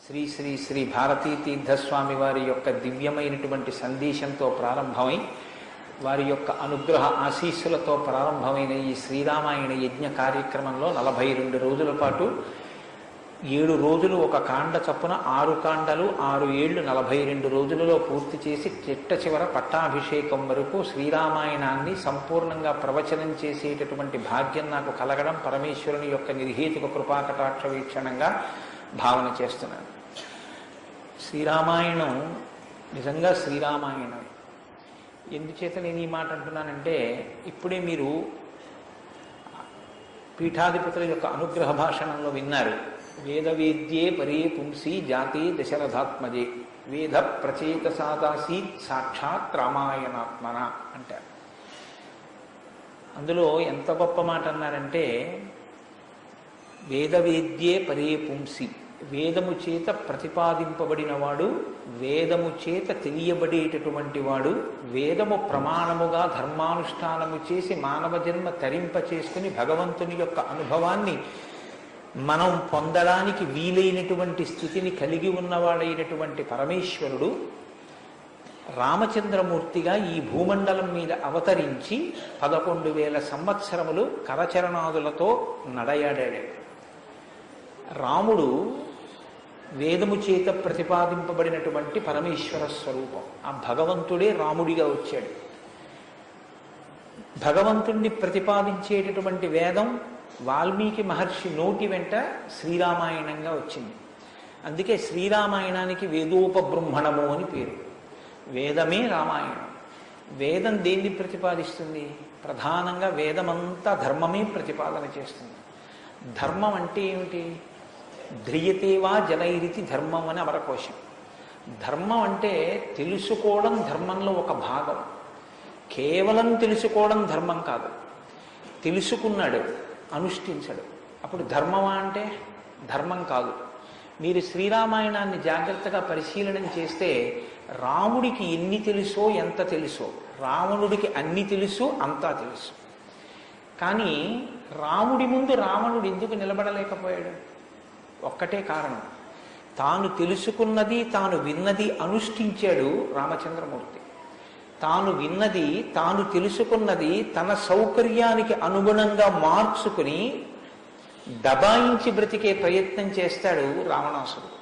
శ్రీ శ్రీ శ్రీ భారతీ తీర్థస్వామి వారి యొక్క దివ్యమైనటువంటి సందేశంతో ప్రారంభమై వారి యొక్క అనుగ్రహ ఆశీస్సులతో ప్రారంభమైన ఈ శ్రీరామాయణ యజ్ఞ కార్యక్రమంలో 42 రోజుల పాటు 7 రోజులు ఒక కాండ చప్పున 6 కాండలు 6 ఏళ్లు 42 రోజులలో పూర్తి చేసి చిట్ట చివర పట్టాభిషేకం వరకు శ్రీరామాయణాన్ని సంపూర్ణంగా ప్రవచనం చేసేటటువంటి భాగ్యం నాకు కలగడం పరమేశ్వరుని యొక్క నిర్హేతుక కృపాకటాక్ష వీక్షణంగా భావన చేస్తున్నాను. శ్రీరామాయణం నిజంగా శ్రీరామాయణం. ఎందుచేత నేను ఈ మాట అంటున్నానంటే, ఇప్పుడే మీరు పీఠాధిపతుల యొక్క అనుగ్రహ భాషణంలో విన్నారు. వేదవేద్యే పరే పుంసి జాతే దశరథాత్మజే వేద ప్రచేతసాదాసీ సాక్షాత్ రామాయణాత్మన అంటారు. అందులో ఎంత గొప్ప మాట అన్నారంటే, వేదవేద్యే పరే పుంసి, వేదము చేత ప్రతిపాదింపబడినవాడు, వేదము చేత తెలియబడేటటువంటి వాడు, వేదము ప్రమాణముగా ధర్మానుష్ఠానము చేసి మానవ జన్మ తరింప చేసుకుని భగవంతుని యొక్క అనుభవాన్ని మనం పొందడానికి వీలైనటువంటి స్థితిని కలిగి ఉన్నవాడైనటువంటి పరమేశ్వరుడు రామచంద్రమూర్తిగా ఈ భూమండలం మీద అవతరించి 11,000 సంవత్సరములు కరచరణాదులతో నడయాడాడు. రాముడు వేదము చేత ప్రతిపాదింపబడినటువంటి పరమేశ్వర స్వరూపం. ఆ భగవంతుడే రాముడిగా వచ్చాడు. భగవంతుణ్ణి ప్రతిపాదించేటటువంటి వేదం వాల్మీకి మహర్షి నోటి వెంట శ్రీరామాయణంగా వచ్చింది. అందుకే శ్రీరామాయణానికి వేదోపబృంహణము అని పేరు. వేదమే రామాయణం. వేదం దేన్ని ప్రతిపాదిస్తుంది? ప్రధానంగా వేదమంతా ధర్మమే ప్రతిపాదన చేస్తుంది. ధర్మం అంటే ఏమిటి? ధ్రియతేవా జనైరితి ధర్మం అని అమరకోశం. ధర్మం అంటే తెలుసుకోవడం ధర్మంలో ఒక భాగం. కేవలం తెలుసుకోవడం ధర్మం కాదు. తెలుసుకున్నాడు, అనుష్ఠించడు, అప్పుడు ధర్మమా అంటే ధర్మం కాదు. మీరు శ్రీరామాయణాన్ని జాగ్రత్తగా పరిశీలన చేస్తే రాముడికి ఎన్ని తెలుసో ఎంత తెలుసో, రావణుడికి అన్ని తెలుసు అంతా తెలుసు. కానీ రాముడి ముందు రావణుడు ఎందుకు నిలబడలేకపోయాడు? ఒక్కటే కారణం, తాను తెలుసుకున్నది తాను విన్నది అనుష్ఠించాడు రామచంద్రమూర్తి. తాను విన్నది తాను తెలుసుకున్నది తన సౌకర్యానికి అనుగుణంగా మార్చుకుని దబాయించి బ్రతికే ప్రయత్నం చేస్తాడు రావణాసురుడు.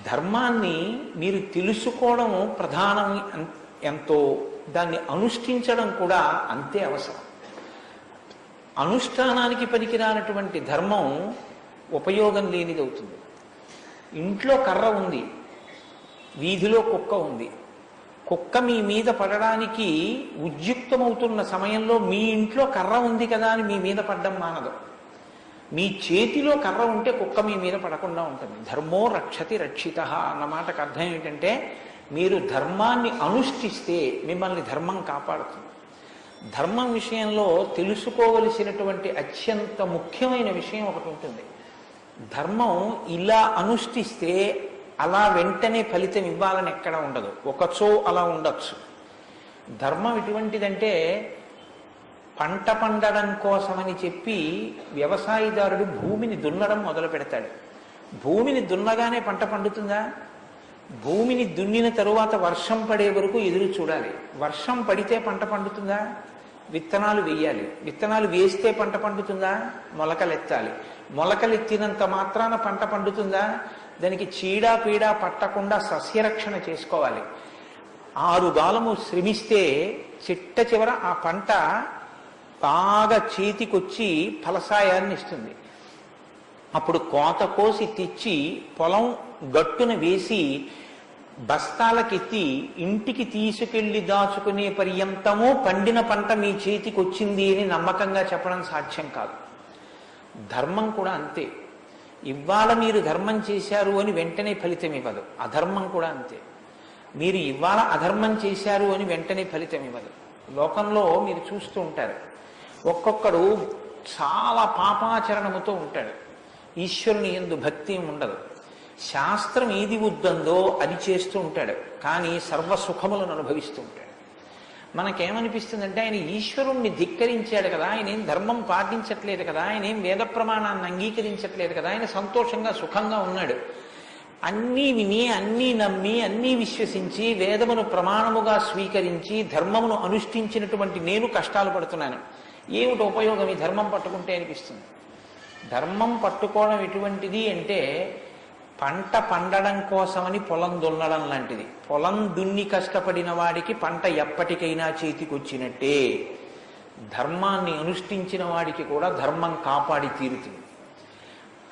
ధర్మాన్ని మీరు తెలుసుకోవడం ప్రధానం ఎంతో, దాన్ని అనుష్ఠించడం కూడా అంతే అవసరం. అనుష్ఠానానికి పనికిరానటువంటి ధర్మం ఉపయోగం లేనిది అవుతుంది. ఇంట్లో కర్ర ఉంది, వీధిలో కుక్క ఉంది. కుక్క మీ మీద పడడానికి ఉద్యుక్తమవుతున్న సమయంలో మీ ఇంట్లో కర్ర ఉంది కదా అని మీ మీద పడ్డం మానదు. మీ చేతిలో కర్ర ఉంటే కుక్క మీ మీద పడకుండా ఉంటుంది. ధర్మో రక్షతి రక్షిత అన్న మాటకు అర్థం ఏంటంటే, మీరు ధర్మాన్ని అనుష్ఠిస్తే మిమ్మల్ని ధర్మం కాపాడుతుంది. ధర్మం విషయంలో తెలుసుకోవలసినటువంటి అత్యంత ముఖ్యమైన విషయం ఒకటి ఉంటుంది. ధర్మం ఇలా అనుష్ఠిస్తే అలా వెంటనే ఫలితం ఇవ్వాలని ఎక్కడ ఉండదు. ఒకచో అలా ఉండొచ్చు. ధర్మం ఎటువంటిదంటే, పంట పండడం కోసమని చెప్పి వ్యవసాయదారుడు భూమిని దున్నడం మొదలు పెడతాడు. భూమిని దున్నగానే పంట పండుతుందా? భూమిని దున్నిన తరువాత వర్షం పడే వరకు ఎదురు చూడాలి. వర్షం పడితే పంట పండుతుందా? విత్తనాలు వేయాలి. విత్తనాలు వేస్తే పంట పండుతుందా? మొలకలెత్తాలి. మొలకలెత్తినంత మాత్రాన పంట పండుతుందా? దానికి చీడా పీడా పట్టకుండా సస్యరక్షణ చేసుకోవాలి. 6 గాలము శ్రమిస్తే చిట్ట చివర ఆ పంట బాగా చేతికొచ్చి ఫలసాయాన్ని ఇస్తుంది. అప్పుడు కోత కోసి తెచ్చి పొలం గట్టున వేసి బస్తాలకెత్తి ఇంటికి తీసుకెళ్లి దాచుకునే పర్యంతమూ పండిన పంట మీ చేతికి వచ్చింది అని నమ్మకంగా చెప్పడం సాధ్యం కాదు. ధర్మం కూడా అంతే. ఇవాళ మీరు ధర్మం చేశారు అని వెంటనే ఫలితం ఇవ్వదు. అధర్మం కూడా అంతే. మీరు ఇవాళ అధర్మం చేశారు అని వెంటనే ఫలితం ఇవ్వదు. లోకంలో మీరు చూస్తూ ఉంటారు, ఒక్కొక్కడు చాలా పాపాచరణముతో ఉంటాడు. ఈశ్వరుని యందు భక్తి ఉండదు. శాస్త్రం ఏది వద్దందో అది చేస్తూ ఉంటాడు, కానీ సర్వసుఖములను అనుభవిస్తూ ఉంటాడు. మనకేమనిపిస్తుందంటే ఆయన ఈశ్వరుణ్ణి ధిక్కరించాడు కదా, ఆయన ఏం ధర్మం పాటించట్లేదు కదా, ఆయన ఏం వేద ప్రమాణాన్ని అంగీకరించట్లేదు కదా, ఆయన సంతోషంగా సుఖంగా ఉన్నాడు. అన్నీ విని అన్నీ నమ్మి అన్నీ విశ్వసించి వేదమును ప్రమాణముగా స్వీకరించి ధర్మమును అనుష్ఠించినటువంటి నేను కష్టాలు పడుతున్నాను, ఏమిటి ఉపయోగం ఈ ధర్మం పట్టుకుంటే అనిపిస్తుంది. ధర్మం పట్టుకోవడం ఎటువంటిది అంటే పంట పండడం కోసమని పొలం దున్నడం లాంటిది. పొలం దున్ని కష్టపడిన వాడికి పంట ఎప్పటికైనా చేతికొచ్చినట్టే, ధర్మాన్ని అనుష్ఠించిన వాడికి కూడా ధర్మం కాపాడి తీరుతుంది.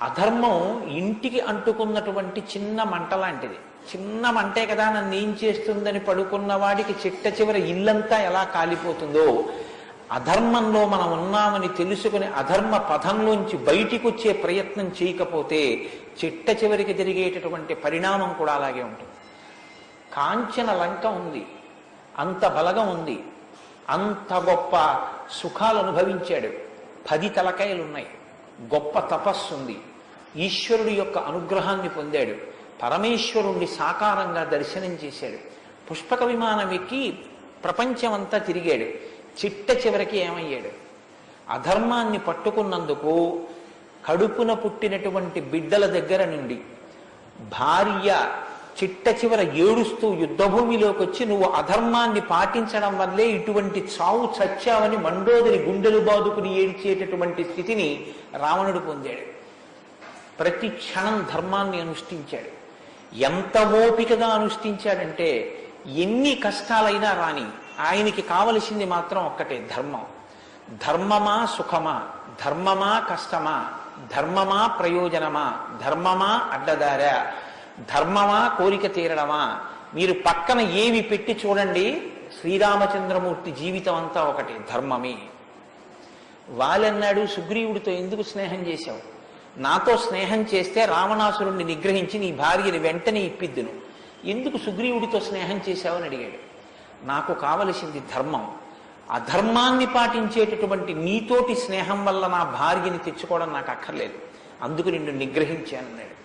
అధర్మం ఇంటికి అంటుకున్నటువంటి చిన్న మంట లాంటిది. చిన్న మంటే కదా నన్ను ఏం చేస్తుందని పడుకున్న వాడికి చిట్ట చివరి ఇల్లంతా ఎలా కాలిపోతుందో, అధర్మంలో మనం ఉన్నామని తెలుసుకుని అధర్మ పథంలోంచి బయటికి వచ్చే ప్రయత్నం చేయకపోతే చిట్ట చివరికి జరిగేటటువంటి పరిణామం కూడా అలాగే ఉంటుంది. కాంచన లంక ఉంది, అంత బలగం ఉంది, అంత గొప్ప సుఖాలు అనుభవించాడు, 10 తలకాయలున్నాయి, గొప్ప తపస్సు ఉంది, ఈశ్వరుడి యొక్క అనుగ్రహాన్ని పొందాడు, పరమేశ్వరుణ్ణి సాకారంగా దర్శనం చేశాడు, పుష్పక విమానం ఎక్కి ప్రపంచమంతా తిరిగాడు. చిట్ట చివరికి ఏమయ్యాడు? అధర్మాన్ని పట్టుకున్నందుకు కడుపున పుట్టినటువంటి బిడ్డల దగ్గర నుండి భార్య చిట్ట చివర ఏడుస్తూ యుద్ధభూమిలోకి వచ్చి నువ్వు అధర్మాన్ని పాటించడం వల్లే ఇటువంటి చావు చచ్చావని మండోదరి గుండెలు బాదుకుని ఏడ్చేటటువంటి స్థితిని రావణుడు పొందాడు. ప్రతి క్షణం ధర్మాన్ని అనుష్ఠించాడు. ఎంత ఓపికగా అనుష్ఠించాడంటే ఎన్ని కష్టాలైనా రాని ఆయనకి కావలసింది మాత్రం ఒక్కటే, ధర్మం. ధర్మమా సుఖమా, ధర్మమా కష్టమా, ధర్మమా ప్రయోజనమా, ధర్మమా అడ్డదారా, ధర్మమా కోరిక తీరడమా, మీరు పక్కన ఏవి పెట్టి చూడండి, శ్రీరామచంద్రమూర్తి జీవితం అంతా ఒకటి, ధర్మమే. వాళ్ళన్నాడు సుగ్రీవుడితో ఎందుకు స్నేహం చేశావు? నాతో స్నేహం చేస్తే రావణాసురుణ్ణి నిగ్రహించి నీ భార్యని వెంటనే ఇప్పిద్దును, ఎందుకు సుగ్రీవుడితో స్నేహం చేశావని అడిగాడు. నాకు కావలసింది ధర్మం, అధర్మాన్ని పాటించేటటువంటి నీతోటి స్నేహం వల్ల నా భార్యని తెచ్చుకోవడం నాకు అక్కర్లేదు, అందుకు నిన్ను నిగ్రహించానన్నాడు.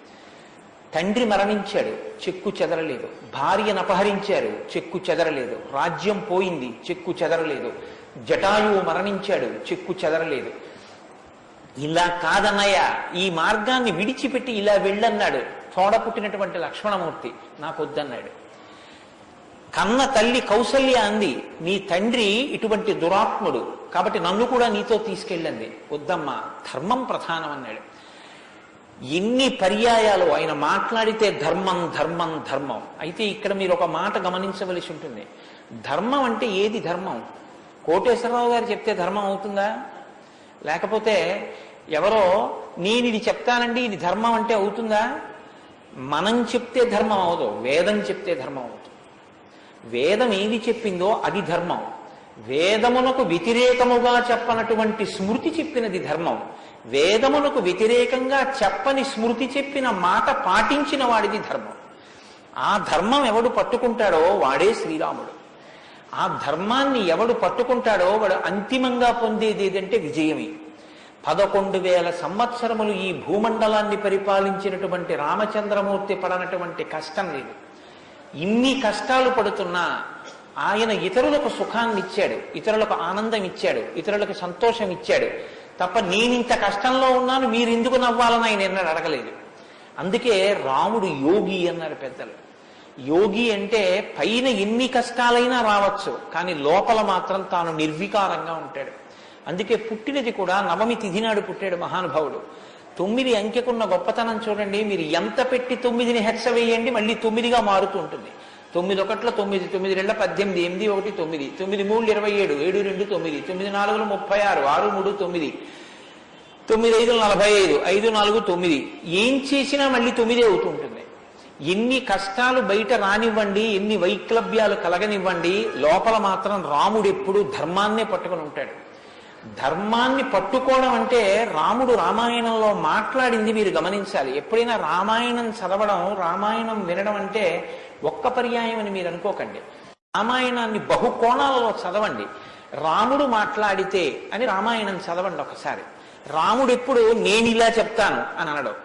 తండ్రి మరణించాడు, చెక్కు చెదరలేదు. భార్యను అపహరించారు, చెక్కు చెదరలేదు. రాజ్యం పోయింది, చెక్కు చెదరలేదు. జటాయువు మరణించాడు, చెక్కు చెదరలేదు. ఇలా కాదన్నయ్య, ఈ మార్గాన్ని విడిచిపెట్టి ఇలా వెళ్ళన్నాడు. తోడ పుట్టినటువంటి లక్ష్మణమూర్తి నాకు వద్దన్నాడు. కన్న తల్లి కౌసల్య అంది, నీ తండ్రి ఇటువంటి దురాత్ముడు కాబట్టి నన్ను కూడా నీతో తీసుకెళ్ళండి. వద్దమ్మా, ధర్మం ప్రధానం అన్నాడు. ఎన్ని పర్యాయాలు ఆయన మాట్లాడితే ధర్మం ధర్మం ధర్మం. అయితే ఇక్కడ మీరు ఒక మాట గమనించవలసి ఉంటుంది. ధర్మం అంటే ఏది ధర్మం? కోటేశ్వరరావు గారు చెప్తే ధర్మం అవుతుందా? లేకపోతే ఎవరో నేను ఇది చెప్తానండి ఇది ధర్మం అంటే అవుతుందా? మనం చెప్తే ధర్మం అవదు, వేదం చెప్తే ధర్మం అవుతుంది. వేదం ఏది చెప్పిందో అది ధర్మం. వేదమునకు వ్యతిరేకముగా చెప్పనటువంటి స్మృతి చెప్పినది ధర్మం. వేదమునకు వ్యతిరేకంగా చెప్పని స్మృతి చెప్పిన మాట పాటించిన వాడిది ధర్మం. ఆ ధర్మం ఎవడు పట్టుకుంటాడో వాడే శ్రీరాముడు. ఆ ధర్మాన్ని ఎవడు పట్టుకుంటాడో వాడు అంతిమంగా పొందేది ఏదంటే విజయమే. 11,000 సంవత్సరములు ఈ భూమండలాన్ని పరిపాలించినటువంటి రామచంద్రమూర్తి పడనటువంటి కష్టం లేదు. ఇన్ని కష్టాలు పడుతున్నా ఆయన ఇతరులకు సుఖాన్ని ఇచ్చాడు, ఇతరులకు ఆనందం ఇచ్చాడు, ఇతరులకు సంతోషం ఇచ్చాడు తప్ప నేనింత కష్టంలో ఉన్నాను మీరు ఎందుకు నవ్వాలని ఆయన ఎన్నడూ అడగలేదు. అందుకే రాముడు యోగి అన్నారు పెద్దలు. యోగి అంటే పైన ఎన్ని కష్టాలైనా రావచ్చు, కానీ లోపల మాత్రం తాను నిర్వికారంగా ఉంటాడు. అందుకే పుట్టినది కూడా నవమి తిథి నాడు పుట్టాడు మహానుభావుడు. 9 అంకెకున్న గొప్పతనం చూడండి. మీరు ఎంత పెట్టి 9ని హెచ్చ వేయండి మళ్ళీ 9గా మారుతూ ఉంటుంది. 9 ఒకట్ల 9, 9 2 18, 8 1 9, 9 3 27, 7 2 9, 9 4 36, 6 3 9, 9 5 45, 5 4 9. ఏం చేసినా మళ్ళీ 9 అవుతూ ఉంటుంది. ఎన్ని కష్టాలు బయట రానివ్వండి, ఎన్ని వైక్లభ్యాలు కలగనివ్వండి, లోపల మాత్రం రాముడు ఎప్పుడూ ధర్మాన్నే పట్టుకుని ఉంటాడు. ధర్మాన్ని పట్టుకోవడం అంటే రాముడు రామాయణంలో మాట్లాడింది మీరు గమనించాలి. ఎప్పుడైనా రామాయణం చదవడం, రామాయణం వినడం అంటే ఒక్క పర్యాయం అని మీరు అనుకోకండి. రామాయణాన్ని బహుకోణాలలో చదవండి. రాముడు మాట్లాడితే అని రామాయణం చదవండి ఒకసారి. రాముడు ఎప్పుడు నేను ఇలా చెప్తాను అని అనడం.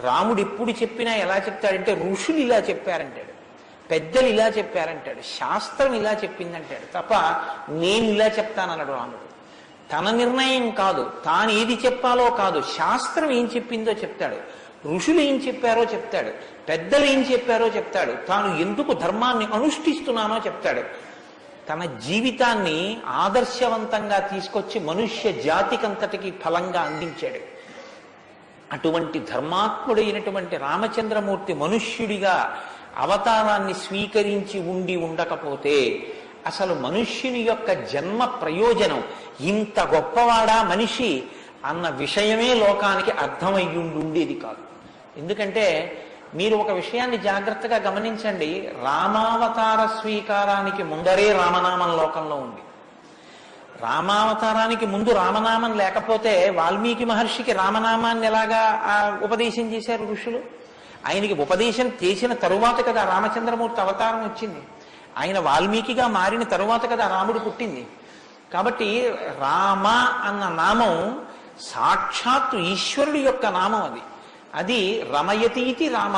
రాముడు ఎప్పుడు చెప్పినా ఎలా చెప్తాడంటే ఋషులు ఇలా చెప్పారంటాడు. పెద్దలు ఇలా చెప్పారంటాడు, శాస్త్రం ఇలా చెప్పిందంటాడు తప్ప నేను ఇలా చెప్తానన్నాడు రాముడు. తన నిర్ణయం కాదు, తాను ఏది చెప్పాలో కాదు, శాస్త్రం ఏం చెప్పిందో చెప్తాడు, ఋషులు ఏం చెప్పారో చెప్తాడు, పెద్దలు ఏం చెప్పారో చెప్తాడు, తాను ఎందుకు ధర్మాన్ని అనుష్ఠిస్తున్నానో చెప్తాడు. తన జీవితాన్ని ఆదర్శవంతంగా తీసుకొచ్చి మనుష్య జాతికంతటికి ఫలంగా అందించాడు. అటువంటి ధర్మాత్ముడైనటువంటి రామచంద్రమూర్తి మనుష్యుడిగా అవతారాన్ని స్వీకరించి ఉండకపోతే అసలు మనుష్యుని యొక్క జన్మ ప్రయోజనం ఇంత గొప్పవాడా మనిషి అన్న విషయమే లోకానికి అర్థమయ్యుండేది కాదు. ఎందుకంటే మీరు ఒక విషయాన్ని జాగ్రత్తగా గమనించండి, రామావతార స్వీకారానికి ముందరే రామనామం లోకంలో ఉంది. రామావతారానికి ముందు రామనామం లేకపోతే వాల్మీకి మహర్షికి రామనామాన్ని ఎలాగా ఉపదేశం చేశారు ఋషులు? ఆయనకి ఉపదేశం చేసిన తరువాత కదా రామచంద్రమూర్తి అవతారం వచ్చింది. ఆయన వాల్మీకిగా మారిన తరువాత కదా రాముడు పుట్టింది. కాబట్టి రామ అన్న నామం సాక్షాత్తు ఈశ్వరుడి యొక్క నామం. అది రమయతీతి రామ,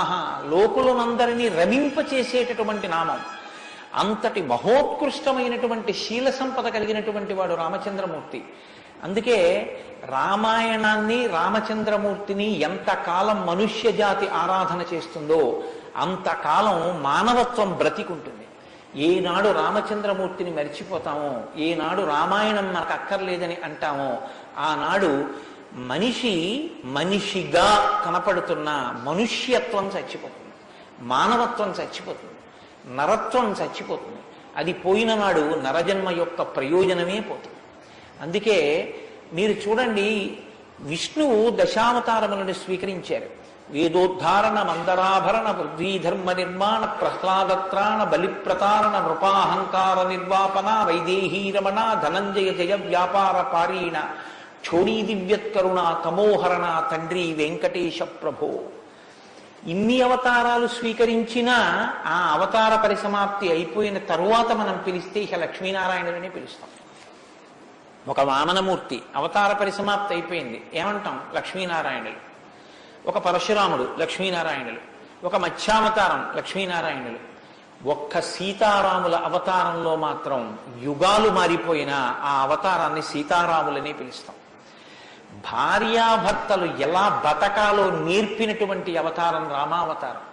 లోకులనందరినీ రమింపచేసేటటువంటి నామం. అంతటి మహోత్కృష్టమైనటువంటి శీల సంపద కలిగినటువంటి వాడు రామచంద్రమూర్తి. అందుకే రామాయణాన్ని రామచంద్రమూర్తిని ఎంతకాలం మనుష్య జాతి ఆరాధన చేస్తుందో అంతకాలం మానవత్వం బ్రతికుంటుంది. ఏనాడు రామచంద్రమూర్తిని మరిచిపోతామో, ఏనాడు రామాయణం మనకు అక్కర్లేదని అంటామో, ఆనాడు మనిషిగా కనపడుతున్న మనుష్యత్వం చచ్చిపోతుంది, మానవత్వం చచ్చిపోతుంది, నరత్వం చచ్చిపోతుంది. అది పోయిన నాడు నరజన్మ యొక్క ప్రయోజనమే పోతుంది. అందుకే మీరు చూడండి, విష్ణువు దశావతారములను స్వీకరించారు. వేదోద్ధారణ, మందరాభరణ, పృథ్వీధర్మ నిర్మాణ, ప్రహ్లాదత్రాణ, బలిప్రతారణ, నృపాహంకార నిర్వాపన, వైదేహీ రమణ, ధనంజయ జయ వ్యాపార పారీణ, క్షోణీ దివ్యత్కరుణ, తమోహరణ, తండ్రి వెంకటేశ ప్రభో. ఇన్ని అవతారాలు స్వీకరించినా ఆ అవతార పరిసమాప్తి అయిపోయిన తరువాత మనం పిలిస్తే ఇక లక్ష్మీనారాయణులని పిలుస్తాం. ఒక వామనమూర్తి అవతార పరిసమాప్తి అయిపోయింది, ఏమంటాం? లక్ష్మీనారాయణులు. ఒక పరశురాముడు, లక్ష్మీనారాయణులు. ఒక మత్స్యావతారం, లక్ష్మీనారాయణులు. ఒక్క సీతారాముల అవతారంలో మాత్రం యుగాలు మారిపోయినా ఆ అవతారాన్ని సీతారాములని పిలుస్తాం. భార్యాభర్తలు ఎలా బతకాలో నేర్పినటువంటి అవతారం రామావతారం.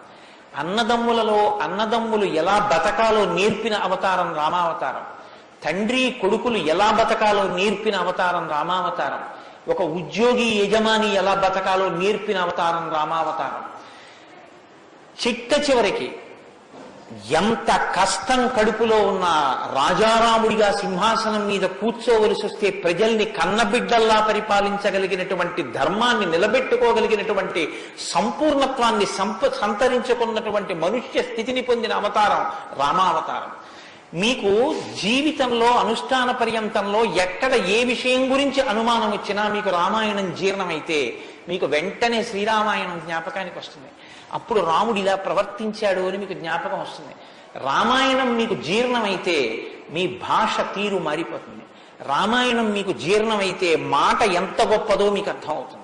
అన్నదమ్ములు ఎలా బతకాలో నేర్పిన అవతారం రామావతారం. తండ్రి కొడుకులు ఎలా బతకాలో నేర్పిన అవతారం రామావతారం. ఒక ఉద్యోగి యజమాని ఎలా బతకాలో నేర్పిన అవతారం రామావతారం. చివరికి ఎంత కష్టం కడుపులో ఉన్న రాజారాముడిగా సింహాసనం మీద కూర్చోవలసి వస్తే ప్రజల్ని కన్నబిడ్డల్లా పరిపాలించగలిగినటువంటి ధర్మాన్ని నిలబెట్టుకోగలిగినటువంటి సంపూర్ణత్వాన్ని సంతరించుకున్నటువంటి మనుష్య స్థితిని పొందిన అవతారం రామావతారం. మీకు జీవితంలో అనుష్ఠాన పర్యంతంలో ఎక్కడ ఏ విషయం గురించి అనుమానం వచ్చినా మీకు రామాయణం జీర్ణమైతే మీకు వెంటనే శ్రీరామాయణం జ్ఞాపకానికి వస్తుంది. అప్పుడు రాముడు ఇలా ప్రవర్తించాడు అని మీకు జ్ఞాపకం వస్తుంది. రామాయణం మీకు జీర్ణమైతే మీ భాష తీరు మారిపోతుంది. రామాయణం మీకు జీర్ణమైతే మాట ఎంత గొప్పదో మీకు అర్థమవుతుంది.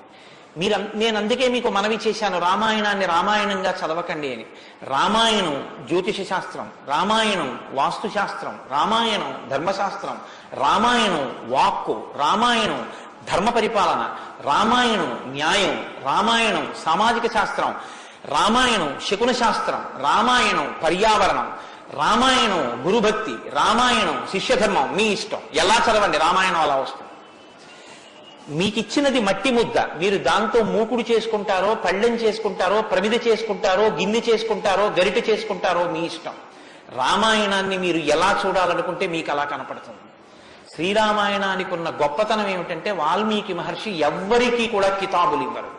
నేను అందుకే మీకు మనవి చేశాను, రామాయణాన్ని రామాయణంగా చదవకండి అని. రామాయణం జ్యోతిష శాస్త్రం, రామాయణం వాస్తు శాస్త్రం, రామాయణం ధర్మశాస్త్రం, రామాయణం వాక్కు, రామాయణం ధర్మ పరిపాలన, రామాయణం న్యాయం, రామాయణం సామాజిక శాస్త్రం, రామాయణం శకున శాస్త్రం, రామాయణం పర్యావరణం, రామాయణం గురుభక్తి, రామాయణం శిష్యధర్మం. మీ ఇష్టం, ఎలా చదవండి, రామాయణం అలా వస్తుంది. మీకిచ్చినది మట్టి ముద్ద, మీరు దాంతో మూకుడు చేసుకుంటారో, పళ్ళెం చేసుకుంటారో, ప్రమిద చేసుకుంటారో, గిన్నె చేసుకుంటారో, గరిట చేసుకుంటారో మీ ఇష్టం. రామాయణాన్ని మీరు ఎలా చూడాలనుకుంటే మీకు అలా కనపడుతుంది. శ్రీరామాయణానికి ఉన్న గొప్పతనం ఏమిటంటే వాల్మీకి మహర్షి ఎవ్వరికీ కూడా కితాబులు ఇవ్వరు.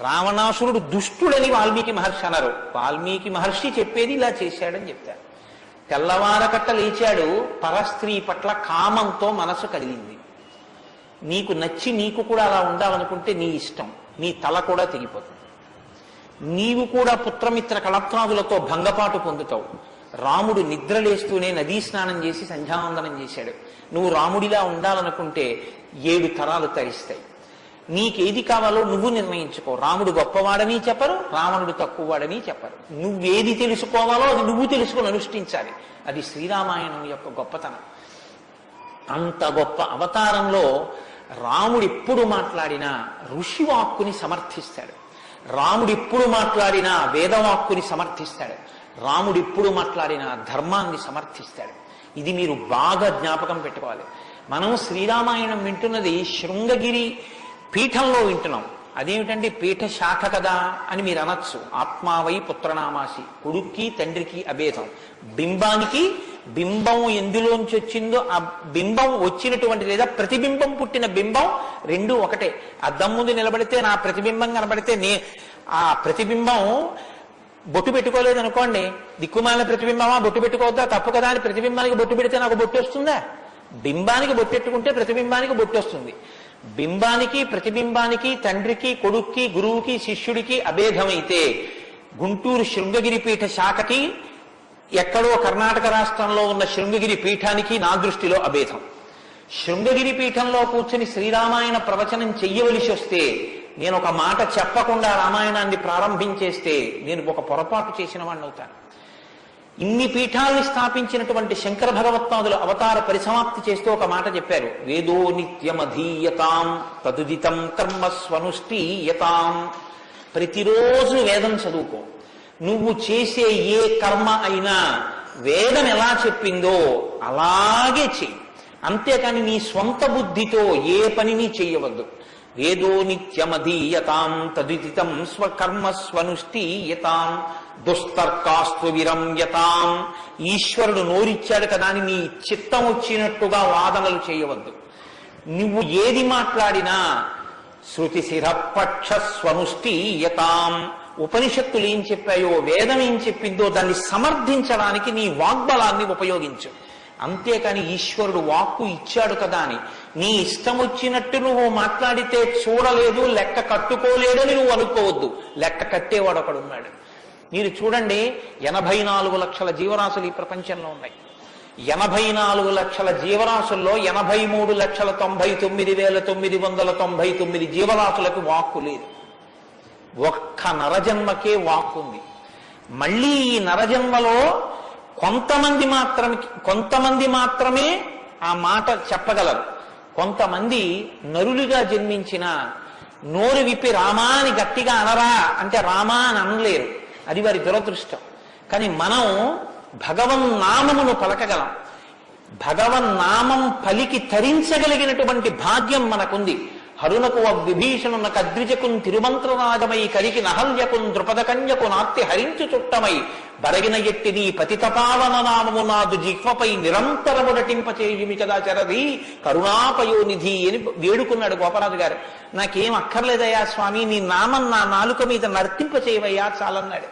రావణాసురుడు దుష్టుడని వాల్మీకి మహర్షి అన్నారు. వాల్మీకి మహర్షి చెప్పేది ఇలా చేశాడని చెప్తారు. తెల్లవారకట్ట లేచాడు, పరస్త్రీ పట్ల కామంతో మనసు కలిగింది. నీకు నచ్చి నీకు కూడా అలా ఉండాలనుకుంటే నీ ఇష్టం, నీ తల కూడా తెగిపోతుంది. నీవు కూడా పుత్రమిత్ర కళత్రాదులతో భంగపాటు పొందుతావు. రాముడు నిద్రలేస్తూనే నదీ స్నానం చేసి సంధ్యావందనం చేశాడు. నువ్వు రాముడిలా ఉండాలనుకుంటే 7 తరాలు తరిస్తాయి. నీకేది కావాలో నువ్వు నిర్ణయించుకో. రాముడు గొప్పవాడని చెప్పరు, రావణుడు తక్కువవాడని చెప్పరు. నువ్వేది తెలుసుకోవాలో అది నువ్వు తెలుసుకొని అనుష్ఠించాలి. అది శ్రీరామాయణం యొక్క గొప్పతనం. అంత గొప్ప అవతారంలో రాముడు ఎప్పుడు మాట్లాడినా ఋషివాక్కుని సమర్థిస్తాడు, రాముడు ఎప్పుడు మాట్లాడినా వేదవాక్కుని సమర్థిస్తాడు, రాముడు ఎప్పుడు మాట్లాడినా ధర్మాన్ని సమర్థిస్తాడు. ఇది మీరు బాగా జ్ఞాపకం పెట్టుకోవాలి. మనం శ్రీరామాయణం వింటున్నది శృంగగిరి పీఠంలో వింటున్నాం. అదేమిటండి పీఠ శాఖ కదా అని మీరు అనొచ్చు. ఆత్మావై పుత్రనామాసి, కొడుక్కి తండ్రికి అభేదం. బింబానికి బింబం ఎందులోంచి వచ్చిందో ఆ బింబం వచ్చినటువంటి లేదా ప్రతిబింబం పుట్టిన బింబం రెండు ఒకటే. అద్దం ముందు నిలబడితే నా ప్రతిబింబం కనబడితే ఆ ప్రతిబింబం బొట్టు పెట్టుకోలేదు అనుకోండి, దిక్కుమాలిన ప్రతిబింబమా బొట్టు పెట్టుకోవద్దా తప్పు కదా అని ప్రతిబింబానికి బొట్టు పెడితే నాకు బొట్టు వస్తుందా? బింబానికి బొట్టెట్టుకుంటే ప్రతిబింబానికి బొట్టు వస్తుంది. బింబానికి ప్రతిబింబానికి తండ్రికి కొడుక్కి గురువుకి శిష్యుడికి అభేదమైతే గుంటూరు శృంగగిరి పీఠ శాఖకి ఎక్కడో కర్ణాటక రాష్ట్రంలో ఉన్న శృంగగిరి పీఠానికి నా దృష్టిలో అభేదం. శృంగగిరి పీఠంలో కూర్చుని శ్రీరామాయణ ప్రవచనం చెయ్యవలసి వస్తే నేను ఒక మాట చెప్పకుండా రామాయణాన్ని ప్రారంభించేస్తే నేను ఒక పొరపాటు చేసిన వాడిని అవుతాను. ఇన్ని పీఠాల్ని స్థాపించినటువంటి శంకర భగవత్పాదులు అవతార పరిసమాప్తి చేస్తూ ఒక మాట చెప్పారు. వేదో నిత్యమధీయతాం తదుదితం కర్మస్వనుష్ఠీయతాం. ప్రతిరోజు వేదం చదువుకో. నువ్వు చేసే ఏ కర్మ అయినా వేదం ఎలా చెప్పిందో అలాగే చెయ్యి. అంతేకాని నీ స్వంత బుద్ధితో ఏ పనిని చెయ్యవద్దు. వేదో నిత్యమధీయతాం తదుదితం స్వకర్మస్వనుష్ఠీయతాం దుస్తర్కాస్తు విరమ్యతాం. ఈశ్వరుడు నోరిచ్చాడు కదా అని నీ చిత్తం వచ్చినట్టుగా వాదనలు చేయవద్దు. నువ్వు ఏది మాట్లాడినా శృతి శిరపక్ష స్వనుష్ఠీయతాం. ఉపనిషత్తులు ఏం చెప్పాయో వేదం ఏం చెప్పిందో దాన్ని సమర్థించడానికి నీ వాగ్బలాన్ని ఉపయోగించు. అంతేకాని ఈశ్వరుడు వాక్కు ఇచ్చాడు కదా అని నీ ఇష్టం వచ్చినట్టు నువ్వు మాట్లాడితే చూడలేదు లెక్క కట్టుకోలేదని నువ్వు అనుకోవద్దు. లెక్క కట్టేవాడు ఒకడున్నాడు. మీరు చూడండి, 84 లక్షల జీవరాశులు ఈ ప్రపంచంలో ఉన్నాయి. 84 లక్షల జీవరాశుల్లో 83,99,999 జీవరాశులకు వాక్కు లేదు. ఒక్క నరజన్మకే వాక్కు ఉంది. మళ్ళీ ఈ నరజన్మలో కొంతమంది మాత్రమే ఆ మాట చెప్పగలరు. కొంతమంది నరులుగా జన్మించిన నోరు విప్పి రామా అని గట్టిగా అనరా అంటే రామా అని అనలేరు. అది వారి దురదృష్టం. కానీ మనం భగవన్నామమును పలకగలం. భగవన్నామం పలికి తరించగలిగినటువంటి భాగ్యం మనకుంది. హరునకు విభీషణున కద్విజకున్ తిరుమంత్రనాగమై కరికి నహల్యకున్ ద్రుపదకన్యకు నార్తి హరించు చుట్టమై బరగిన ఎట్టిని పతితపావన నామము నాదు జిహ్వపై నిరంతరము నటింపచేయుమి కదా చరది కరుణాపయోనిధి అని వేడుకున్నాడు గోపరాజు గారు. నాకేం అక్కర్లేదయ్యా స్వామి, నీ నామం నా నాలుక మీద నర్తింపచేయవయ్యా చాలన్నాడు.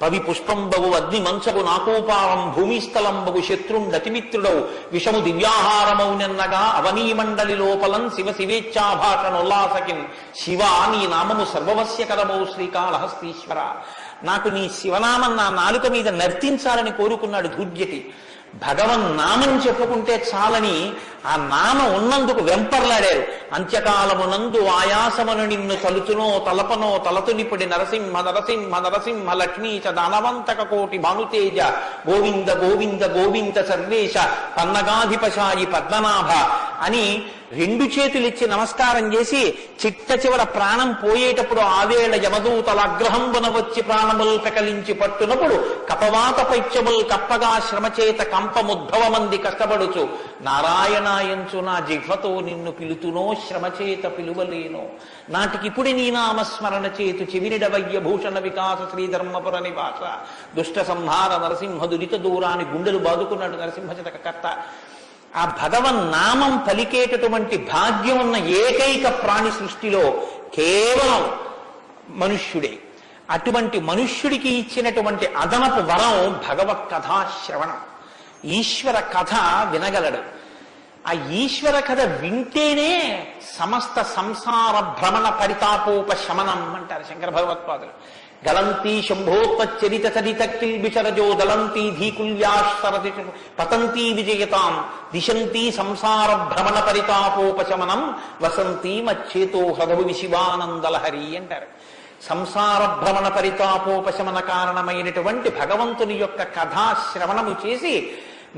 పవి పుష్పంబగు అగ్ని మంచగు నాకోపావం భూమిస్థలంబగు శత్రుండతిమిత్రుడవు విషము దివ్యాహారమౌనెన్నగా అవనీమండలి లోపలం శివ శివేచ్ఛాభాషణోల్లాసకిం. శివ నీ నామము సర్వవస్య కరమౌ శ్రీకాళహస్తీశ్వర. నాకు నీ శివనామం నా నాలుక మీద నర్తించాలని కోరుకున్నాడు ధూర్జటి. భగవన్నామం చెప్పుకుంటే చాలని ఆ నామం ఉన్నందుకు వెంపర్లాడారు. అంత్యకాలమునందు ఆయాసమును నిన్ను తలుచునో తలపనో తలతునిపుడి నరసింహ నరసింహ నరసింహ లక్ష్మీచ దానవంతక కోటి భానుతేజ గోవింద గోవింద గోవింద సర్వేశ పన్నగాధిపశాయి పద్మనాభ అని 2 చేతులిచ్చి నమస్కారం చేసి చిట్ట చివర ప్రాణం పోయేటప్పుడు ఆవేళ యమదూతల అగ్రహంబున వచ్చి ప్రాణముల్ పెకలించి పట్టునప్పుడు కపవాత పైత్యముల్ కప్పగా శ్రమచేత కంపముద్భవమంది కష్టపడుచు నారాయణాయంచు నా జిహ్వతో నిన్ను పిలుతునో శ్రమచేత పిలువలేనో. నాటికిపుడి నీ నామస్మరణ చేతు చివిరిడవయ్య భూషణ వికాస శ్రీధర్మపుర నివాస దుష్ట సంహార నరసింహ దురిత దూరాన్ని గుండెలు బాదుకున్నాడు నరసింహశతక కర్త. ఆ భగవన్నామం పలికేటటువంటి భాగ్యం ఉన్న ఏకైక ప్రాణి సృష్టిలో కేవలం మనుష్యుడే. అటువంటి మనుష్యుడికి ఇచ్చినటువంటి అదనపు వరం భగవత్ కథాశ్రవణం. ఈశ్వర కథ వినగలడు. ఆ ఈశ్వర కథ వింటేనే సమస్త సంసార భ్రమణ పరితాపోపశమనం అంటారు శంకర భగవత్పాదులు. గలంతీ శంభోత్పచ్చరిత చరిత కిల్బిషరజో దళంతీ ధీకుల్యాశ్వరతి పతంతీ విజయతాం దిశంతీ సంసార భ్రమణ పరితాపోపశమనం వసంతీ మచ్చేతో హ్రదవు శివానందలహరి అంటారు. సంసార భ్రమణ పరితాపోపశమన కారణమైనటువంటి భగవంతుని యొక్క కథాశ్రవణము చేసి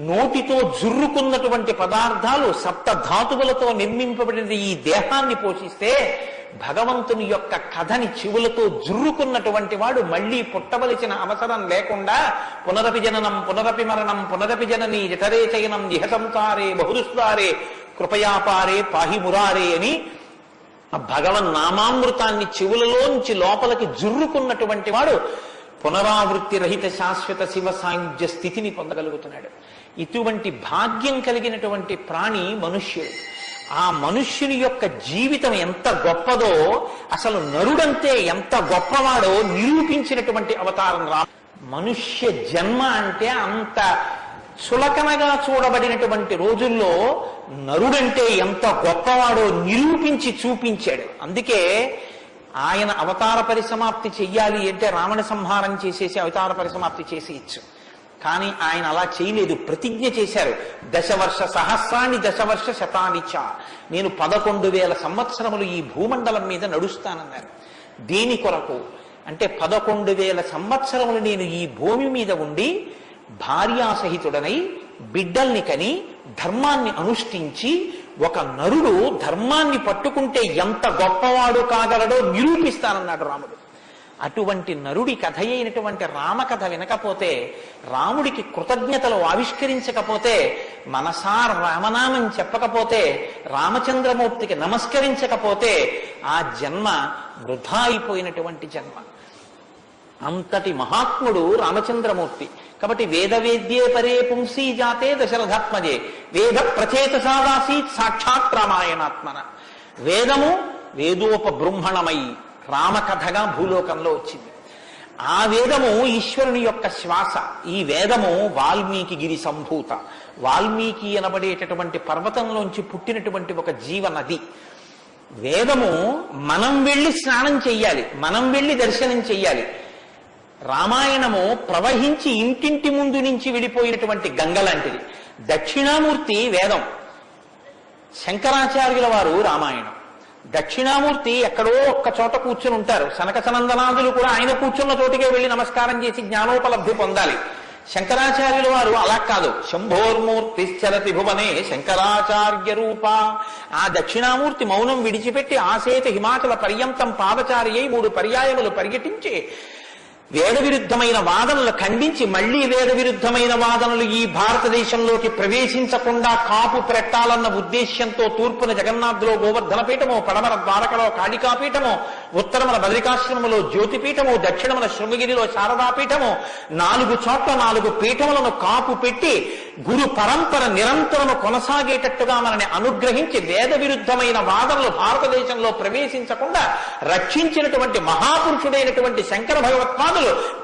నోటితో జుర్రుకున్నటువంటి పదార్థాలు సప్తధాతువులతో నిర్మింపబడిన ఈ దేహాన్ని పోషిస్తే భగవంతుని యొక్క కథని చెవులతో జుర్రుకున్నటువంటి వాడు మళ్లీ పుట్టవలసిన అవసరం లేకుండా పునరపి జననం పునరపి మరణం పునరపి జనని జఠరే చయనం ఇహ సంసారే బహుదుస్తారే కృపయాపారే పాహి మురారే అని భగవన్ నామామృతాన్ని చెవులలోంచి లోపలికి జుర్రుకున్నటువంటి వాడు పునరావృత్తి రహిత శాశ్వత శివ సాయుధ్య స్థితిని పొందగలుగుతున్నాడు. ఇటువంటి భాగ్యం కలిగినటువంటి ప్రాణి మనుష్యుడు. ఆ మనుష్యుని యొక్క జీవితం ఎంత గొప్పదో, అసలు నరుడంతే ఎంత గొప్పవాడో నిరూపించినటువంటి అవతారం మనుష్య జన్మ అంటే అంత చులకనగా చూడబడినటువంటి రోజుల్లో నరుడంటే ఎంత గొప్పవాడో నిరూపించి చూపించాడు. అందుకే ఆయన అవతార పరిసమాప్తి చెయ్యాలి అంటే రావణ సంహారం చేసేసి అవతార పరిసమాప్తి చేసేయచ్చు. కానీ ఆయన అలా చేయలేదు, ప్రతిజ్ఞ చేశారు. దశవర్ష సహస్రాన్ని దశవర్ష శతానిచ, నేను 11,000 సంవత్సరములు ఈ భూమండలం మీద నడుస్తానన్నారు. దేని కొరకు అంటే 11,000 సంవత్సరములు నేను ఈ భూమి మీద ఉండి భార్యాసహితుడనై బిడ్డల్ని కని ధర్మాన్ని అనుష్ఠించి ఒక నరుడు ధర్మాన్ని పట్టుకుంటే ఎంత గొప్పవాడు కాగలడో నిరూపిస్తానన్నాడు రాముడు. అటువంటి నరుడి కథ అయినటువంటి రామకథ వినకపోతే, రాముడికి కృతజ్ఞతలు ఆవిష్కరించకపోతే, మనసార రామనామం చెప్పకపోతే, రామచంద్రమూర్తికి నమస్కరించకపోతే ఆ జన్మ వృధా అయిపోయినటువంటి జన్మ. అంతటి మహాత్ముడు రామచంద్రమూర్తి. కాబట్టి వేదవేద్యే పరే పుంసీ జాతే దశరథాత్మజే వేద ప్రచేతసాదాసీత్ సాక్షాత్ రామాయణాత్మన. వేదము వేదోపబృంహణమై రామకథగా భూలోకంలో వచ్చింది. ఆ వేదము ఈశ్వరుని యొక్క శ్వాస. ఈ వేదము వాల్మీకి గిరి సంభూత. వాల్మీకి అనబడేటటువంటి పర్వతంలోంచి పుట్టినటువంటి ఒక జీవనది. వేదము మనం వెళ్ళి స్నానం చెయ్యాలి, మనం వెళ్ళి దర్శనం చెయ్యాలి. రామాయణము ప్రవహించి ఇంటింటి ముందు నుంచి విడిపోయినటువంటి గంగ లాంటిది. దక్షిణామూర్తి వేదం, శంకరాచార్యుల వారు రామాయణం. దక్షిణామూర్తి ఎక్కడో ఒక్క చోట కూర్చుని ఉంటారు. సనక సనందనాదులు కూడా ఆయన కూర్చున్న చోటికే వెళ్ళి నమస్కారం చేసి జ్ఞానోపలబ్ధి పొందాలి. శంకరాచార్యుల వారు అలా కాదు. శంభోర్మూర్తి చరతి భువనే శంకరాచార్య రూప. ఆ దక్షిణామూర్తి మౌనం విడిచిపెట్టి ఆసేత హిమాచల పర్యంతం పాదచారి అయి 3 పర్యాయములు పర్యటించి వేద విరుద్ధమైన వాదనలు ఖండించి మళ్లీ వేద విరుద్ధమైన వాదనలు ఈ భారతదేశంలోకి ప్రవేశించకుండా కాపు పెట్టాలన్న ఉద్దేశ్యంతో తూర్పున జగన్నాథ్లో గోవర్ధన పీఠము, పడమర ద్వారకలో కాళికాపీఠము, ఉత్తరమున బద్రికాశ్రమములో జ్యోతిపీఠము, దక్షిణమున శృంగగిరిలో శారదాపీఠము, 4 చోట్ల 4 పీఠములను కాపు పెట్టి గురు పరంపర నిరంతరము కొనసాగేటట్టుగా మనని అనుగ్రహించి వేద విరుద్ధమైన వాదనలు భారతదేశంలో ప్రవేశించకుండా రక్షించినటువంటి మహాపురుషుడైనటువంటి శంకర భగవత్పాదులు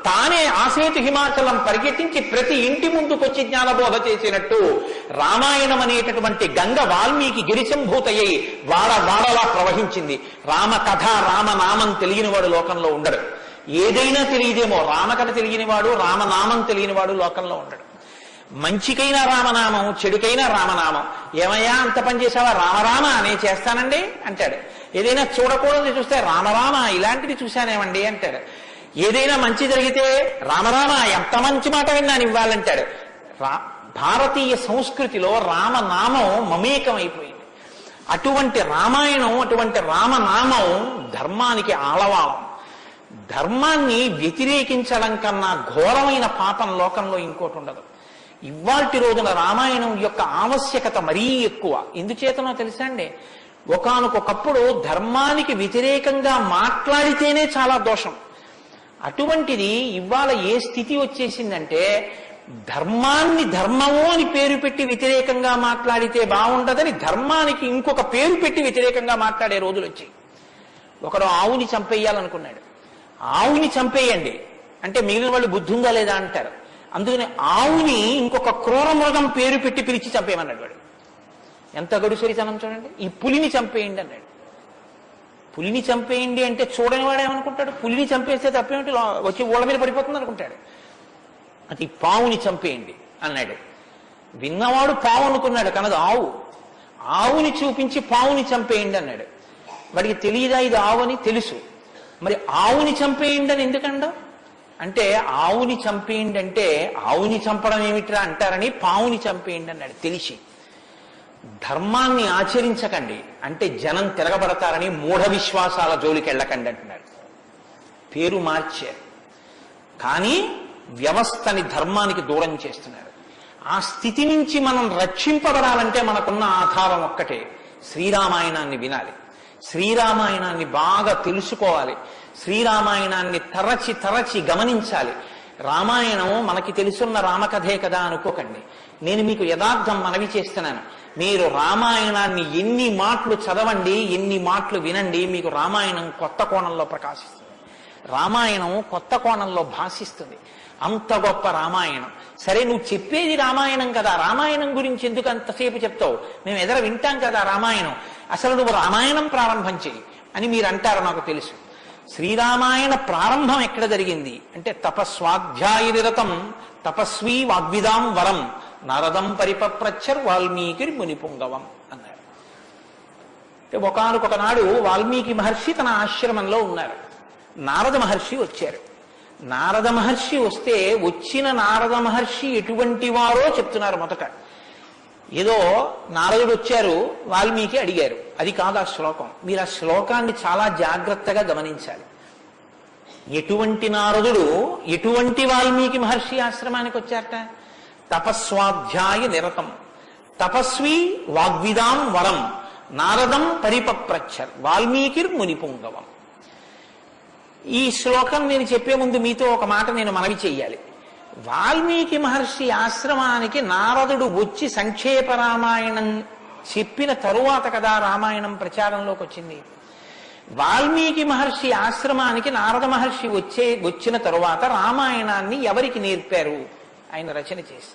తానే ఆసేతు హిమాచలం పరిగెట్టించి ప్రతి ఇంటి ముందుకొచ్చి జ్ఞానబోధ చేసినట్టు రామాయణం అనేటటువంటి గంగ వాల్మీకి గిరిశంభూతయ్యి వాడలా ప్రవహించింది. రామకథ రామనామం తెలియనివాడు లోకంలో ఉండడు. ఏదైనా తెలియదేమో, రామకథ తెలియనివాడు రామనామం తెలియనివాడు లోకంలో ఉండడు. మంచికైనా రామనామం, చెడుకైనా రామనామం. ఏమయ్యా అంత పని చేసావా? రామరామ నేను చేస్తానండి అంటాడు. ఏదైనా చూడకూడదు చూస్తే రామరామ ఇలాంటిది చూశానేమండి అంటాడు. ఏదైనా మంచి జరిగితే రామరామ ఎంత మంచి మాట విన్నాను ఇవ్వాలంటాడు. భారతీయ సంస్కృతిలో రామనామం మమేకమైపోయింది. అటువంటి రామాయణం, అటువంటి రామనామం ధర్మానికి ఆలవాలం. ధర్మాన్ని వ్యతిరేకించడం కన్నా ఘోరమైన పాపం లోకంలో ఇంకోటి ఉండదు. ఇవాల్టి రోజున రామాయణం యొక్క ఆవశ్యకత మరీ ఎక్కువ. ఎందుచేతనో తెలుసా అండి? ఒకానొకప్పుడు ధర్మానికి వ్యతిరేకంగా మాట్లాడితేనే చాలా దోషం. అటువంటిది ఇవాళ ఏ స్థితి వచ్చేసిందంటే ధర్మాన్ని ధర్మము అని పేరు పెట్టి వ్యతిరేకంగా మాట్లాడితే బాగుండదని ధర్మానికి ఇంకొక పేరు పెట్టి వ్యతిరేకంగా మాట్లాడే రోజులు వచ్చాయి. ఒకడు ఆవుని చంపేయాలనుకున్నాడు. ఆవుని చంపేయండి అంటే మిగిలిన వాళ్ళు బుద్ధి ఉందా లేదా అంటారు. అందుకని ఆవుని ఇంకొక క్రూర మృగం పేరు పెట్టి పిలిచి చంపేయమన్నాడు వాడు. ఎంత గడుసరితనం చూడండి. ఈ పులిని చంపేయండి అన్నాడు. పులిని చంపేయండి అంటే చూడని వాడేమనుకుంటాడు? పులిని చంపేస్తే తప్పేమిటి, వచ్చి ఊళ్ళ మీద పడిపోతుంది అనుకుంటాడు. అది పావుని చంపేయండి అన్నాడు. విన్నవాడు పావు అనుకున్నాడు, కనదు ఆవు. ఆవుని చూపించి పావుని చంపేయండి అన్నాడు. వాడికి తెలియదా ఇది ఆవు అని? తెలుసు. మరి ఆవుని చంపేయండి అని ఎందుకండో అంటే, ఆవుని చంపేయండి అంటే ఆవుని చంపడం ఏమిట్రా అంటారని పావుని చంపేయండి అన్నాడు తెలిసి. ధర్మాన్ని ఆచరించకండి అంటే జనం తిరగబడతారని మూఢ విశ్వాసాల జోలికి వెళ్ళకండి అంటున్నాడు. పేరు మార్చారు కానీ వ్యవస్థని ధర్మానికి దూరం చేస్తున్నారు. ఆ స్థితి నుంచి మనం రక్షింపబడాలంటే మనకున్న ఆధారం ఒక్కటే, శ్రీరామాయణాన్ని వినాలి, శ్రీరామాయణాన్ని బాగా తెలుసుకోవాలి, శ్రీరామాయణాన్ని తరచి తరచి గమనించాలి. రామాయణం మనకి తెలుసున్న రామకథే కదా అనుకోకండి. నేను మీకు యథార్థం మనవి చేస్తున్నాను. మీరు రామాయణాన్ని ఎన్ని మాటలు చదవండి, ఎన్ని మాటలు వినండి, మీకు రామాయణం కొత్త కోణంలో ప్రకాశిస్తుంది, రామాయణం కొత్త కోణంలో భాషిస్తుంది. అంత గొప్ప రామాయణం. సరే నువ్వు చెప్పేది రామాయణం కదా, రామాయణం గురించి ఎందుకు అంతసేపు చెప్తావు, మేము ఎదుర వింటాం కదా రామాయణం, అసలు నువ్వు రామాయణం ప్రారంభం చెయ్యి అని మీరు అంటారు. నాకు తెలుసు. శ్రీరామాయణ ప్రారంభం ఎక్కడ జరిగింది అంటే, తపస్వాధ్యాయ నిరతం తపస్వీ వాగ్విదాం వరం నారదం పరిపప్రచ్చర్ వాల్మీకి మునిపుంగవం అన్నారు. ఒకానొకనాడు వాల్మీకి మహర్షి తన ఆశ్రమంలో ఉన్నారు. నారద మహర్షి వచ్చారు. నారద మహర్షి వస్తే వచ్చిన నారద మహర్షి ఎటువంటి వారో చెప్తున్నారు. మొదట ఏదో నారదుడు వచ్చారు, వాల్మీకి అడిగారు, అది కాదు ఆ శ్లోకం. మీరు ఆ శ్లోకాన్ని చాలా జాగ్రత్తగా గమనించాలి. ఎటువంటి నారదుడు ఎటువంటి వాల్మీకి మహర్షి ఆశ్రమానికి వచ్చారట? తపస్వాధ్యాయ నిరతం తపస్వి వాగ్విదాం వరం నారదం పరిపప్రచ్చర్ వాల్మీకిర్ మునిపుంగవం. ఈ శ్లోకం నేను చెప్పే ముందు మీతో ఒక మాట నేను మనవి చెయ్యాలి. వాల్మీకి మహర్షి ఆశ్రమానికి నారదుడు వచ్చి సంక్షేప రామాయణం చెప్పిన తరువాత కదా రామాయణం ప్రచారంలోకి వచ్చింది. వాల్మీకి మహర్షి ఆశ్రమానికి నారద మహర్షి వచ్చిన తరువాత రామాయణాన్ని ఎవరికి నేర్పారు? ఆయన రచన చేసి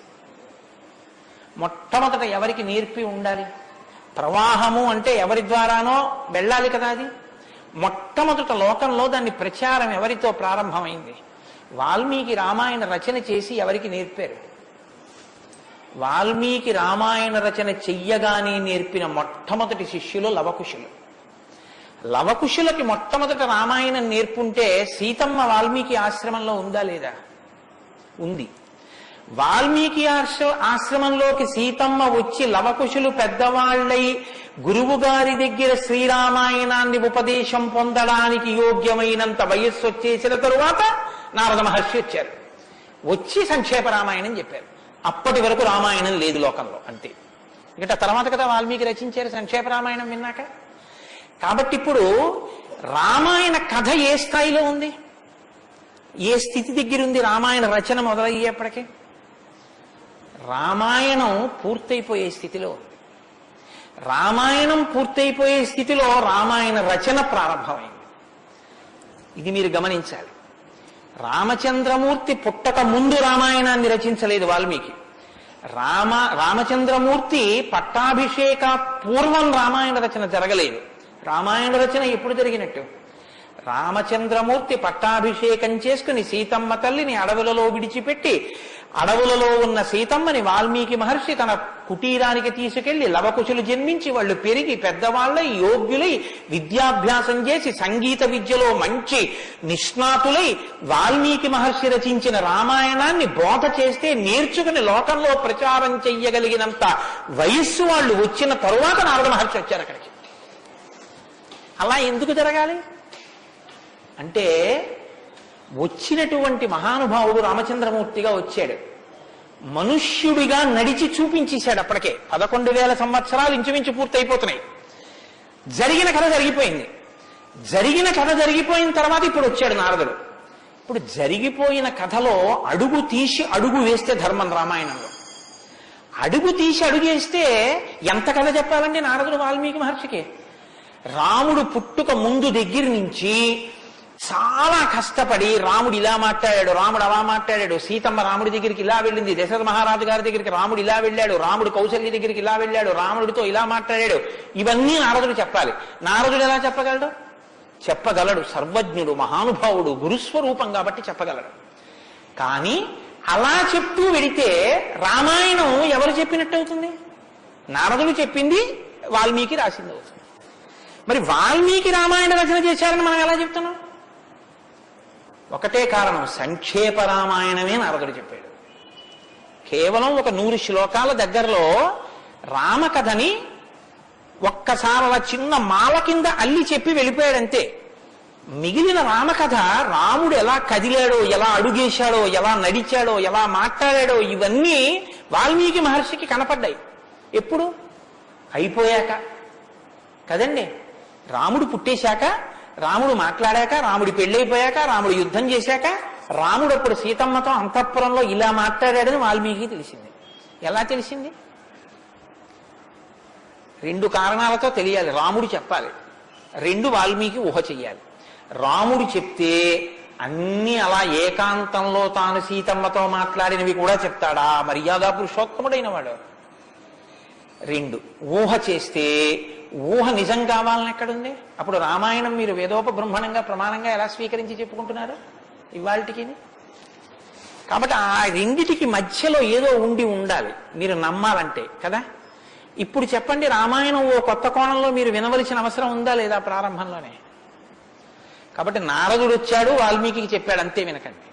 మొట్టమొదట ఎవరికి నేర్పి ఉండాలి? ప్రవాహము అంటే ఎవరి ద్వారానో వెళ్ళాలి కదా. అది మొట్టమొదట లోకంలో దాన్ని ప్రచారం ఎవరితో ప్రారంభమైంది? వాల్మీకి రామాయణ రచన చేసి ఎవరికి నేర్పారు? వాల్మీకి రామాయణ రచన చెయ్యగానే నేర్పిన మొట్టమొదటి శిష్యులు లవకుశులు. లవకుశులకి మొట్టమొదట రామాయణం నేర్పుంటే సీతమ్మ వాల్మీకి ఆశ్రమంలో ఉందా లేదా? ఉంది. వాల్మీకి ఆశ్రమంలోకి సీతమ్మ వచ్చి లవకుశులు పెద్దవాళ్ళై గురువు గారి దగ్గర శ్రీరామాయణాన్ని ఉపదేశం పొందడానికి యోగ్యమైనంత వయస్సు వచ్చేసిన తరువాత నారద మహర్షి వచ్చారు. వచ్చి సంక్షేప రామాయణం చెప్పారు. అప్పటి వరకు రామాయణం లేదు లోకంలో, అంతే. ఇంకా తర్వాత కదా వాల్మీకి రచించారు సంక్షేప రామాయణం విన్నాక. కాబట్టి ఇప్పుడు రామాయణ కథ ఏ స్థాయిలో ఉంది, ఏ స్థితి దగ్గర ఉంది? రామాయణ రచన మొదలయ్యేప్పటికీ రామాయణం పూర్తయిపోయే స్థితిలో ఉంది. రామాయణం పూర్తయిపోయే స్థితిలో రామాయణ రచన ప్రారంభమైంది. ఇది మీరు గమనించాలి. రామచంద్రమూర్తి పుట్టక ముందు రామాయణాన్ని రచించలేదు వాల్మీకి. రామచంద్రమూర్తి పట్టాభిషేక పూర్వం రామాయణ రచన జరగలేదు. రామాయణ రచన ఎప్పుడు జరిగినట్టు? రామచంద్రమూర్తి పట్టాభిషేకం చేసుకుని సీతమ్మ తల్లిని అడవులలో విడిచిపెట్టి, అడవులలో ఉన్న సీతమ్మని వాల్మీకి మహర్షి తన కుటీరానికి తీసుకెళ్లి లవకుశులు జన్మించి వాళ్ళు పెరిగి పెద్దవాళ్ళై యోగ్యులై విద్యాభ్యాసం చేసి సంగీత విద్యలో మంచి నిష్ణాతులై వాల్మీకి మహర్షి రచించిన రామాయణాన్ని బోధ చేస్తే నేర్చుకుని లోకంలో ప్రచారం చెయ్యగలిగినంత వయస్సు వాళ్ళు వచ్చిన తరువాత నారద మహర్షి వచ్చారు అక్కడికి. అలా ఎందుకు జరగాలి అంటే, వచ్చినటువంటి మహానుభావుడు రామచంద్రమూర్తిగా వచ్చాడు, మనుష్యుడిగా నడిచి చూపించేశాడు. అప్పటికే 11,000 సంవత్సరాలు ఇంచుమించు పూర్తయిపోతున్నాయి. జరిగిన కథ జరిగిపోయింది. జరిగిన కథ జరిగిపోయిన తర్వాత ఇప్పుడు వచ్చాడు నారదుడు. ఇప్పుడు జరిగిపోయిన కథలో అడుగు తీసి అడుగు వేస్తే ధర్మం. రామాయణంలో అడుగు తీసి అడుగేస్తే ఎంత కథ చెప్పాలండి నారదుడు వాల్మీకి మహర్షికి? రాముడు పుట్టుక ముందు దగ్గర నుంచి చాలా కష్టపడి రాముడు ఇలా మాట్లాడాడు, రాముడు అలా మాట్లాడాడు, సీతమ్మ రాముడి దగ్గరికి ఇలా వెళ్ళింది, దశరథ మహారాజు గారి దగ్గరికి రాముడు ఇలా వెళ్ళాడు, రాముడు కౌశల్య దగ్గరికి ఇలా వెళ్ళాడు, రాముడితో ఇలా మాట్లాడాడు, ఇవన్నీ నారదుడు చెప్పాలి. నారదుడు ఎలా చెప్పగలడు? చెప్పగలడు, సర్వజ్ఞుడు, మహానుభావుడు, గురుస్వరూపం కాబట్టి చెప్పగలడు. కానీ అలా చెప్తూ వెడితే రామాయణం ఎవరు చెప్పినట్టు అవుతుంది? నారదుడు చెప్పింది వాల్మీకి రాసింది అవుతుంది. మరి వాల్మీకి రామాయణ రచన చేశారని మనం ఎలా చెప్తున్నాం? ఒకటే కారణం, సంక్షేప రామాయణమే నారదుడు చెప్పాడు. కేవలం ఒక 100 శ్లోకాల దగ్గరలో రామకథని ఒక్కసారి అలా చిన్న మాల కింద అల్లి చెప్పి వెళ్ళిపోయాడంతే. మిగిలిన రామకథ రాముడు ఎలా కదిలాడో, ఎలా అడుగేశాడో, ఎలా నడిచాడో, ఎలా మాట్లాడాడో ఇవన్నీ వాల్మీకి మహర్షికి కనపడ్డాయి. ఎప్పుడు? అయిపోయాక కదండి. రాముడు పుట్టేశాక, రాముడు మాట్లాడాక, రాముడి పెళ్ళైపోయాక, రాముడు యుద్ధం చేశాక, రాముడు అప్పుడు సీతమ్మతో అంతఃపురంలో ఇలా మాట్లాడాడని వాల్మీకి తెలిసింది. ఎలా తెలిసింది? 2 కారణాలతో తెలియాలి. రాముడు చెప్పాలి, 2 వాల్మీకి ఊహ చెయ్యాలి. రాముడు చెప్తే అన్నీ అలా ఏకాంతంలో తాను సీతమ్మతో మాట్లాడినవి కూడా చెప్తాడా? మర్యాదా పురుషోత్తముడైన వాడు. 2 ఊహ చేస్తే ఊహ నిజం కావాలని ఎక్కడుంది? అప్పుడు రామాయణం మీరు వేదోపబ్రహ్మణంగా ప్రమాణంగా ఎలా స్వీకరించి చెప్పుకుంటున్నారు ఇవాళకి? కాబట్టి ఆ రెండిటికి మధ్యలో ఏదో ఉండాలి మీరు నమ్మాలంటే కదా. ఇప్పుడు చెప్పండి, రామాయణం ఓ కొత్త కోణంలో మీరు వినవలసిన అవసరం ఉందా లేదా ప్రారంభంలోనే? కాబట్టి నారదుడు వచ్చాడు, వాల్మీకి చెప్పాడు, అంతే. వినకండి.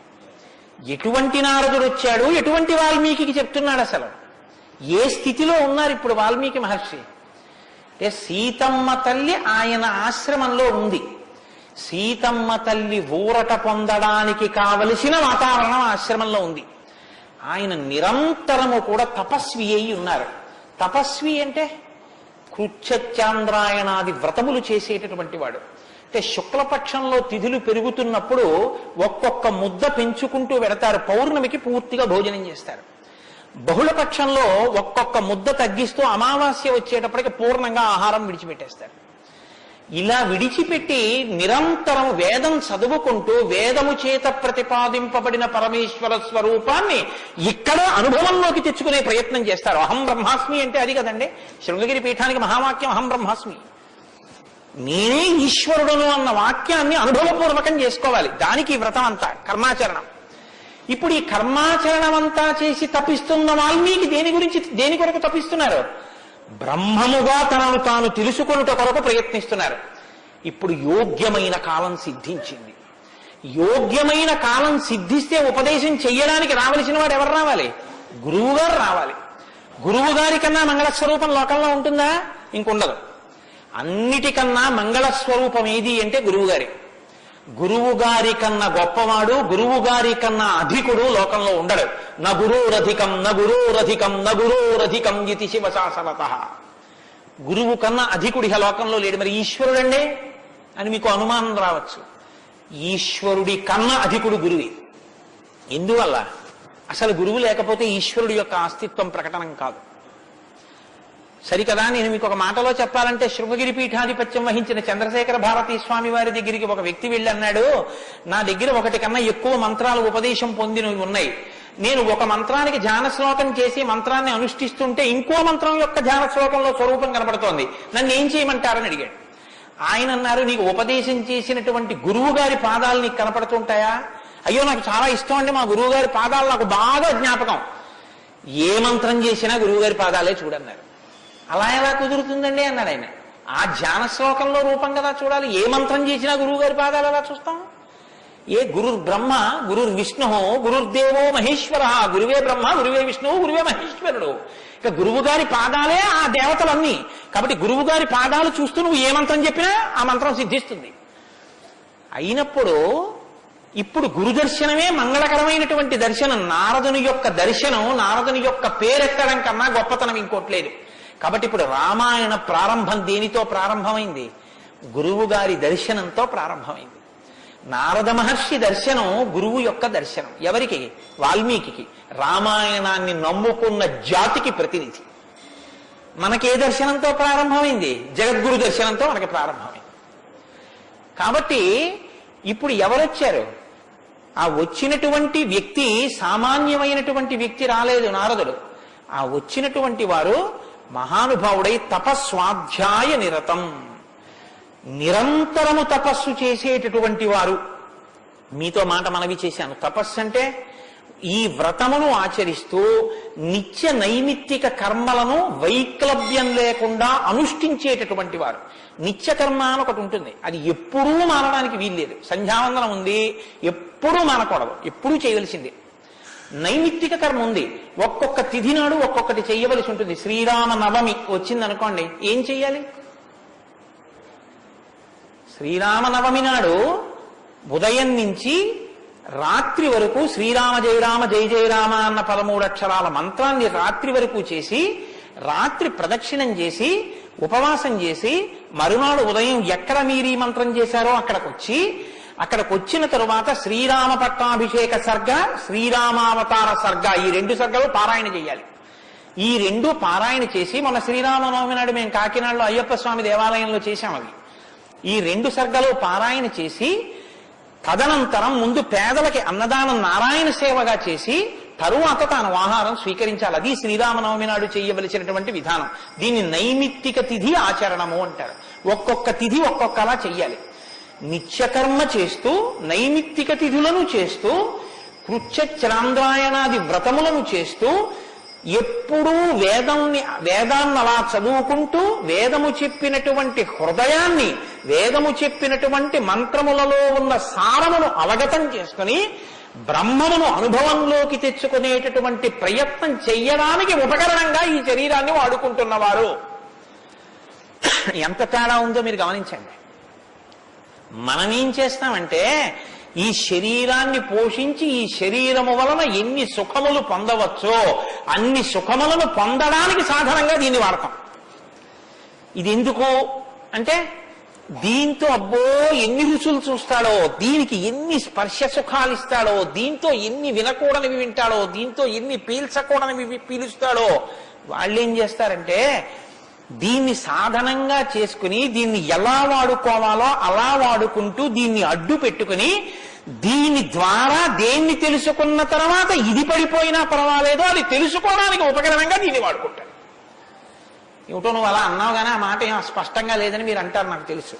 ఎటువంటి నారదుడు వచ్చాడు, ఎటువంటి వాల్మీకి చెప్తున్నాడు, అసలు ఏ స్థితిలో ఉన్నారు ఇప్పుడు వాల్మీకి మహర్షి? అంటే సీతమ్మ తల్లి ఆయన ఆశ్రమంలో ఉంది. సీతమ్మ తల్లి ఊరట పొందడానికి కావలసిన వాతావరణం ఆశ్రమంలో ఉంది. ఆయన నిరంతరము కూడా తపస్వి అయి ఉన్నారు. తపస్వి అంటే కృచ్ఛత్యాంద్రాయణాది వ్రతములు చేసేటటువంటి వాడు. అంటే శుక్లపక్షంలో తిథులు పెరుగుతున్నప్పుడు ఒక్కొక్క ముద్ద పెంచుకుంటూ వెడతారు. పౌర్ణమికి పూర్తిగా భోజనం చేస్తారు. బహుళపక్షంలో ఒక్కొక్క ముద్ద తగ్గిస్తూ అమావాస్య వచ్చేటప్పటికి పూర్ణంగా ఆహారం విడిచిపెట్టేస్తారు. ఇలా విడిచిపెట్టి నిరంతరం వేదం చదువుకుంటూ వేదము చేత ప్రతిపాదింపబడిన పరమేశ్వర స్వరూపాన్ని ఇక్కడ అనుభవంలోకి తెచ్చుకునే ప్రయత్నం చేస్తారు. అహం బ్రహ్మాస్మి అంటే అది కదండి. శృంగగిరి పీఠానికి మహావాక్యం అహం బ్రహ్మాస్మి, నేనే ఈశ్వరుడును అన్న వాక్యాన్ని అనుభవపూర్వకం చేసుకోవాలి. దానికి వ్రతం అంతా కర్మాచరణం. ఇప్పుడు ఈ కర్మాచరణం అంతా చేసి తపిస్తున్న వాల్మీకి దేని కొరకు తపిస్తున్నారు? బ్రహ్మముగా తనను తాను తెలుసుకొనుట కొరకు ప్రయత్నిస్తున్నారు. ఇప్పుడు యోగ్యమైన కాలం సిద్ధించింది. యోగ్యమైన కాలం సిద్ధిస్తే ఉపదేశం చెయ్యడానికి రావలసిన వాడు ఎవరు రావాలి? గురువుగారు రావాలి. గురువు గారి కన్నా మంగళస్వరూపం లోకంలో ఉంటుందా? ఇంకుండదు. అన్నిటికన్నా మంగళస్వరూపం ఏది అంటే గురువుగారి. గురువు గారి కన్నా గొప్పవాడు, గురువు గారి కన్నా అధికుడు లోకంలో ఉండడు. నగురోరధికం నగురోరధికం నగురోరధికం ఇది శివశాసనత. గురువు కన్నా అధికుడి లోకంలో లేడు. మరి ఈశ్వరుడండే అని మీకు అనుమానం రావచ్చు. ఈశ్వరుడి కన్నా అధికుడు గురువే. ఎందువల్ల? అసలు గురువు లేకపోతే ఈశ్వరుడి యొక్క అస్తిత్వం ప్రకటనం కాదు. సరికదా? నేను మీకు ఒక మాటలో చెప్పాలంటే, శృంగగిరి పీఠాధిపత్యం వహించిన చంద్రశేఖర భారతీ స్వామి వారి దగ్గరికి ఒక వ్యక్తి వెళ్ళి అన్నాడు, నా దగ్గర 1 కన్నా ఎక్కువ మంత్రాలు ఉపదేశం పొందినవి ఉన్నాయి. నేను ఒక మంత్రానికి ధ్యాన శ్లోకం చేసి మంత్రాన్ని అనుష్ఠిస్తుంటే ఇంకో మంత్రం యొక్క ధ్యాన శ్లోకంలో స్వరూపం కనబడుతోంది, నన్ను ఏం చేయమంటారని అడిగాడు. ఆయన అన్నారు, నీకు ఉపదేశం చేసినటువంటి గురువు గారి పాదాలు నీకు కనపడుతుంటాయా? అయ్యో నాకు చాలా ఇష్టం అండి, మా గురువు గారి పాదాలు నాకు బాగా జ్ఞాపకం. ఏ మంత్రం చేసినా గురువు గారి పాదాలే చూడన్నారు. అలా ఎలా కుదురుతుందండి అన్నాడు ఆయన. ఆ ధ్యాన శ్లోకంలో రూపం కదా చూడాలి. ఏ మంత్రం చేసినా గురువు గారి పాదాలు ఎలా చూస్తాం? ఏ గురుర్ బ్రహ్మ గురుర్ విష్ణు గురుర్దేవో మహేశ్వర, గురువే బ్రహ్మ గురువే విష్ణువు గురువే మహేశ్వరుడు. ఇక గురువు గారి పాదాలే ఆ దేవతలన్నీ. కాబట్టి గురువు గారి పాదాలు చూస్తూ నువ్వు ఏ మంత్రం చెప్పినా ఆ మంత్రం సిద్ధిస్తుంది. అయినప్పుడు ఇప్పుడు గురు దర్శనమే మంగళకరమైనటువంటి దర్శనం. నారదుని యొక్క దర్శనం, నారదుని యొక్క పేరెత్తడం కన్నా గొప్పతనం ఇంకోట్లేదు. కాబట్టి ఇప్పుడు రామాయణ ప్రారంభం దేనితో ప్రారంభమైంది? గురువు గారి దర్శనంతో ప్రారంభమైంది. నారద మహర్షి దర్శనం గురువు యొక్క దర్శనం. ఎవరికి? వాల్మీకి. రామాయణాన్ని నమ్ముకున్న జాతికి ప్రతినిధి. మనకే దర్శనంతో ప్రారంభమైంది? జగద్గురు దర్శనంతో మనకి ప్రారంభమైంది. కాబట్టి ఇప్పుడు ఎవరొచ్చారు? ఆ వచ్చినటువంటి వ్యక్తి సామాన్యమైనటువంటి వ్యక్తి రాలేదు, నారదుడు. ఆ వచ్చినటువంటి వారు మహానుభావుడై తపస్వాధ్యాయ నిరతం. నిరంతరము తపస్సు చేసేటటువంటి వారు, మీతో మాట మనవి చేశాను, తపస్సు అంటే ఈ వ్రతమును ఆచరిస్తూ నిత్య నైమిత్తిక కర్మలను వైక్లభ్యం లేకుండా అనుష్ఠించేటటువంటి వారు. నిత్య కర్మ అని ఒకటి ఉంటుంది, అది ఎప్పుడూ మానడానికి వీల్లేదు. సంధ్యావందనం ఉంది, ఎప్పుడూ మానకూడదు, ఎప్పుడూ చేయవలసింది. నైమిత్తిక కర్మ ఉంది, ఒక్కొక్క తిథి నాడు ఒక్కొక్కటి చేయవలసి ఉంటుంది. శ్రీరామ నవమి వచ్చిందనుకోండి, ఏం చెయ్యాలి? శ్రీరామనవమి నాడు ఉదయం నుంచి రాత్రి వరకు శ్రీరామ జయ రామ జయ జయ రామ అన్న 13 అక్షరాల మంత్రాన్ని రాత్రి వరకు చేసి, రాత్రి ప్రదక్షిణం చేసి, ఉపవాసం చేసి, మరునాడు ఉదయం ఎక్కడ మీరు ఈ మంత్రం చేశారో అక్కడికి వచ్చిన తరువాత శ్రీరామ పట్టాభిషేక సర్గ, శ్రీరామావతార సర్గ, ఈ 2 సర్గలు పారాయణ చేయాలి. ఈ 2 పారాయణ చేసి, మొన్న శ్రీరామనవమి నాడు మేము కాకినాడలో అయ్యప్ప స్వామి దేవాలయంలో చేశాం. అవి ఈ 2 సర్గలు పారాయణ చేసి, తదనంతరం ముందు పేదలకి అన్నదానం నారాయణ సేవగా చేసి, తరువాత తాను ఆహారం స్వీకరించాలి. అది శ్రీరామనవమి నాడు చేయవలసినటువంటి విధానం. దీన్ని నైమిత్తిక తిథి ఆచరణము అంటారు. ఒక్కొక్క తిథి ఒక్కొక్కలా చెయ్యాలి. నిత్యకర్మ చేస్తూ, నైమిత్తిక తిథులను చేస్తూ, కృత్యచరాంద్రాయణాది వ్రతములను చేస్తూ, ఎప్పుడూ వేదాన్ని అలా చదువుకుంటూ, వేదము చెప్పినటువంటి హృదయాన్ని, వేదము చెప్పినటువంటి మంత్రములలో ఉన్న సారమును అవగతం చేసుకుని బ్రహ్మమును అనుభవంలోకి తెచ్చుకునేటటువంటి ప్రయత్నం చెయ్యడానికి ఉపకరణంగా ఈ శరీరాన్ని వాడుకుంటున్నవారు. ఎంత తేడా ఉందో మీరు గమనించండి. మనం ఏం చేస్తామంటే, ఈ శరీరాన్ని పోషించి ఈ శరీరము వలన ఎన్ని సుఖములు పొందవచ్చో అన్ని సుఖములను పొందడానికి సాధనంగా దీన్ని వాడతాం. ఇది ఎందుకు అంటే, దీంతో అబ్బో ఎన్ని రుచులు చూస్తాడో, దీనికి ఎన్ని స్పర్శ సుఖాలు ఇస్తాడో, దీంతో ఎన్ని వినకూడనివి వింటాడో, దీంతో ఎన్ని పీల్చకూడనివి పీలుస్తాడో. వాళ్ళు ఏం చేస్తారంటే, దీన్ని సాధనంగా చేసుకుని దీన్ని ఎలా వాడుకోవాలో అలా వాడుకుంటూ దీన్ని అడ్డు పెట్టుకుని, దీని ద్వారా దేన్ని తెలుసుకున్న తర్వాత ఇది పడిపోయినా పర్వాలేదో అది తెలుసుకోవడానికి ఉపకరణంగా దీన్ని వాడుకుంటారు. ఏమిటో నువ్వు అలా అన్నావు కానీ ఆ మాట ఏం స్పష్టంగా లేదని మీరు అంటారు, నాకు తెలుసు.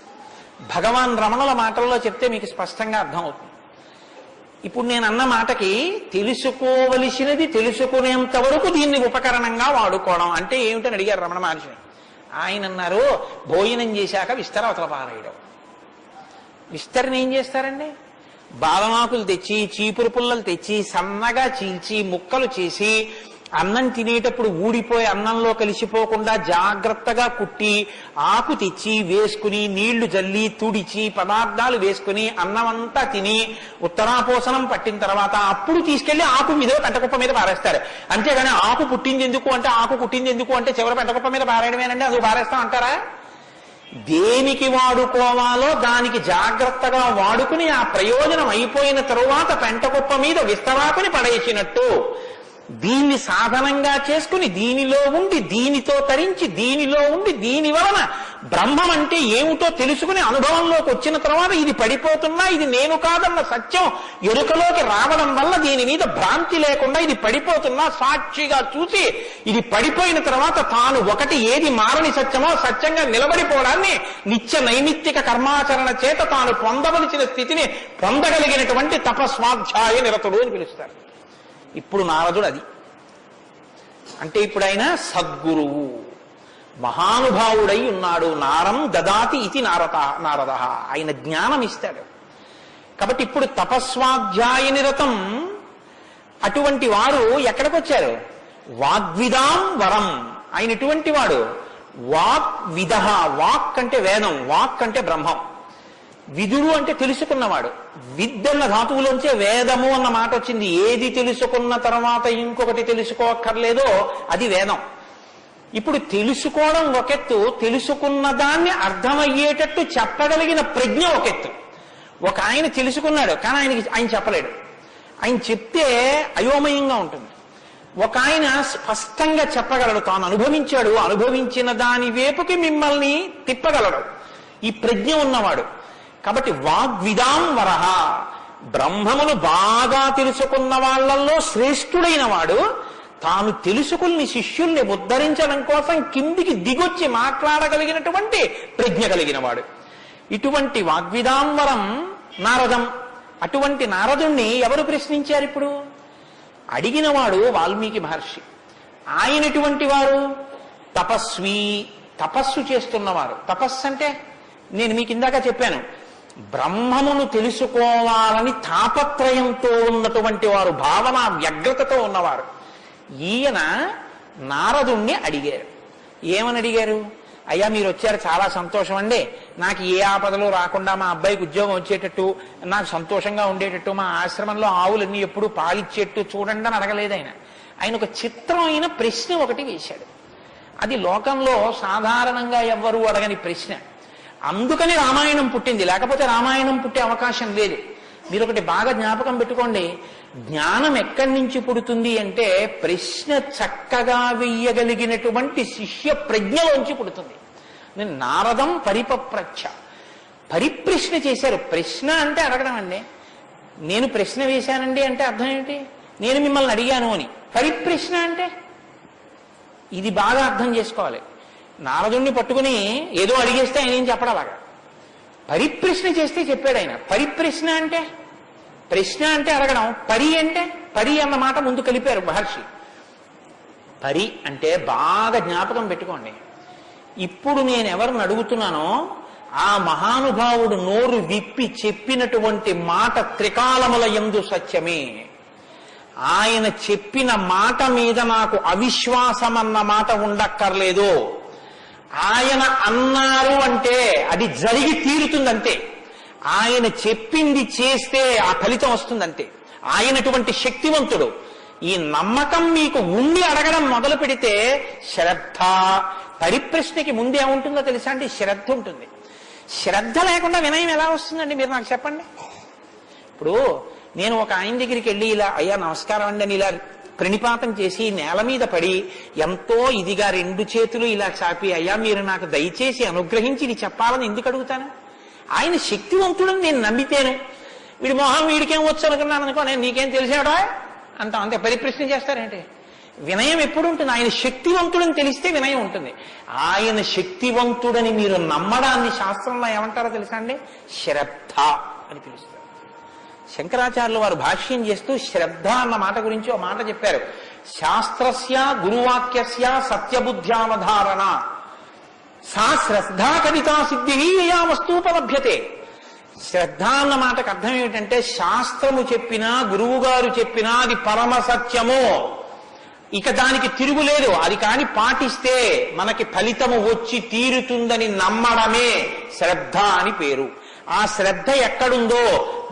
భగవాన్ రమణుల మాటల్లో చెప్తే మీకు స్పష్టంగా అర్థమవుతుంది. ఇప్పుడు నేను అన్న మాటకి తెలుసుకోవలసినది తెలుసుకునేంత వరకు దీన్ని ఉపకరణంగా వాడుకోవడం అంటే ఏమిటని అడిగారు రమణ మహర్షిని. ఆయన అన్నారు, భోజనం చేశాక విస్తర అవతల పారేయడం. విస్తరణ ఏం చేస్తారండి? బాదమాకులు తెచ్చి, చీపురు పుల్లలు తెచ్చి, సన్నగా చీల్చి, ముక్కలు చేసి, అన్నం తినేటప్పుడు ఊడిపోయి అన్నంలో కలిసిపోకుండా జాగ్రత్తగా కుట్టి, ఆకు తెచ్చి వేసుకుని, నీళ్లు జల్లి తుడిచి, పదార్థాలు వేసుకుని, అన్నం అంతా తిని ఉత్తరాపోసనం పట్టిన తర్వాత అప్పుడు తీసుకెళ్లి ఆకు మీద పెంటకుప్ప మీద పారేస్తారు. అంతేగాని ఆకు పుట్టింది ఎందుకు అంటే, ఆకు కుట్టింది ఎందుకు అంటే చివరి పెంటకుప్ప మీద పారేయడమేనండి. అది పారేస్తాం అంటారా? దేనికి వాడుకోవాలో దానికి జాగ్రత్తగా వాడుకుని ఆ ప్రయోజనం అయిపోయిన తరువాత పెంటకుప్ప మీద విస్తరాకుని పడేసినట్టు దీన్ని సాధనంగా చేసుకుని, దీనిలో ఉండి దీనితో తరించి, దీనిలో ఉండి దీని వలన బ్రహ్మం అంటే ఏమిటో తెలుసుకుని అనుభవంలోకి వచ్చిన తర్వాత ఇది పడిపోతున్నా ఇది నేను కాదన్న సత్యం ఎరుకలోకి రావడం వల్ల దీని మీద భ్రాంతి లేకుండా ఇది పడిపోతున్నా సాక్షిగా చూసి, ఇది పడిపోయిన తర్వాత తాను ఒకటి ఏది మారని సత్యమో సత్యంగా నిలబడిపోవడాన్ని నిత్య నైమిత్తిక కర్మాచరణ చేత తాను పొందవలసిన స్థితిని పొందగలిగినటువంటి తపస్వాధ్యాయ నిరతుడు అని పిలుస్తారు. ఇప్పుడు నారదుడు అది అంటే, ఇప్పుడు ఆయన సద్గురువు, మహానుభావుడై ఉన్నాడు. నారం దదాతి ఇది నారద, ఆయన జ్ఞానం ఇస్తాడు. కాబట్టి ఇప్పుడు తపస్వాధ్యాయ నిరతం అటువంటి వారు ఎక్కడికి వచ్చారు? వాగ్విదాం వరం. ఆయన ఎటువంటి వాడు? వాగ్విద. వాక్ అంటే వేదం, వాక్ అంటే బ్రహ్మం. విదుడు అంటే తెలుసుకున్నవాడు. విద్దన్న ధాతువులోంచే వేదము అన్న మాట వచ్చింది. ఏది తెలుసుకున్న తర్వాత ఇంకొకటి తెలుసుకోక్కర్లేదో అది వేదం. ఇప్పుడు తెలుసుకోవడం ఒకెత్తు, తెలుసుకున్న దాన్ని అర్థమయ్యేటట్టు చెప్పగలిగిన ప్రజ్ఞ ఒకెత్తు. ఒక ఆయన తెలుసుకున్నాడు కానీ ఆయన చెప్పలేడు. ఆయన చెప్తే అయోమయంగా ఉంటుంది. ఒక ఆయన స్పష్టంగా చెప్పగలడు, తాను అనుభవించాడు, అనుభవించిన దాని వైపుకి మిమ్మల్ని తిప్పగలడు. ఈ ప్రజ్ఞ ఉన్నవాడు. కాబట్టి వాగ్విదాం వరహ, బ్రహ్మమును బాగా తెలుసుకున్న వాళ్ళల్లో శ్రేష్ఠుడైన వాడు, తాను తెలుసుకుని శిష్యుల్ని ఉద్ధరించడం కోసం కిందికి దిగొచ్చి మాట్లాడగలిగినటువంటి ప్రజ్ఞ కలిగిన వాడు. ఇటువంటి వాగ్విదాంబరం నారదం. అటువంటి నారదుణ్ణి ఎవరు ప్రశ్నించారు? ఇప్పుడు అడిగినవాడు వాల్మీకి మహర్షి. ఆయన ఎటువంటి వారు? తపస్వి, తపస్సు చేస్తున్నవారు. తపస్సు అంటే నేను మీకు ఇందాక చెప్పాను, బ్రహ్మమును తెలుసుకోవాలని తాపత్రయంతో ఉన్నటువంటి వారు, భావన వ్యగ్రతతో ఉన్నవారు. ఈయన నారదుణ్ణి అడిగారు. ఏమని అడిగారు? అయ్యా మీరు వచ్చారు, చాలా సంతోషం అండి, నాకు ఏ ఆపదలు రాకుండా మా అబ్బాయికి ఉద్యోగం వచ్చేటట్టు, నాకు సంతోషంగా ఉండేటట్టు, మా ఆశ్రమంలో ఆవులన్నీ ఎప్పుడు పాలిచ్చేట్టు చూడండి అని అడగలేదు ఆయన. ఆయన ఒక చిత్రమైన ప్రశ్న ఒకటి వేశాడు. అది లోకంలో సాధారణంగా ఎవ్వరూ అడగని ప్రశ్న. అందుకని రామాయణం పుట్టింది, లేకపోతే రామాయణం పుట్టే అవకాశం లేదు. మీరు ఒకటి బాగా జ్ఞాపకం పెట్టుకోండి, జ్ఞానం ఎక్కడి నుంచి పుడుతుంది అంటే ప్రశ్న చక్కగా వెయ్యగలిగినటువంటి శిష్య ప్రజ్ఞలోంచి పుడుతుంది. నేను నారదం పరిపప్రచ్ఛ, పరిప్రశ్న చేశారు. ప్రశ్న అంటే అడగడం అండి. నేను ప్రశ్న వేశానండి అంటే అర్థం ఏమిటి? నేను మిమ్మల్ని అడిగాను అని. పరిప్రశ్న అంటే ఇది బాగా అర్థం చేసుకోవాలి. నారదుణ్ణి పట్టుకుని ఏదో అడిగేస్తే ఆయన ఏం చెప్పడాలాగా, పరిప్రశ్న చేస్తే చెప్పాడు ఆయన. పరిప్రశ్న అంటే, ప్రశ్న అంటే అడగడం, పరి అంటే, పరి అన్న మాట ముందు కలిపారు మహర్షి. పరి అంటే బాగా జ్ఞాపకం పెట్టుకోండి, ఇప్పుడు నేను ఎవరిని అడుగుతున్నానో ఆ మహానుభావుడు నోరు విప్పి చెప్పినటువంటి మాట త్రికాలముల యందు సత్యమే. ఆయన చెప్పిన మాట మీద నాకు అవిశ్వాసం అన్న మాట ఉండక్కర్లేదు. ఆయన అన్నారు అంటే అది జరిగి తీరుతుందంతే. ఆయన చెప్పింది చేస్తే ఆ ఫలితం వస్తుందంతే. ఆయనటువంటి శక్తివంతుడు. ఈ నమ్మకం మీకు ఉండి అడగడం మొదలు పెడితే శ్రద్ధ, పరిప్రశ్నకి ముందే ఉంటుందో తెలుసా అండి? శ్రద్ధ ఉంటుంది. శ్రద్ధ లేకుండా వినయం ఎలా వస్తుందండి? మీరు నాకు చెప్పండి. ఇప్పుడు నేను ఒక ఆయన దగ్గరికి వెళ్ళి ఇలా అయ్యా నమస్కారం అండి అని ఇలా ప్రణిపాతం చేసి నేల మీద పడి ఎంతో ఇదిగా రెండు చేతులు ఇలా చాపి అయ్యా మీరు నాకు దయచేసి అనుగ్రహించి ఇది చెప్పాలని ఎందుకు అడుగుతాను? ఆయన శక్తివంతుడని నేను నమ్మితేను. వీడి మొహం వీడికేం వచ్చు అనుకున్నాను అనుకో, నేను నీకేం తెలిసాడా అంటాం, అంతే. పరిప్రశ్న చేస్తారేంటి? వినయం ఎప్పుడు ఉంటుంది? ఆయన శక్తివంతుడని తెలిస్తే వినయం ఉంటుంది. ఆయన శక్తివంతుడని మీరు నమ్మడాన్ని శాస్త్రంలో ఏమంటారో తెలుసా అండి? శ్రద్ధ అని పిలుస్తారు. శంకరాచార్యులు వారు భాష్యం చేస్తూ శ్రద్ధ అన్న మాట గురించి ఒక మాట చెప్పారు. శాస్త్రస్య గురువాక్యస్య సత్యబుద్ధ్యావధారణ సా శ్రద్ధా కవితా సిద్ధి యా వస్తూపలభ్యతే. శ్రద్ధ అన్న మాటకు అర్థం ఏమిటంటే శాస్త్రము చెప్పినా గురువు గారు చెప్పినా అది పరమ సత్యము, ఇక దానికి తిరుగులేదు, అది కాని పాటిస్తే మనకి ఫలితము వచ్చి తీరుతుందని నమ్మడమే శ్రద్ధ అని పేరు. ఆ శ్రద్ధ ఎక్కడుందో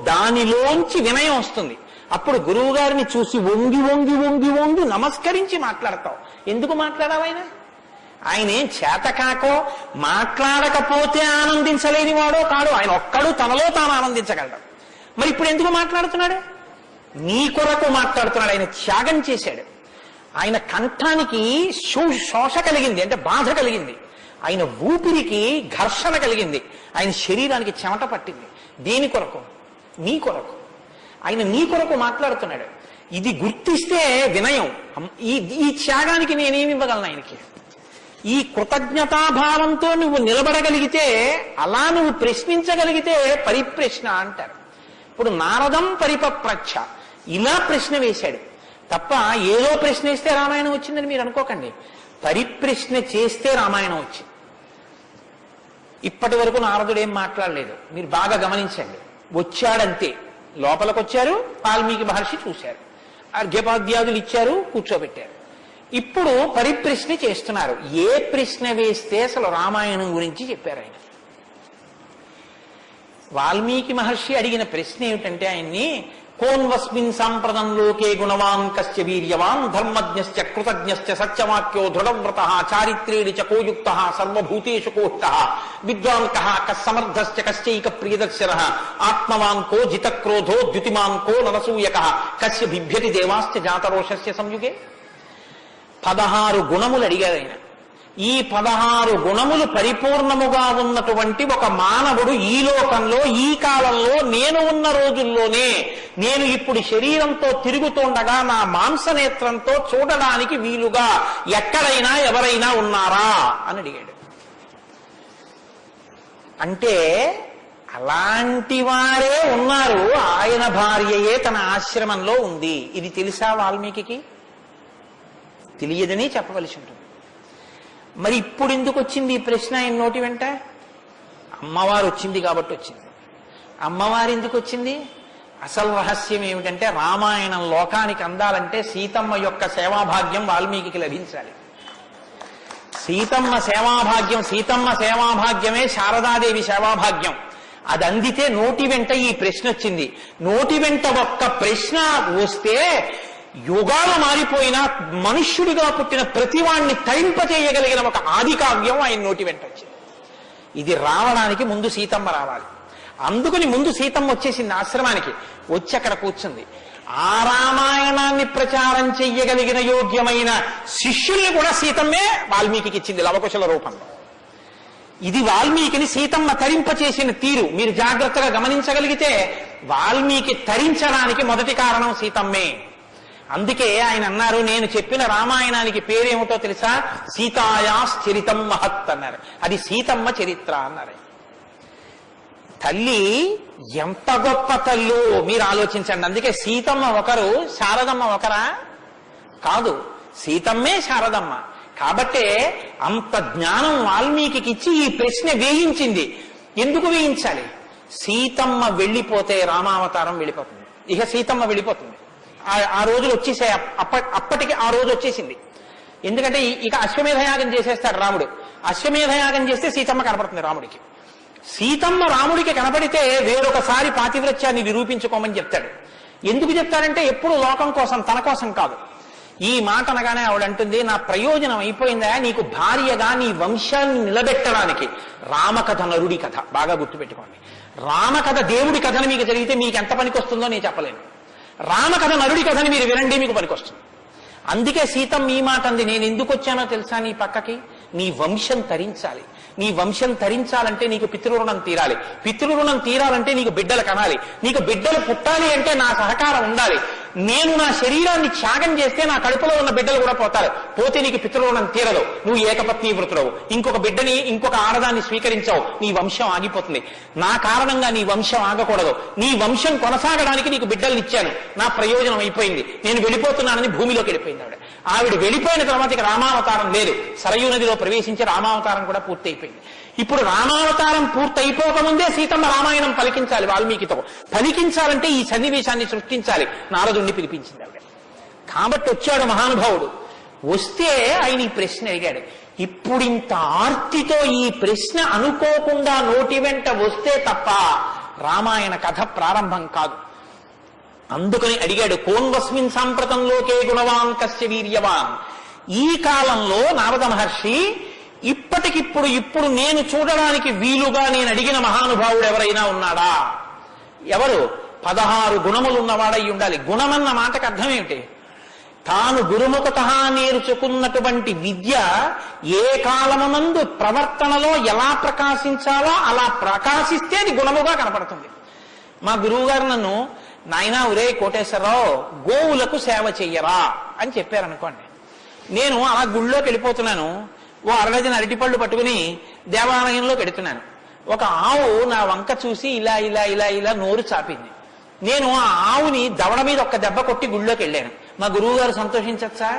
దానిలోంచి వినయం వస్తుంది. అప్పుడు గురువు గారిని చూసి వంగి వంగి వంగి వంగి నమస్కరించి మాట్లాడతావు. ఎందుకు మాట్లాడావు? ఆయన ఏం చేతకాకో మాట్లాడకపోతే ఆనందించలేని వాడో కాడు. ఆయన ఒక్కడు తనలో తాను ఆనందించగలడు. మరి ఇప్పుడు ఎందుకు మాట్లాడుతున్నాడు? నీ కొరకు మాట్లాడుతున్నాడు. ఆయన త్యాగం చేశాడు. ఆయన కంఠానికి శోష కలిగింది, అంటే బాధ కలిగింది. ఆయన ఊపిరికి ఘర్షణ కలిగింది. ఆయన శరీరానికి చెమట పట్టింది. దేని కొరకు? నీ కొరకు. ఆయన నీ కొరకు మాట్లాడుతున్నాడు. ఇది గుర్తిస్తే వినయం. ఈ త్యాగానికి నేనేమి ఇవ్వగలను ఆయనకి? ఈ కృతజ్ఞతాభావంతో నువ్వు నిలబడగలిగితే, అలా నువ్వు ప్రశ్నించగలిగితే పరిప్రశ్న అంటారు. ఇప్పుడు నారదం పరిపప్రచ్ఛ ఇలా ప్రశ్న వేశాడు తప్ప ఏదో ప్రశ్న వేస్తే రామాయణం వచ్చిందని మీరు అనుకోకండి. పరిప్రశ్న చేస్తే రామాయణం వచ్చింది. ఇప్పటి వరకు నారదుడు ఏం మాట్లాడలేదు, మీరు బాగా గమనించండి. వచ్చాడంతే, లోపలికి వచ్చారు, వాల్మీకి మహర్షి చూశారు, అర్ఘ్యపాద్యాదులు ఇచ్చారు, కూర్చోబెట్టారు. ఇప్పుడు పరిప్రశ్న చేస్తున్నారు. ఏ ప్రశ్న వేస్తే అసలు రామాయణం గురించి చెప్పారు ఆయన. వాల్మీకి మహర్షి అడిగిన ప్రశ్న ఏమిటంటే ఆయన్ని, కోన్వస్మిన్ సాంప్రదం లోకే గుణవాన్ కస్య వీర్యవాన్ ధర్మజ్ఞశ్చ కృతజ్ఞశ్చ సత్యవాక్యో దృఢవ్రతః చారిత్రేణ చ కోయుక్తః సర్వభూతేషు కోష్టః విద్వాన్ కః కస్సమర్థశ్చ కశ్చైక ప్రియదర్శనః ఆత్మవాన్ కో జితక్రోధో ద్యుతిమాన్ కో నరసూయకః కస్య బిభ్యతి దేవాశ్చ జాతరోషస్య సంయుగే. 16 గుణములు అడిగారు ఆయన. ఈ 16 గుణములు పరిపూర్ణముగా ఉన్నటువంటి ఒక మానవుడు ఈ లోకంలో, ఈ కాలంలో, నేను ఉన్న రోజుల్లోనే, నేను ఇప్పుడు శరీరంతో తిరుగుతుండగా నా మాంసనేత్రంతో చూడడానికి వీలుగా ఎక్కడైనా ఎవరైనా ఉన్నారా అని అడిగాడు. అంటే అలాంటి వారే ఉన్నారు, ఆయన భార్యయే తన ఆశ్రమంలో ఉంది. ఇది తెలుసా వాల్మీకి? తెలియదని చెప్పవలసి ఉంటుంది. మరి ఇప్పుడు ఎందుకు వచ్చింది ఈ ప్రశ్న ఆయన నోటి వెంట? అమ్మవారు వచ్చింది కాబట్టి వచ్చింది. అమ్మవారు ఎందుకు వచ్చింది? అసలు రహస్యం ఏమిటంటే, రామాయణం లోకానికి అందాలంటే సీతమ్మ యొక్క సేవాభాగ్యం వాల్మీకి లభించాలి. సీతమ్మ సేవాభాగ్యమే శారదాదేవి సేవాభాగ్యం. అది అందితే నోటి వెంట ఈ ప్రశ్న వచ్చింది. నోటి వెంట ఒక్క ప్రశ్న వస్తే యుగాలు మారిపోయినా మనుష్యుడిగా పుట్టిన ప్రతివాణ్ణి తరింపచేయగలిగిన ఒక ఆది కావ్యం ఆయన నోటి వెంట వచ్చింది. ఇది రావడానికి ముందు సీతమ్మ రావాలి. అందుకని ముందు సీతమ్మ వచ్చేసింది ఆశ్రమానికి. వచ్చి అక్కడ కూర్చుంది. ఆ రామాయణాన్ని ప్రచారం చెయ్యగలిగిన యోగ్యమైన శిష్యుల్ని కూడా సీతమ్మే వాల్మీకి ఇచ్చింది లవకుశల రూపంలో. ఇది వాల్మీకిని సీతమ్మ తరింపచేసిన తీరు మీరు జాగ్రత్తగా గమనించగలిగితే, వాల్మీకి తరించడానికి మొదటి కారణం సీతమ్మే. అందుకే ఆయన అన్నారు, నేను చెప్పిన రామాయణానికి పేరేమిటో తెలుసా? సీతాయాశ్చరితం మహత్ అన్నారు. అది సీతమ్మ చరిత్ర అన్నారు. తల్లి ఎంత గొప్ప తల్లు మీరు ఆలోచించండి. అందుకే సీతమ్మ ఒకరు, శారదమ్మ ఒకరా? కాదు, సీతమ్మే శారదమ్మ. కాబట్టే అంత జ్ఞానం వాల్మీకి ఇచ్చి ఈ ప్రశ్న వేయించింది. ఎందుకు వేయించాలి? సీతమ్మ వెళ్ళిపోతే రామావతారం వెళ్ళిపోతుంది. ఇక సీతమ్మ వెళ్ళిపోతుంది. ఆ రోజులు వచ్చేసాయి. అప్పటికి ఆ రోజు వచ్చేసింది. ఎందుకంటే ఇక అశ్వమేధయాగం చేసేస్తాడు రాముడు. అశ్వమేధయాగం చేస్తే సీతమ్మ కనపడుతుంది రాముడికి. సీతమ్మ రాముడికి కనపడితే వేరొకసారి పాతివ్రత్యాన్ని నిరూపించుకోమని చెప్తాడు. ఎందుకు చెప్తాడంటే ఎప్పుడు లోకం కోసం, తన కోసం కాదు. ఈ మాట అనగానే ఆవిడంటుంది, నా ప్రయోజనం అయిపోయిందా? నీకు భార్యగా నీ వంశాన్ని నిలబెట్టడానికి. రామకథ నరుడి కథ బాగా గుర్తుపెట్టుకోండి. రామకథ దేవుడి కథని మీకు జరిగితే మీకు ఎంత పనికొస్తుందో నేను చెప్పలేను. రామకథ నరుడి కథని మీరు వినండి, మీకు పనికొస్తుంది. అందుకే సీతమ్మ ఈ మాట అంది, నేను ఎందుకు వచ్చానో తెలుసా నీ పక్కకి? నీ వంశం తరించాలి. నీ వంశం తరించాలంటే నీకు పితృరుణం తీరాలి. పితృరుణం తీరాలంటే నీకు బిడ్డలు కనాలి. నీకు బిడ్డలు పుట్టాలి అంటే నా సహకారం ఉండాలి. నేను నా శరీరాన్ని త్యాగం చేస్తే నా కడుపులో ఉన్న బిడ్డలు కూడా పోతారు. పోతే నీకు పితృరుణం తీరదు. నువ్వు ఏకపత్ని వృతుడవు. ఇంకొక బిడ్డని, ఇంకొక ఆడదాన్ని స్వీకరించావు, నీ వంశం ఆగిపోతుంది. నా కారణంగా నీ వంశం ఆగకూడదు. నీ వంశం కొనసాగడానికి నీకు బిడ్డల్ని ఇచ్చాను. నా ప్రయోజనం అయిపోయింది. నేను వెళ్ళిపోతున్నానని భూమిలోకి వెళ్ళిపోయింది ఆవిడ వెళ్ళిపోయిన తర్వాత ఇక రామావతారం లేదు. సరయూ నదిలో ప్రవేశించి రామావతారం కూడా పూర్తయిపోయింది. ఇప్పుడు రామావతారం పూర్తయిపోకముందే సీతమ్మ రామాయణం పలికించాలి వాల్మీకితో. పలికించాలంటే ఈ సన్నివేశాన్ని సృష్టించాలి. నారదుణ్ణి పిలిపించింది ఆవిడ. కాబట్టి వచ్చాడు మహానుభావుడు. వస్తే ఆయన ఈ ప్రశ్న అడిగాడు. ఇప్పుడింత ఆర్తితో ఈ ప్రశ్న అనుకోకుండా నోటి వెంట వస్తే తప్ప రామాయణ కథ ప్రారంభం కాదు. అందుకని అడిగాడు, కోన్వస్మిన్ సాంప్రతంలోకే గుణవాన్ కస్య వీర్యవాన్. ఈ కాలంలో నారద మహర్షి ఇప్పుడు నేను చూడడానికి వీలుగా నేను అడిగిన మహానుభావుడు ఎవరైనా ఉన్నాడా? ఎవరు? 16 గుణములు ఉన్నవాడై ఉండాలి. గుణమన్న మాటకు అర్థం ఏమిటి? తాను గురుముఖత నేర్చుకున్నటువంటి విద్య ఏ కాలమునందు ప్రవర్తనలో ఎలా ప్రకాశించాలో అలా ప్రకాశిస్తే అది గుణముగా కనపడుతుంది. మా గురువు గారు నన్ను, నాయనా ఒరే కోటేశ్వరరావు, గోవులకు సేవ చెయ్యరా అని చెప్పారనుకోండి. నేను అలా గుళ్ళోకి వెళ్ళిపోతున్నాను. ఓ 60 అరటిపళ్ళు పట్టుకుని దేవాలయంలో పెడుతున్నాను. ఒక ఆవు నా వంక చూసి ఇలా ఇలా ఇలా ఇలా నోరు చాపింది. నేను ఆ ఆవుని దవడ మీద ఒక్క దెబ్బ కొట్టి గుళ్ళోకి వెళ్ళాను. మా గురువు గారు సంతోషించచ్చా?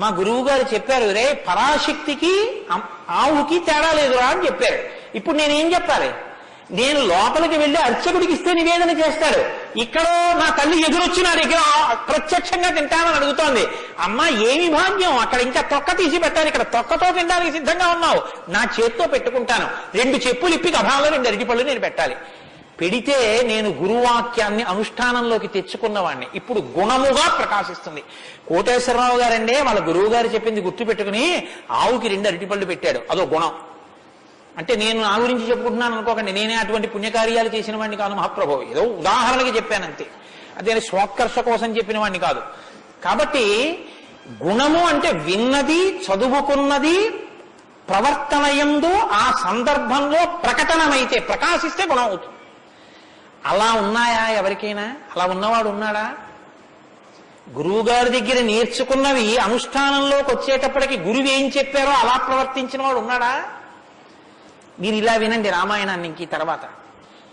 మా గురువు గారు చెప్పారు, రే పరాశక్తికి ఆవుకి తేడా లేదురా అని చెప్పారు. ఇప్పుడు నేనేం చెప్పాలి? నేను లోపలికి వెళ్ళి అర్చకుడికి ఇస్తే నివేదన చేస్తాడు. ఇక్కడ నా తల్లి ఎదురొచ్చి నా దగ్గర ప్రత్యక్షంగా తింటానని అడుగుతోంది. అమ్మ ఏమి భాగ్యం, అక్కడ ఇంకా తొక్క తీసి పెట్టాను, ఇక్కడ తొక్కతో తినడానికి సిద్ధంగా ఉన్నావు. నా చేత్తో పెట్టుకుంటాను. 2 చెప్పులు ఇప్పి గభాలో 2 అరటిపళ్ళు నేను పెట్టాలి. పెడితే నేను గురువాక్యాన్ని అనుష్ఠానంలోకి తెచ్చుకున్నవాడిని. ఇప్పుడు గుణముగా ప్రకాశిస్తుంది. కోటేశ్వరరావు గారండే వాళ్ళ గురువు గారు చెప్పింది గుర్తు పెట్టుకుని ఆవుకి 2 అరటిపళ్ళు పెట్టాడు. అదో గుణం. అంటే నేను నా గురించి చెప్పుకుంటున్నాను అనుకోకండి. నేనే అటువంటి పుణ్యకార్యాలు చేసిన వాడిని కాదు మహాప్రభు. ఏదో ఉదాహరణకి చెప్పానంతే. అదే స్వోత్కర్ష కోసం చెప్పిన వాడిని కాదు. కాబట్టి గుణము అంటే విన్నది, చదువుకున్నది, ప్రవర్తనయందు ఆ సందర్భంలో ప్రకటనమైతే, ప్రకాశిస్తే గుణం అవుతుంది. అలా ఉన్నాయా ఎవరికైనా? అలా ఉన్నవాడు ఉన్నాడా? గురువుగారి దగ్గర నేర్చుకున్నవి అనుష్ఠానంలోకి వచ్చేటప్పటికి గురువు ఏం చెప్పారో అలా ప్రవర్తించిన వాడు ఉన్నాడా? మీరు ఇలా వినండి రామాయణాన్ని ఇంక తర్వాత.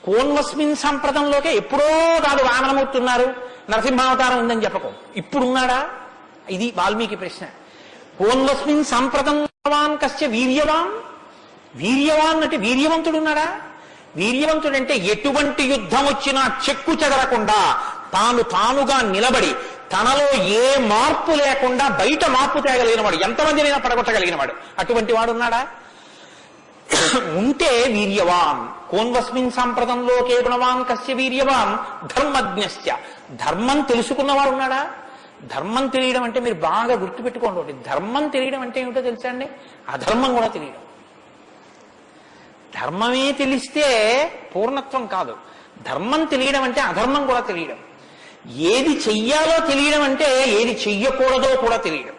కోన్వస్మిన్ సంప్రదంలోకే ఎప్పుడో కాదు వామనమూర్తి ఉన్నారు, నరసింహావతారం ఉందని చెప్పకు. ఇప్పుడున్నాడా? ఇది వాల్మీకి ప్రశ్న. కోన్వస్మిన్ సంప్రదంవాన్ కస్య వీర్యవాన్. వీర్యవాన్ అంటే వీర్యవంతుడు ఉన్నాడా? వీర్యవంతుడంటే ఎటువంటి యుద్ధం వచ్చినా చెక్కు చెదరకుండా తానుగా నిలబడి తనలో ఏ మార్పు లేకుండా బయట మార్పు తేగలిగినవాడు, ఎంతమందినైనా పడగొట్టగలిగినవాడు, అటువంటి వాడు ఉన్నాడా? ఉంటే వీర్యవాన్. కోన్వస్మిన్ సంప్రదంలో కేవలవాన్ కస్య వీర్యవాన్ ధర్మజ్ఞశ్చ. ధర్మం తెలుసుకున్నవాడు ఉన్నాడా? ధర్మం తెలియడం అంటే మీరు బాగా గుర్తుపెట్టుకోండి, ధర్మం తెలియడం అంటే ఏమిటో తెలుసా అండి? అధర్మం కూడా తెలియడం. ధర్మమే తెలిస్తే పూర్ణత్వం కాదు. ధర్మం తెలియడం అంటే అధర్మం కూడా తెలియడం. ఏది చెయ్యాలో తెలియడం అంటే ఏది చెయ్యకూడదో కూడా తెలియడం.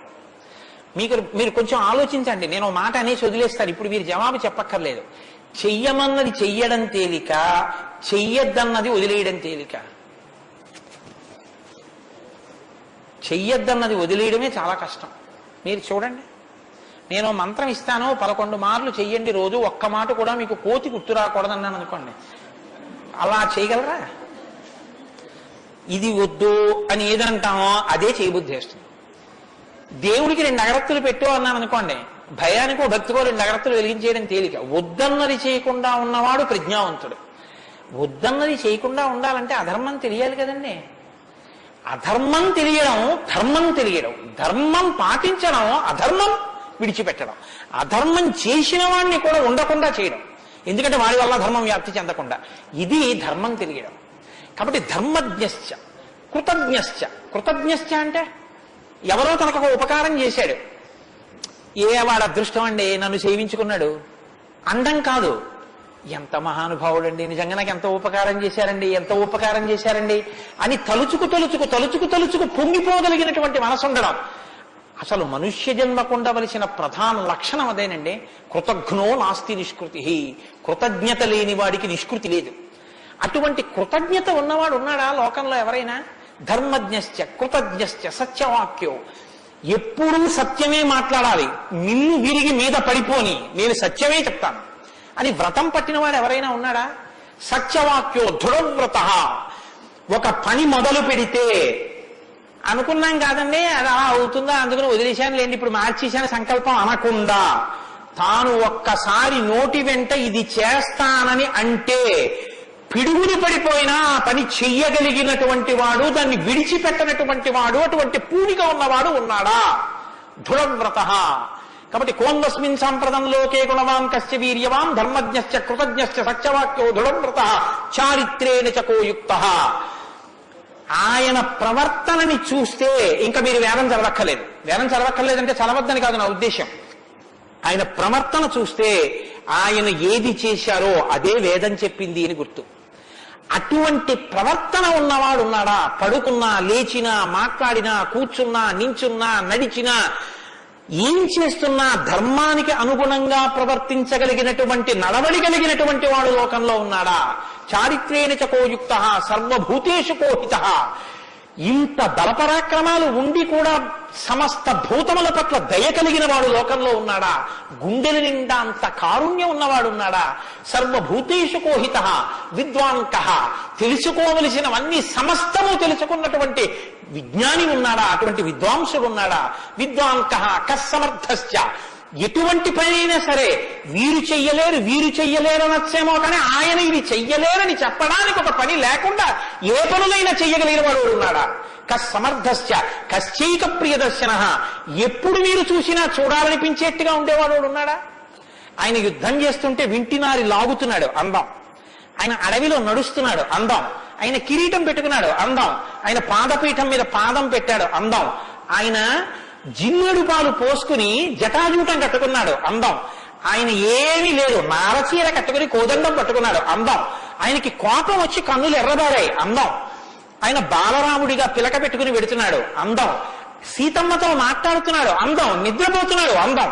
మీరు కొంచెం ఆలోచించండి. నేను మాట అనేసి వదిలేస్తాను, ఇప్పుడు మీరు జవాబు చెప్పక్కర్లేదు. చెయ్యమన్నది చెయ్యడం తేలిక, చెయ్యొద్దన్నది వదిలేయడం తేలిక. చెయ్యొద్దన్నది వదిలేయడమే చాలా కష్టం. మీరు చూడండి, నేను మంత్రం ఇస్తాను 11 మార్లు చెయ్యండి రోజు, ఒక్క మాట కూడా మీకు కోతి గుర్తు రాకూడదన్నాను అనుకోండి, అలా చేయగలరా? ఇది వద్దు అని ఏదంటామో అదే చేయబుద్ధి చేస్తుంది. దేవుడికి 2 అగరత్తులు పెట్టు అన్నాను అనుకోండి, భయానికో భక్తికో 2 అగరత్తులు వెలిగించేయడం తేలిక. వద్దన్నది చేయకుండా ఉన్నవాడు ప్రజ్ఞావంతుడు. వద్దన్నది చేయకుండా ఉండాలంటే అధర్మం తెలియాలి కదండి. అధర్మం తెలియడం, ధర్మం తెలియడం, ధర్మం పాటించడం, అధర్మం విడిచిపెట్టడం, అధర్మం చేసిన వాడిని కూడా ఉండకుండా చేయడం, ఎందుకంటే వాడి వల్ల ధర్మం వ్యాప్తి చెందకుండా. ఇది ధర్మం తెలియడం. కాబట్టి ధర్మజ్ఞశ్చ కృతజ్ఞశ్చ. కృతజ్ఞశ్చ అంటే ఎవరో తనకు ఒక ఉపకారం చేశాడు, వాడు అదృష్టం అండి నన్ను సేవించుకున్నాడు అండం కాదు. ఎంత మహానుభావుడండి, నిజంగా నాకు ఎంత ఉపకారం చేశారండి, ఎంత ఉపకారం చేశారండి అని తలుచుకు పొంగిపోగలిగినటువంటి మనసు ఉండడం. అసలు మనుష్య జన్మకు ఉండవలసిన ప్రధాన లక్షణం అదేనండి. కృతజ్ఞో నాస్తి నిష్కృతి. కృతజ్ఞత లేని వాడికి నిష్కృతి లేదు. అటువంటి కృతజ్ఞత ఉన్నవాడు ఉన్నాడా లోకంలో ఎవరైనా? ధర్మజ్ఞశ్చ కృతజ్ఞశ్చ సత్యవాక్యో. ఎప్పుడూ సత్యమే మాట్లాడాలి, నిన్ను విరిగి మీద పడిపోని నేను సత్యమే చెప్తాను అని వ్రతం పట్టినవాడు ఎవరైనా ఉన్నాడా? సత్యవాక్యో దృఢవ్రత. ఒక పని మొదలు పెడితే అనుకున్నాం కాదండి అది అలా అవుతుందా అందుకని వదిలేశాను లేండి ఇప్పుడు మార్చేశాను సంకల్పం అనకుండా తాను ఒక్కసారి నోటి వెంట ఇది చేస్తానని అంటే పిడుగుని పడిపోయినా ఆ పని చెయ్యగలిగినటువంటి వాడు, దాన్ని విడిచిపెట్టనటువంటి వాడు, అటువంటి పూనిక ఉన్నవాడు ఉన్నాడా? దృఢవ్రత. కాబట్టి కోన్వస్మిన్ సంప్రదంలోకే గుణవాన్ కస్య వీర్యవాన్ ధర్మజ్ఞశ్చ కృతజ్ఞశ్చ సత్యవాక్యో దృఢవ్రత చారిత్రేణ చకోయుక్త. ఆయన ప్రవర్తనని చూస్తే ఇంకా మీరు వేదం చదవక్కర్లేదు. వేదం చదవక్కర్లేదంటే చదవద్దని కాదు నా ఉద్దేశం. ఆయన ప్రవర్తన చూస్తే ఆయన ఏది చేశారో అదే వేదం చెప్పింది అని గుర్తు. అటువంటి ప్రవర్తన ఉన్నవాడు ఉన్నాడా? పడుకున్నా, లేచినా, మాట్లాడినా, కూర్చున్నా, నించున్నా, నడిచినా, ఏం చేస్తున్నా ధర్మానికి అనుగుణంగా ప్రవర్తించగలిగినటువంటి నడవడి కలిగినటువంటి వాడు లోకంలో ఉన్నాడా? చారిత్రేణ చకోయుక్త సర్వభూతేషు కోహిత. ఇంత బలపరాక్రమాలు ఉండి కూడా సమస్త భూతముల పట్ల దయ కలిగిన వాడు లోకంలో ఉన్నాడా? గుండెల నిండా అంత కారుణ్యం ఉన్నవాడు ఉన్నాడా? సర్వభూతేషు కోహిత విద్వాంక. తెలుసుకోవలసినవన్నీ సమస్తము తెలుసుకున్నటువంటి విజ్ఞాని ఉన్నాడా? అటువంటి విద్వాంసుడు ఉన్నాడా? విద్వాంక కస్సమర్థశ్చ. ఎటువంటి పని అయినా సరే వీరు చెయ్యలేరు అనొచ్చేమో కానీ ఆయన ఇది చెయ్యలేరని చెప్పడానికి ఒక పని లేకుండా ఏ పనులైనా చెయ్యగలిగిన వాడు ఉన్నాడా? కస్సమర్థశ్చ కశ్చైక ప్రియదర్శన. ఎప్పుడు మీరు చూసినా చూడాలనిపించేట్టుగా ఉండేవాడు ఉన్నాడా? ఆయన యుద్ధం చేస్తుంటే వింటినారి లాగుతున్నాడు అందం. ఆయన అడవిలో నడుస్తున్నాడు అందం. ఆయన కిరీటం పెట్టుకున్నాడు అందం. ఆయన పాదపీఠం మీద పాదం పెట్టాడు అందం. ఆయన జిన్నెడు పాలు పోసుకుని జటాజూటం కట్టుకున్నాడు అందం. ఆయన ఏమీ లేదు, నారచీర కట్టుకుని కోదండం పట్టుకున్నాడు అందం. ఆయనకి కోపం వచ్చి కన్నులు ఎర్రబారాయి అందం. ఆయన బాలరాముడిగా పిలక పెట్టుకుని పెడుతున్నాడు అందం. సీతమ్మతో మాట్లాడుతున్నాడు అందం. నిద్రపోతున్నాడు అందం.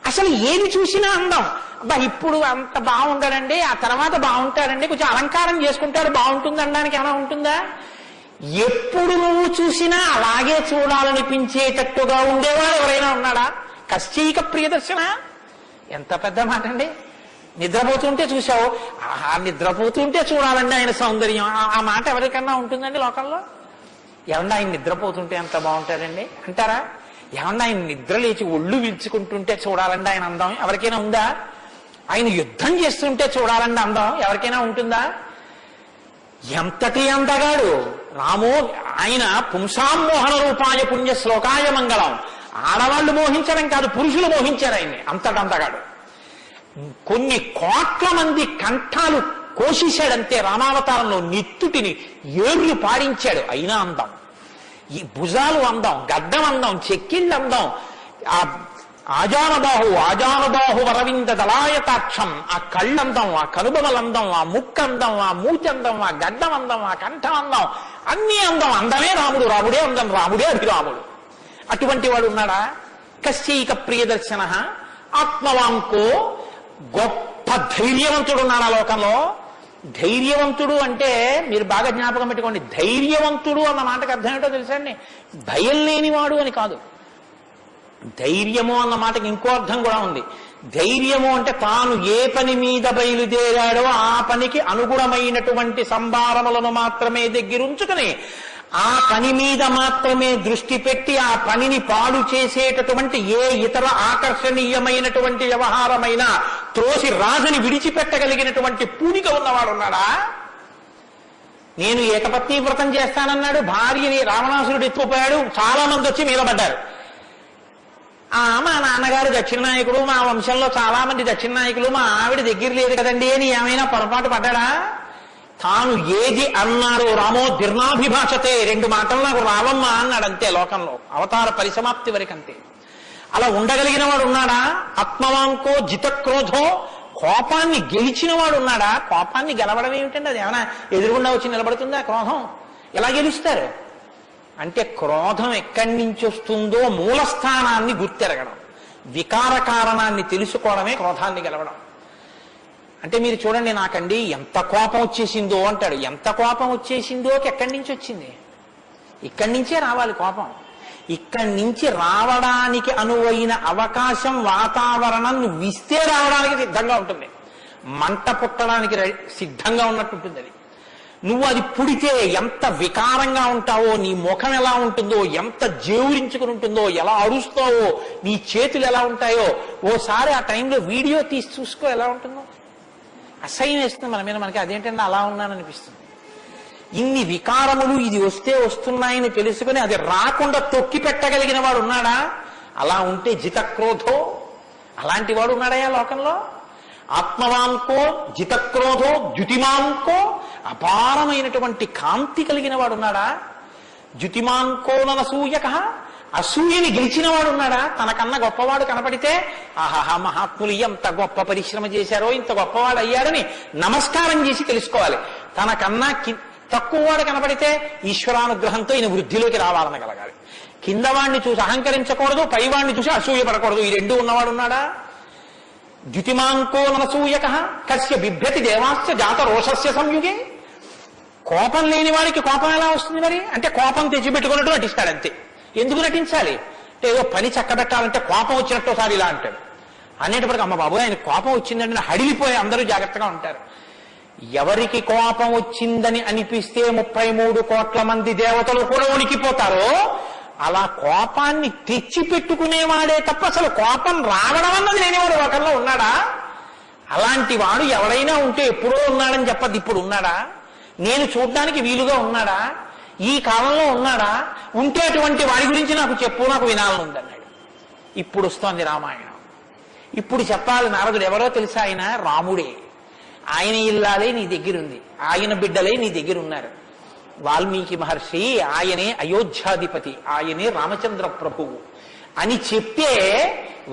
అసలు ఏది చూసినా అందం. అబ్బా ఇప్పుడు అంత బాగుంటాడండి, ఆ తర్వాత బాగుంటాడండి, కొంచెం అలంకారం చేసుకుంటాడు బాగుంటుంది అనడానికి ఏమైనా ఉంటుందా? ఎప్పుడు నువ్వు చూసినా అలాగే చూడాలనిపించేటట్టుగా ఉండేవాడు ఎవరైనా ఉన్నాడా? కశ్చైక ప్రియదర్శన. ఎంత పెద్ద మాట అండి. నిద్రపోతుంటే చూసావు, ఆహా నిద్రపోతుంటే చూడాలండి ఆయన సౌందర్యం. ఆ మాట ఎవరికన్నా ఉంటుందండి లోకంలో? ఏమన్నా ఆయన నిద్రపోతుంటే ఎంత బాగుంటాడండి అంటారా? ఏమన్నా ఆయన నిద్ర లేచి ఒళ్ళు విల్చుకుంటుంటే చూడాలండి ఆయన అందం ఎవరికైనా ఉందా? ఆయన యుద్ధం చేస్తుంటే చూడాలండి అందం ఎవరికైనా ఉంటుందా? ఎంతటి అందగాడు రామో! ఆయన పుంసామోహన రూపాయ పుణ్య శ్లోకాయ మంగళం. ఆడవాళ్ళు మోహించడం కాదు, పురుషులు మోహించారు ఆయన్ని. అంతటి అందగాడు. కొన్ని కోట్ల మంది కంఠాలు కోసేశాడంతే రామావతారంలో. నెత్తుటిని ఏర్లు పాడించాడు. అయినా అందం. ఈ భుజాలు అందం, గడ్డం అందం, చెక్కిళ్ళు అందం, ఆ ఆజానుబాహు వరవింద దళాయతాక్షం, ఆ కళ్ళందం, ఆ కనుబొమలందం, ఆ ముక్కందం, ఆ మూచందం, ఆ గడ్డం అందం, ఆ కంఠం అందం, అన్నీ అందం. అందమే రాముడు, రాముడే అందం, రాముడే అభిరాముడు. అటువంటి వాడు ఉన్నాడా? కశ్చైక ప్రియదర్శన ఆత్మవాంకో. గొప్ప ధైర్యవంతుడు ఉన్నాడు ఆ లోకంలో. ధైర్యవంతుడు అంటే మీరు బాగా జ్ఞాపకం పెట్టుకోండి. ధైర్యవంతుడు అన్న మాటకు అర్థం ఏంటో తెలుసా అండి? భయం లేనివాడు అని కాదు. ధైర్యము అన్న మాటకి ఇంకో అర్థం కూడా ఉంది. ధైర్యము అంటే తాను ఏ పని మీద బయలుదేరాడో ఆ పనికి అనుగుణమైనటువంటి సంభారములను మాత్రమే దగ్గరుంచుకుని ఆ పని మీద మాత్రమే దృష్టి పెట్టి ఆ పనిని పాడు చేసేటటువంటి ఏ ఇతర ఆకర్షణీయమైనటువంటి వ్యవహారమైనా త్రోసి రాజని విడిచిపెట్టగలిగినటువంటి పూనిక ఉన్నవాడు ఉన్నాడా? నేను ఏకపత్ని వ్రతం చేస్తానన్నాడు. భార్యని రావణాసురుడు ఎత్తుకుపోయాడు. చాలా మంది వచ్చి మీద పడ్డారు. మా నాన్నగారు దక్షిణ నాయకుడు, మా వంశంలో చాలా మంది దక్షిణ నాయకులు, మా ఆవిడ దగ్గర లేదు కదండి అని ఏమైనా పొరపాటు పడ్డాడా? తాను ఏది అన్నారో రామో దీర్ణాభిభాషతే, 2 మాటలు నాకు రావమ్మా అన్నాడు అంతే. లోకంలో అవతార పరిసమాప్తి వరకు అంతే. అలా ఉండగలిగిన వాడు ఉన్నాడా? ఆత్మవాంకో జితక్రోధో. కోపాన్ని గెలిచిన వాడు ఉన్నాడా? కోపాన్ని గెలవడం ఏమిటండి? అది ఏమైనా ఎదురుగుండా వచ్చి నిలబడుతుందా క్రోధం? ఎలా గెలుస్తారు అంటే క్రోధం ఎక్కడి నుంచి వస్తుందో మూలస్థానాన్ని గుర్తెరగడం, వికార కారణాన్ని తెలుసుకోవడమే క్రోధాన్ని గెలవడం. అంటే మీరు చూడండి, నాకండి ఎంత కోపం వచ్చేసిందో అంటాడు. ఎంత కోపం వచ్చేసిందో ఎక్కడి నుంచి వచ్చింది? ఇక్కడి నుంచే రావాలి కోపం. ఇక్కడి నుంచి రావడానికి అనువైన అవకాశం, వాతావరణం నువ్వు ఇస్తే రావడానికి సిద్ధంగా ఉంటుంది. మంట పుట్టడానికి సిద్ధంగా ఉన్నట్టు ఉంటుంది అది. నువ్వు అది పుడితే ఎంత వికారంగా ఉంటావో, నీ ముఖం ఎలా ఉంటుందో, ఎంత జేవురించుకుని ఉంటుందో, ఎలా అరుస్తావో, నీ చేతులు ఎలా ఉంటాయో ఓసారి ఆ టైంలో వీడియో తీసి చూసుకో ఎలా ఉంటుందో. అసహ్యం వేస్తుంది మన మీద. మనకి అదేంటంటే అలా ఉన్నాననిపిస్తుంది. ఇన్ని వికారములు ఇది వస్తే వస్తున్నాయని తెలుసుకుని అది రాకుండా తొక్కి పెట్టగలిగిన వాడు ఉన్నాడా? అలా ఉంటే జితక్రోధో. అలాంటి వాడు ఉన్నాడయా లోకంలో? ఆత్మవాంకో జితక్రోధో ద్యుతిమాంకో. అపారమైనటువంటి కాంతి కలిగిన వాడు ఉన్నాడా? ద్యుతిమాంకో ననసూయక. అసూయని గెలిచిన వాడు ఉన్నాడా? తనకన్నా గొప్పవాడు కనపడితే ఆహాహా మహాత్ములు ఎంత గొప్ప పరిశ్రమ చేశారో, ఇంత గొప్పవాడు అయ్యారని నమస్కారం చేసి తెలుసుకోవాలి. తనకన్నా తక్కువ వాడు కనపడితే ఈశ్వరానుగ్రహంతో ఈయన వృద్ధిలోకి రావాలని కలగాలి. కిందవాడిని చూసి అహంకరించకూడదు, పైవాడిని చూసి అసూయపడకూడదు. ఈ 2 ఉన్నవాడు ఉన్నాడా? ద్యుతిమాంకో ననసూయక కస్య బిభ్యతి దేవాశ్చ జాత రోషస్య సంయుగే. కోపం లేని వాడికి కోపం ఎలా వస్తుంది మరి? అంటే కోపం తెచ్చిపెట్టుకున్నట్టు నటిస్తాడంతే. ఎందుకు నటించాలి అంటే ఏదో పని చక్కబెట్టాలంటే కోపం వచ్చినట్టు ఒకసారి ఇలా అంటాడు. అనేటప్పటికి అమ్మ బాబు ఆయన కోపం వచ్చిందంటే హడిలిపోయి అందరూ జాగ్రత్తగా ఉంటారు. ఎవరికి కోపం వచ్చిందని అనిపిస్తే 33 కోట్ల మంది దేవతలు కూడా ఉనికిపోతారో అలా కోపాన్ని తెచ్చిపెట్టుకునేవాడే తప్ప అసలు కోపం రావడం అన్నది లేనివాడు ఒకరిలో ఉన్నాడా? అలాంటి వాడు ఎవడైనా ఉంటే ఎప్పుడో ఉన్నాడని చెప్పద్దు. ఇప్పుడు ఉన్నాడా? నేను చూడ్డానికి వీలుగా ఉన్నాడా? ఈ కాలంలో ఉన్నాడా? ఉంటే అటువంటి వాడి గురించి నాకు చెప్పు, నాకు వినాలని ఉందన్నాడు. ఇప్పుడు వస్తోంది రామాయణం. ఇప్పుడు చెప్పాలి. నారదుడు ఎవరో తెలుసా? ఆయన రాముడే. ఆయన ఇల్లాలే నీ దగ్గరుంది, ఆయన బిడ్డలే నీ దగ్గర ఉన్నారు. వాల్మీకి మహర్షి ఆయనే అయోధ్యాధిపతి, ఆయనే రామచంద్ర ప్రభువు అని చెప్తే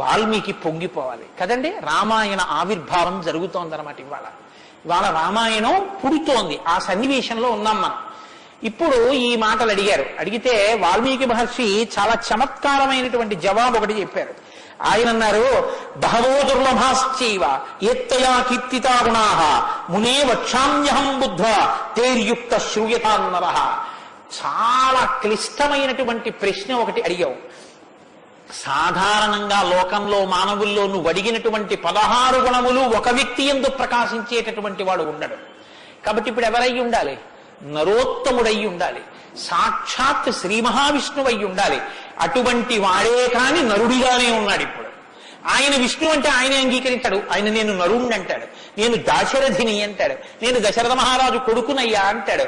వాల్మీకి పొంగిపోవాలి కదండి. రామాయణ ఆవిర్భావం జరుగుతోందన్నమాట. ఇవాళ రామాయణం పుడుతోంది. ఆ సన్నివేశంలో ఉన్నాం మనం. ఇప్పుడు ఈ మాటలు అడిగితే వాల్మీకి మహర్షి చాలా చమత్కారమైనటువంటి జవాబు ఒకటి చెప్పారు. ఆయన అన్నారు, బహవో దుర్లభాశ్చైవ ఎత్తయా కీర్తితా గుణాః మునే వక్షామ్యహం బుద్ధ్వా తేర్యుక్త శ్రూయతాన్నరః. చాలా క్లిష్టమైనటువంటి ప్రశ్న ఒకటి అడిగావు. సాధారణంగా లోకంలో మానవుల్లో నువ్వు అడిగినటువంటి 16 గుణములు ఒక వ్యక్తి యందు ప్రకాశించేటటువంటి వాడు ఉండడు. కాబట్టి ఇప్పుడు ఎవరై ఉండాలి? నరోత్తముడై ఉండాలి, సాక్షాత్ శ్రీ మహావిష్ణువై ఉండాలి. అటువంటి వాడే కాని నరుడిగానే ఉన్నాడు ఇప్పుడు. ఆయన విష్ణు అంటే ఆయనే అంగీకరించాడు. ఆయన నేను నరుణ్ణి అంటాడు, నేను దాశరథిని అంటాడు, నేను దశరథ మహారాజు కొడుకునయ్యా అంటాడు.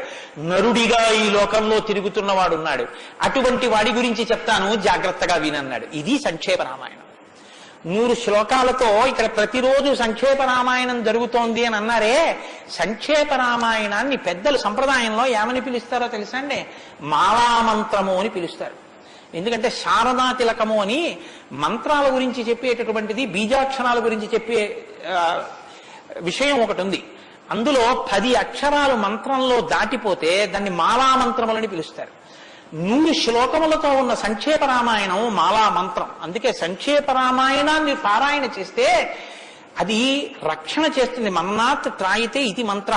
నరుడిగా ఈ లోకంలో తిరుగుతున్నవాడు ఉన్నాడు. అటువంటి వాడి గురించి చెప్తాను, జాగ్రత్తగా వినన్నాడు. ఇది సంక్షేప రామాయణం. 100 శ్లోకాలతో ఇక్కడ ప్రతిరోజు సంక్షేప రామాయణం జరుగుతోంది అని అన్నారే. సంక్షేప రామాయణాన్ని పెద్దలు సంప్రదాయంలో ఏమని పిలుస్తారో తెలుసా అండి? మాలామంత్రము అని పిలుస్తారు. ఎందుకంటే శారదా తిలకము అని మంత్రాల గురించి చెప్పేటటువంటిది, బీజాక్షరాల గురించి చెప్పే విషయం ఒకటి ఉంది. అందులో 10 అక్షరాలు మంత్రంలో దాటిపోతే దాన్ని మాలామంత్రములని పిలుస్తారు. 100 శ్లోకములతో ఉన్న సంక్షేప రామాయణం మాలా మంత్రం. అందుకే సంక్షేప రామాయణాన్ని పారాయణ చేస్తే అది రక్షణ చేస్తుంది. మన్నాత్ త్రాయితే ఇది మంత్ర.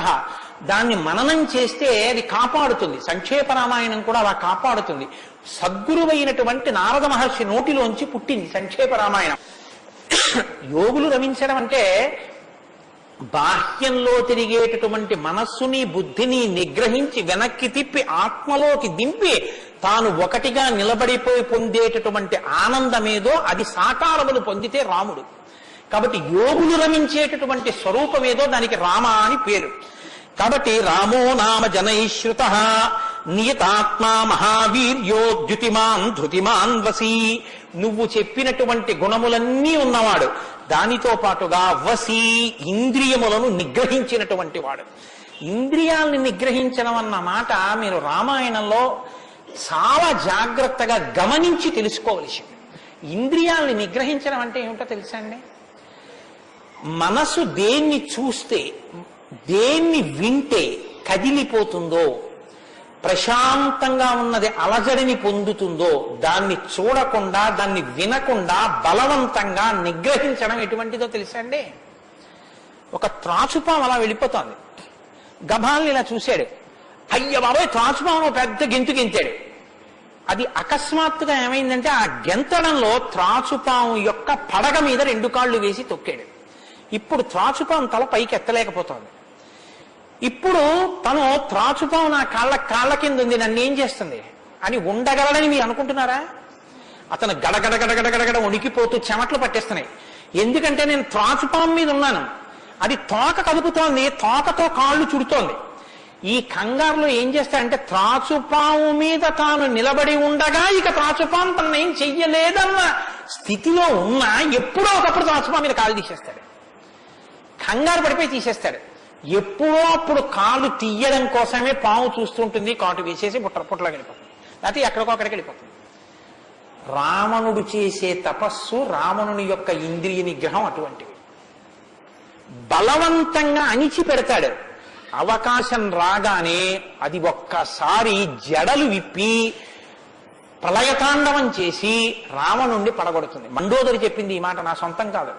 దాన్ని మననం చేస్తే అది కాపాడుతుంది. సంక్షేప రామాయణం కూడా అలా కాపాడుతుంది. సద్గురువైనటువంటి నారద మహర్షి నోటిలోంచి పుట్టింది సంక్షేప రామాయణం. యోగులు రమించడం అంటే బాహ్యంలో తిరిగేటటువంటి మనస్సుని బుద్ధిని నిగ్రహించి వెనక్కి తిప్పి ఆత్మలోకి దింపి తాను ఒకటిగా నిలబడిపోయి పొందేటటువంటి ఆనందమేదో అది సాకారమును పొందితే రాముడు. కాబట్టి యోగులు రమించేటటువంటి స్వరూపమేదో దానికి రామ అని పేరు. కాబట్టి రామో నామ జనైశ్రుత నియతాత్మా మహావీర్యో ద్యుతిమాన్ ధృతిమాన్ వసి. నువ్వు చెప్పినటువంటి గుణములన్నీ ఉన్నవాడు. దానితో పాటుగా వసి, ఇంద్రియములను నిగ్రహించినటువంటి వాడు. ఇంద్రియాల్ని నిగ్రహించడం అన్న మాట మీరు రామాయణంలో చాలా జాగ్రత్తగా గమనించి తెలుసుకోవలసింది. ఇంద్రియాల్ని నిగ్రహించడం అంటే ఏమిటో తెలుసా అండి? మనసు దేన్ని చూస్తే, దేన్ని వింటే కదిలిపోతుందో, ప్రశాంతంగా ఉన్నది అలజడిని పొందుతుందో దాన్ని చూడకుండా, దాన్ని వినకుండా బలవంతంగా నిగ్రహించడం ఎటువంటిదో తెలుసా అండి? ఒక త్రాచుపాం అలా వెళ్ళిపోతోంది. గభాల్ని ఇలా చూశాడు, అయ్య బాబాయ్ త్రాచుపాము పెద్ద గెంతు గెంతాడు. అది అకస్మాత్తుగా ఏమైందంటే ఆ గెంతడంలో త్రాచుపాము యొక్క పడగ మీద 2 కాళ్ళు వేసి తొక్కాడు. ఇప్పుడు త్రాచుపాము తల పైకి ఎత్తలేకపోతోంది. ఇప్పుడు తను త్రాచుపాము నా కాళ్ళ కింద ఉంది, నన్ను ఏం చేస్తుంది అని ఉండగలడని మీరు అనుకుంటున్నారా? అతను గడగడగడగడగడ వణికిపోతూ చెమట్లు పట్టేస్తున్నాయి. ఎందుకంటే నేను త్రాచుపాము మీద ఉన్నాను, అది తోక కదుపుతోంది, తోకతో కాళ్ళు చుడుతోంది. ఈ కంగారులో ఏం చేస్తాడంటే త్రాచుపాము మీద తాను నిలబడి ఉండగా ఇక త్రాచుపాము తను ఏం చెయ్యలేదన్న స్థితిలో ఉన్నా ఎప్పుడో ఒకప్పుడు త్రాచుపాము మీద కాళ్ళు తీసేస్తాడు. కంగారు పడిపోయి తీసేస్తాడు. ఎప్పుడో అప్పుడు కాళ్ళు తీయడం కోసమే పాము చూస్తుంటుంది, కాటు వేసేసి పుట్టలో వెళ్ళిపోతుంది, లేకపోతే ఎక్కడికో అక్కడికి వెళ్ళిపోతుంది. రావణుడు చేసే తపస్సు, రావణుని యొక్క ఇంద్రియ నిగ్రహం అటువంటివి. బలవంతంగా అణిచి పెడతాడు. అవకాశం రాగానే అది ఒక్కసారి జడలు విప్పి ప్రళయతాండవం చేసి రావణుణ్ణి పడగొడుతుంది. మండోదరి చెప్పింది ఈ మాట, నా సొంతం కాదు.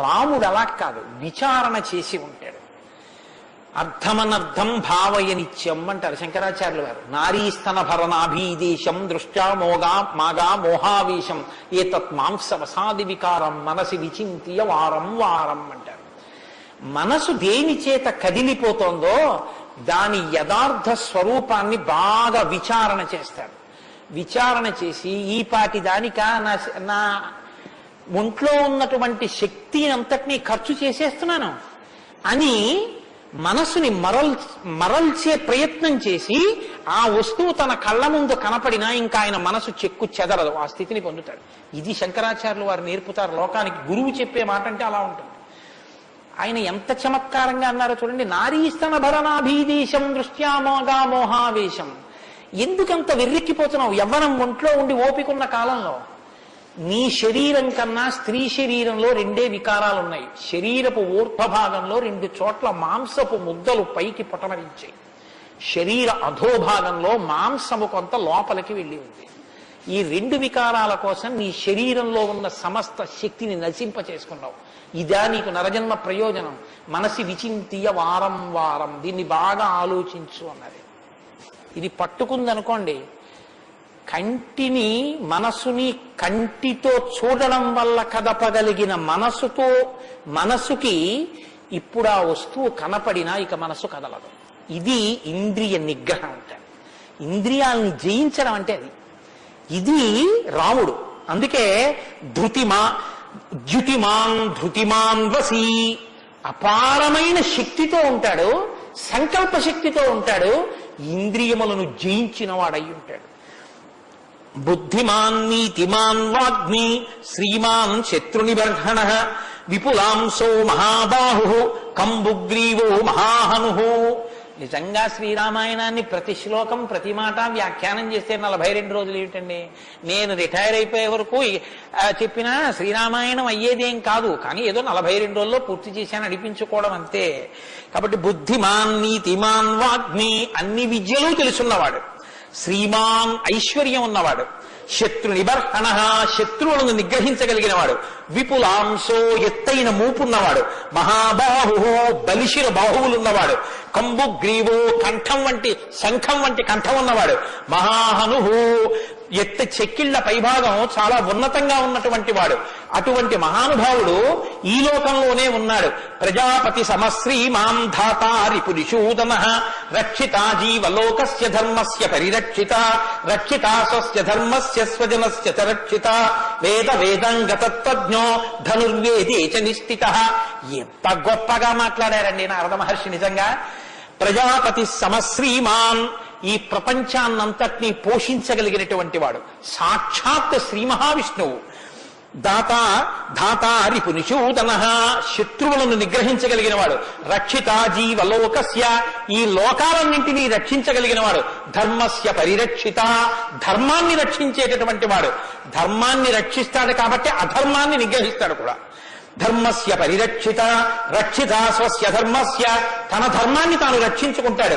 రాముడు అలా కాదు, విచారణ చేసి ఉంటాడు. అర్థమనర్థం భావయనిత్యం అంటారు శంకరాచార్యులు గారు. నారీస్తన భరనాభీదేశం దృష్ట్యా మాగా మోహావేశం ఏతత్ మాంసవసాది వికారం మనసి విచింత్య వారం వారం అంటారు. మనసు దేని చేత కదిలిపోతోందో దాని యథార్థ స్వరూపాన్ని బాగా విచారణ చేస్తారు. విచారణ చేసి ఈ పాటి దానిక నా ఒంట్లో ఉన్నటువంటి శక్తి అంతటినీ ఖర్చు చేసేస్తున్నాను అని మనసుని మరల్చే ప్రయత్నం చేసి ఆ వస్తువు తన కళ్ళ ముందు కనపడినా ఇంకా ఆయన మనసు చెక్కు చెదరదు, ఆ స్థితిని పొందుతాడు. ఇది శంకరాచార్యులు వారు నేర్పుతారు లోకానికి. గురువు చెప్పే మాట అంటే అలా ఉంటుంది. ఆయన ఎంత చమత్కారంగా అన్నారో చూడండి. నారీస్తన భరనాభీదేశం దృష్ట్యామోగా మోహావేశం. ఎందుకంత వెర్రెక్కిపోతున్నావు? యవ్వనం ఒంట్లో ఉండి ఓపికన్న కాలంలో నీ శరీరం కన్నా స్త్రీ శరీరంలో 2 వికారాలు ఉన్నాయి. శరీరపు ఊర్ధ్వభాగంలో 2 చోట్ల మాంసపు ముద్దలు పైకి పొటమరించాయి. శరీర అధోభాగంలో మాంసము కొంత లోపలికి వెళ్ళి ఉంది. ఈ 2 వికారాల కోసం నీ శరీరంలో ఉన్న సమస్త శక్తిని నశింప చేసుకున్నావు. ఇదా నీకు నరజన్మ ప్రయోజనం? మనసి విచింతియ వారం వారం, దీన్ని బాగా ఆలోచించు అన్నది. ఇది పట్టుకుందనుకోండి కంటిని మనసుని కంటితో చూడడం వల్ల కదపగలిగిన మనసుకి ఇప్పుడు ఆ వస్తువు కనపడినా ఇక మనసు కదలదు. ఇది ఇంద్రియ నిగ్రహం అంటే. ఇంద్రియాలని జయించడం అంటే అది. ఇది రాముడు. అందుకే ధృతిమాన్ వసి, అపారమైన శక్తితో ఉంటాడు, సంకల్ప శక్తితో ఉంటాడు, ఇంద్రియములను జయించిన వాడై ఉంటాడు. బుద్ధిమాన్ నీతిమాన్ వాగ్మి శ్రీమాన్ శత్రునిబర్హణ విపులాంసో మహాబాహు కంబుగ్రీవో మహాహను. నిజంగా శ్రీరామాయణాన్ని ప్రతి శ్లోకం ప్రతి మాట వ్యాఖ్యానం చేస్తే 42 రోజులు ఏమిటండి? నేను రిటైర్ అయిపోయే వరకు చెప్పినా శ్రీరామాయణం అయ్యేదేం కాదు. కానీ ఏదో 42 రోజుల్లో పూర్తి చేశాను అనిపించుకోవడం అంతే. కాబట్టి బుద్ధిమాన్ నీతిమాన్ వాగ్మి, అన్ని విద్యలు తెలుసున్నవాడు, శ్రీమాన్ ఐశ్వర్యం ఉన్నవాడు, శత్రు నిబర్హణ శత్రువులను నిగ్రహించగలిగిన వాడు, విపులాంశో ఎత్తైన మూపున్నవాడు, మహాబాహు బలిశిర బాహువులున్నవాడు, కంబుగ్రీవో శంఖం వంటి కంఠం ఉన్నవాడు, మహాహను చెక్కిళ్ల పైభాగం చాలా ఉన్నతంగా ఉన్నటువంటి వాడు. అటువంటి మహానుభావుడు ఈ లోకంలోనే ఉన్నాడు. ప్రజాపతి సమశ్రీమాం ధాతారి పురిషూదన రక్షితా జీవలోకస్య ధర్మస్య పరిరక్షిత రక్షితా స్వస్య ధర్మస్య స్వజనస్య చ రక్షిత వేదంగతత్వజ్ఞో ధనుర్వేదే చ నిష్ఠిత. ఎంత గొప్పగా మాట్లాడారండి నారద మహర్షి. నిజంగా ప్రజాపతి సమశ్రీమాన్, ఈ ప్రపంచాన్నంతటినీ పోషించగలిగినటువంటి వాడు, సాక్షాత్ శ్రీ మహావిష్ణువు. ధాతారి పునిషూదన శత్రువులను నిగ్రహించగలిగిన వాడు, రక్షిత జీవలోకస్య ఈ లోకాలన్నింటినీ రక్షించగలిగిన వాడు, ధర్మస్య పరిరక్షిత ధర్మాన్ని రక్షించేటటువంటి వాడు. ధర్మాన్ని రక్షిస్తాడు కాబట్టి అధర్మాన్ని నిగ్రహిస్తాడు కూడా. ధర్మస్య పరిరక్షిత రక్షిత స్వస్య ధర్మస్య, తన ధర్మాన్ని తాను రక్షించుకుంటాడు.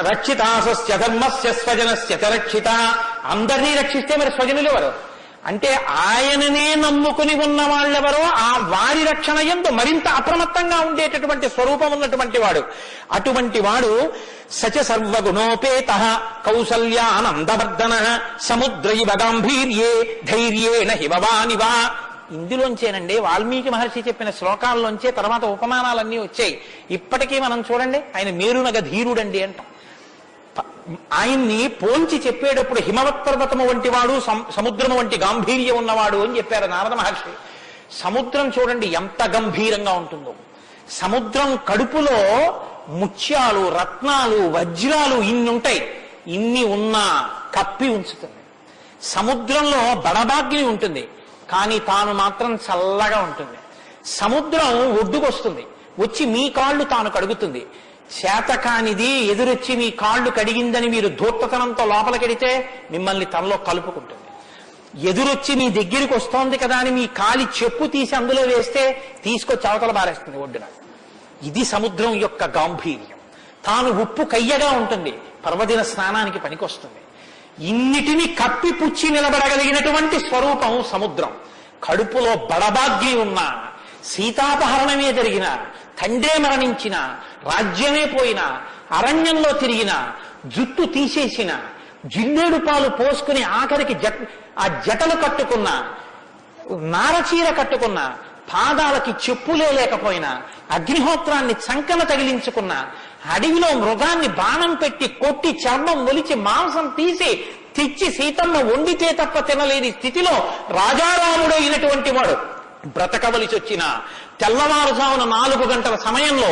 రక్షిత స్వస్య ధర్మస్య స్వజనస్య చ రక్షిత, అందరినీ రక్షిస్తే మరి స్వజనులు ఎవరు అంటే ఆయననే నమ్ముకుని ఉన్న వాళ్ళెవరో ఆ వారి రక్షణ యందు మరింత అప్రమత్తంగా ఉండేటటువంటి స్వరూపం ఉన్నటువంటి వాడు. అటువంటి వాడు సచ సర్వగుణోపేత కౌసల్యానందవర్ధన సముద్రైవ గాంభీర్యే ధైర్యేణ హిమవానివా. ఇందులోంచేనండి వాల్మీకి మహర్షి చెప్పిన శ్లోకాల్లోంచే తర్వాత ఉపమానాలన్నీ వచ్చాయి. ఇప్పటికీ మనం చూడండి, ఆయన మేరునగ ధీరుడండి అంటాం. ఆయన్ని పోల్చి చెప్పేటప్పుడు హిమవత్ పర్వతము వంటి వాడు, సముద్రము వంటి గాంభీర్యం ఉన్నవాడు అని చెప్పారు నారద మహర్షి. సముద్రం చూడండి ఎంత గంభీరంగా ఉంటుందో. సముద్రం కడుపులో ముత్యాలు, రత్నాలు, వజ్రాలు ఇన్ని ఉంటాయి. ఇన్ని ఉన్నా కప్పి ఉంచుతుంది. సముద్రంలో బడబాగ్ని ఉంటుంది, కానీ తాను మాత్రం చల్లగా ఉంటుంది. సముద్రం ఒడ్డుకొస్తుంది, వచ్చి మీ కాళ్ళు తాను కడుగుతుంది. చేతకానిది ఎదురొచ్చి మీ కాళ్ళు కడిగిందని మీరు ధూర్తతనంతో లోపలికెడితే మిమ్మల్ని తనలో కలుపుకుంటుంది. ఎదురొచ్చి మీ దగ్గరికి వస్తోంది కదా అని మీ కాలి చెప్పు తీసి అందులో వేస్తే తీసుకొచ్చి అవతల బారేస్తుంది ఒడ్డున. ఇది సముద్రం యొక్క గాంభీర్యం. తాను ఉప్పు కయ్యగా ఉంటుంది, పర్వదిన స్నానానికి పనికొస్తుంది. ఇన్నిటిని కప్పిపుచ్చి నిలబడగలిగినటువంటి స్వరూపం సముద్రం. కడుపులో బడబాగ్ని ఉన్నా, సీతాపహరణమే జరిగిన, తండ్రే మరణించిన, రాజ్యమే పోయిన, అరణ్యంలో తిరిగిన, జుట్టు తీసేసిన, జిల్లేడు పాలు పోసుకుని ఆఖరికి ఆ జటలు కట్టుకున్న, నారచీర కట్టుకున్న, పాదాలకి చెప్పులే లేకపోయినా, అగ్నిహోత్రాన్ని చంకన తగిలించుకున్న, అడవిలో మృగాన్ని బాణం పెట్టి కొట్టి చర్మం ఒలిచి మాంసం తీసి తెచ్చి సీతమ్మ వండితే తప్ప తినలేని స్థితిలో రాజారాముడు అయినటువంటి వాడు బ్రతకవలసి వచ్చిన, తెల్లవారుజామున 4 గంటల సమయంలో